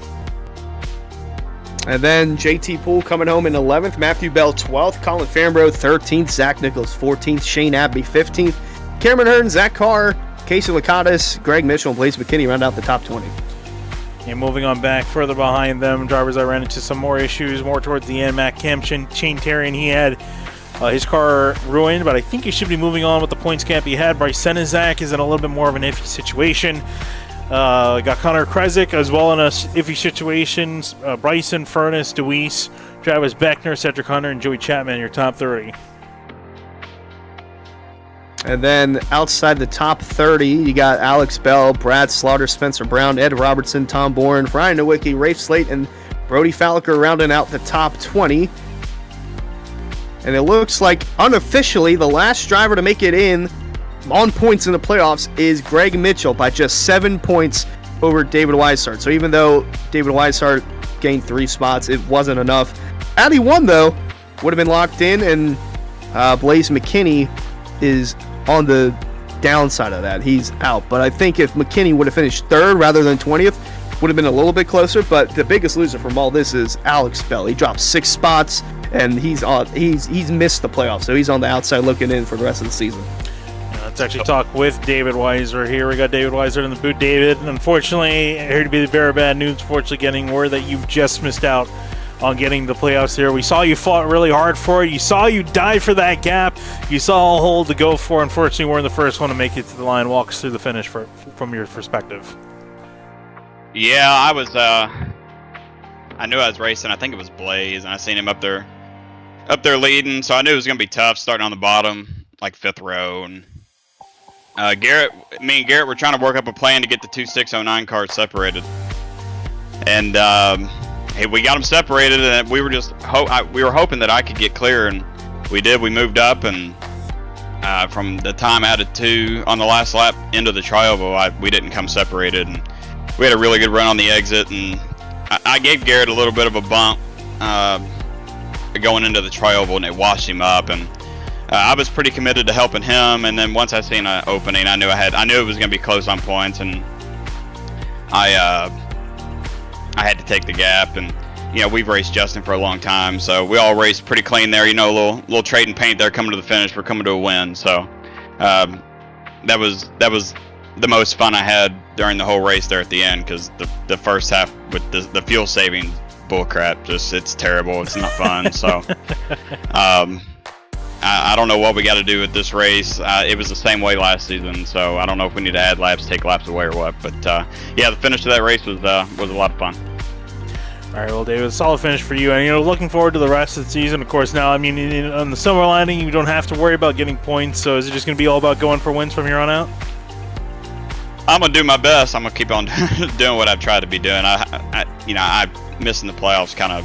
And then JT Poole coming home in 11th, Matthew Bell 12th, Colin Fambrough 13th, Zach Nichols 14th, Shane Abbey 15th, Cameron Hearn, Zach Carr, Casey Lakatos, Greg Mitchell, and Blaze McKinney round out the top 20. And moving on back further behind them, drivers that ran into some more issues more towards the end. Matt Kemp, Shane Terrian, he had his car ruined, but I think he should be moving on with the points gap he had. Bryce Senizak is in a little bit more of an iffy situation. Got Connor Kresick as well in a iffy situation. Bryson, Furness, Deweese, Travis Beckner, Cedric Hunter, and Joey Chapman in your top 30. And then outside the top 30, you got Alex Bell, Brad Slaughter, Spencer Brown, Ed Robertson, Tom Bourne, Ryan Nowicki, Rafe Slate, and Brody Falliker rounding out the top 20. And it looks like unofficially the last driver to make it in on points in the playoffs is Greg Mitchell by just 7 points over David Weishart. So even though David Weishart gained 3 spots, it wasn't enough. Had he won, though, would have been locked in, and Blaze McKinney is on the downside of that. He's out. But I think if McKinney would have finished third rather than 20th, would have been a little bit closer. But the biggest loser from all this is Alex Bell. He dropped 6 spots, and he's missed the playoffs, so he's on the outside looking in for the rest of the season. Let's actually talk with David Weiser here. We got David Weiser in the booth. David, unfortunately, here to be the very bad news, unfortunately getting word that you've just missed out on getting the playoffs here. We saw you fought really hard for it. You saw you die for that gap. You saw a hole to go for. Unfortunately, weren't the first one to make it to the line. Walk us through the finish from your perspective. Yeah, I was, I knew I was racing. I think it was Blaze, and I seen him up there leading, so I knew it was going to be tough starting on the bottom, like 5th row. And me and Garrett were trying to work up a plan to get the 2609 cars separated. And hey, we got them separated, and we were just we were hoping that I could get clear, and we did. We moved up, and from the time out of 2 on the last lap into the trioval, we didn't come separated, and we had a really good run on the exit, and I gave Garrett a little bit of a bump going into the trioval, and it washed him up, and I was pretty committed to helping him. And then once I seen an opening, I knew it was going to be close on points, and I had to take the gap. And we've raced Justin for a long time, so we all raced pretty clean there. A little trade and paint there coming to the finish. We're coming to a win, so that was the most fun I had during the whole race there at the end, because the first half with the fuel saving bullcrap, it's terrible. It's not fun. So I don't know what we got to do with this race. It was the same way last season, so I don't know if we need to add laps, take laps away, or what. But yeah, the finish of that race was a lot of fun. All right, well, David, solid finish for you. And looking forward to the rest of the season. Of course, now, on the silver lining, you don't have to worry about getting points. So is it just going to be all about going for wins from here on out? I'm gonna do my best. I'm gonna keep on doing what I've tried to be doing. I missing the playoffs I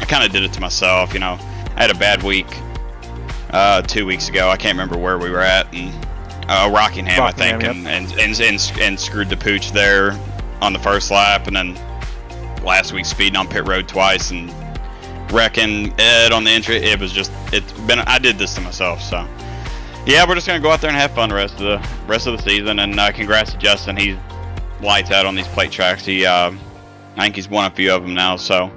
kind of did it to myself. I had a bad week 2 weeks ago. I can't remember where we were at, and Rockingham, I think, yep. and screwed the pooch there on the first lap, and then last week speeding on pit road twice and wrecking Ed on the entry. I did this to myself. So yeah, we're just gonna go out there and have fun the rest of the season. And congrats to Justin. He's lights out on these plate tracks. I think he's won a few of them now. So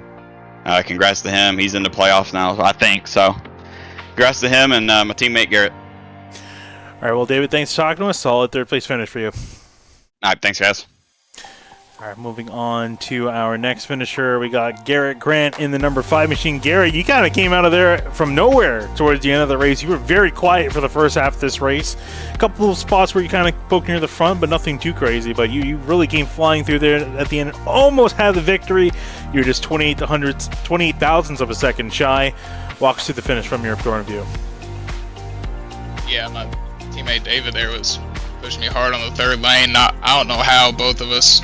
congrats to him. He's in the playoffs now, I think. So congrats to him and my teammate Garrett. All right, well, David, thanks for talking to us. Solid third place finish for you. All right, thanks, guys. All right, moving on to our next finisher. We got Garrett Grant in the number 5 machine. Garrett, you kind of came out of there from nowhere towards the end of the race. You were very quiet for the first half of this race. A couple of spots where you kind of poked near the front, but nothing too crazy. But you really came flying through there at the end and almost had the victory. You were just 28 thousandths of a second shy. Walk us through the finish from your point of view. Yeah, my teammate David there was pushing me hard on the third lane. I don't know how both of us.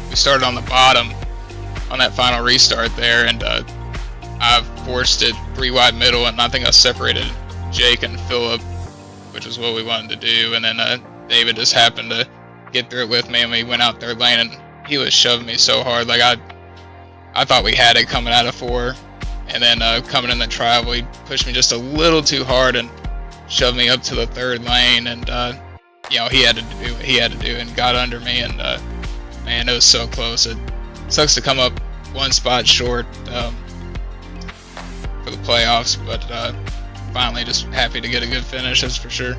We started on the bottom on that final restart there, and I forced it 3 wide middle, and I think I separated Jake and Phillip, which is what we wanted to do. And then David just happened to get through it with me, and we went out third lane, and he was shoving me so hard. Like I thought we had it coming out of 4, and then coming in the trial, he pushed me just a little too hard and shoved me up to the third lane, and he had to do what he had to do and got under me, and man, it was so close. It sucks to come up 1 spot short for the playoffs, but finally just happy to get a good finish, that's for sure.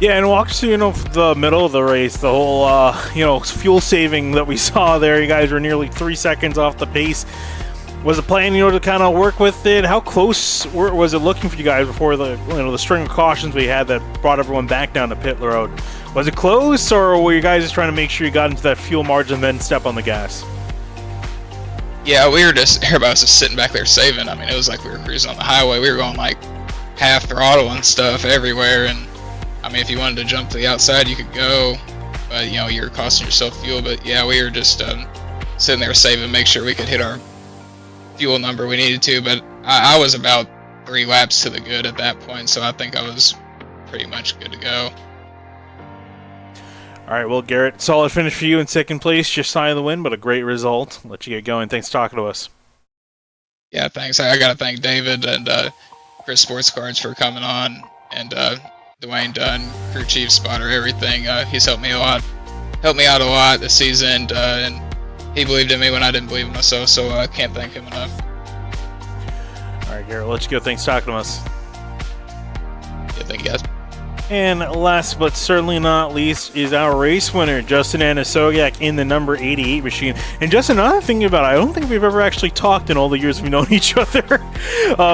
Yeah, and walk us through, the middle of the race, the whole, fuel saving that we saw there. You guys were nearly 3 seconds off the pace. Was the plan, to kind of work with it? How close was it looking for you guys before the string of cautions we had that brought everyone back down to pit road? Was it close, or were you guys just trying to make sure you got into that fuel margin and then step on the gas? Yeah, everybody was just sitting back there saving. It was like we were cruising on the highway. We were going like half throttle and stuff everywhere, and if you wanted to jump to the outside, you could go, but you were costing yourself fuel. But yeah, we were just sitting there saving, make sure we could hit our fuel number we needed to. But I was about 3 laps to the good at that point, so I think I was pretty much good to go. All right, well, Garrett, solid finish for you in second place, just shy of the win, but a great result. Let you get going. Thanks for talking to us. Yeah, thanks. I got to thank David and Chris Sports Cards for coming on. and Dwayne Dunn, crew chief, spotter, everything. He's helped me out a lot this season, and he believed in me when I didn't believe in myself. So I can't thank him enough. All right, Garrett, let's go. Thanks for talking to us. Yeah, thank you guys. And last but certainly not least is our race winner, Justin Anasogiak, in the number 88 machine. And Justin, now I'm thinking about it, I don't think we've ever actually talked in all the years we've known each other.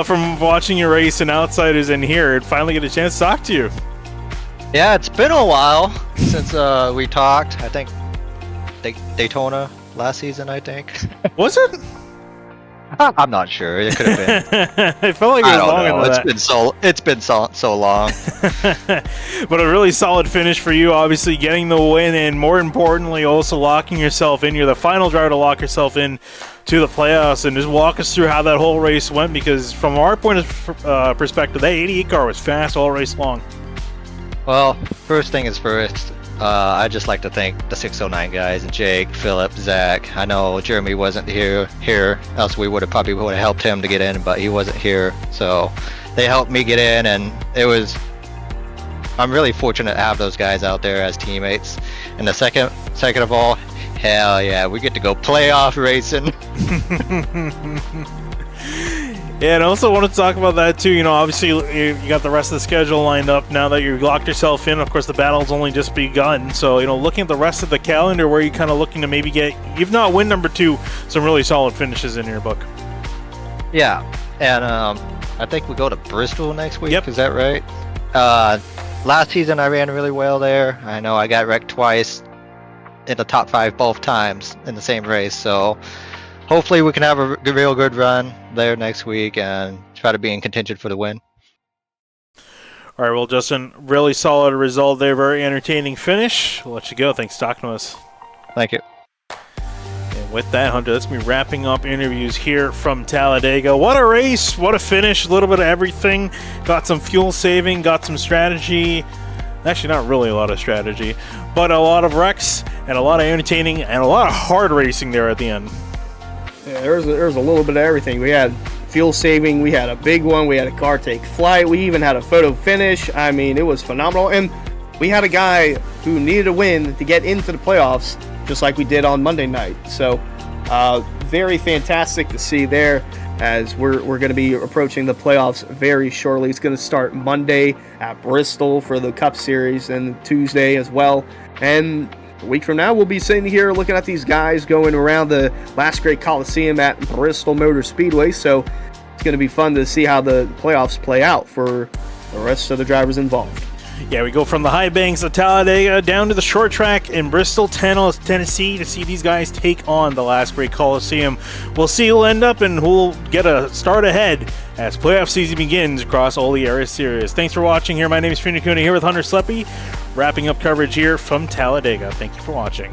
From watching your race and outsiders in here, and finally get a chance to talk to you. Yeah, it's been a while since we talked. I think Daytona last season, I think. Was it? I'm not sure. It could have been. I felt like it was longer than that. It's been so long. But a really solid finish for you, obviously getting the win, and more importantly, also locking yourself in. You're the final driver to lock yourself in to the playoffs. And just walk us through how that whole race went, because from our point of perspective, that 88 car was fast all race long. Well, first thing is first. I'd just like to thank the 609 guys, Jake, Philip, Zach. I know Jeremy wasn't here, else we would have helped him to get in, but he wasn't here. So they helped me get in, and I'm really fortunate to have those guys out there as teammates. And the second of all, hell yeah, we get to go playoff racing. Yeah, and I also want to talk about that too. You know, obviously you got the rest of the schedule lined up now that you've locked yourself in. Of course, the battle's only just begun. So, you know, looking at the rest of the calendar, where you kind of looking to maybe get, if not win number 2, some really solid finishes in your book. Yeah, and I think we go to Bristol next week. Yep. Is that right? Last season I ran really well there. I know I got wrecked twice in the top 5 both times in the same race. So hopefully we can have a real good run there next week and try to be in contention for the win. All right, well, Justin, really solid result there. Very entertaining finish. I'll let you go. Thanks for talking to us. Thank you. And with that, Hunter, that's me wrapping up interviews here from Talladega. What a race. What a finish. A little bit of everything. Got some fuel saving. Got some strategy. Actually, not really a lot of strategy, but a lot of wrecks and a lot of entertaining and a lot of hard racing there at the end. Yeah, there was a little bit of everything. We had fuel saving, we had a big one, we had a car take flight, we even had a photo finish. I mean, it was phenomenal. And we had a guy who needed a win to get into the playoffs, just like we did on Monday night. So very fantastic to see there, as we're going to be approaching the playoffs very shortly. It's going to start Monday at Bristol for the Cup Series, and Tuesday as well. And a week from now, we'll be sitting here looking at these guys going around the last great Coliseum at Bristol Motor Speedway. So it's going to be fun to see how the playoffs play out for the rest of the drivers involved. Yeah, we go from the high banks of Talladega down to the short track in Bristol, Tennessee, to see these guys take on the last great Coliseum. We'll see who'll end up and who'll get a start ahead as playoff season begins across all the area series. Thanks for watching here. My name is Finnacuna here with Hunter Sleppy, wrapping up coverage here from Talladega. Thank you for watching.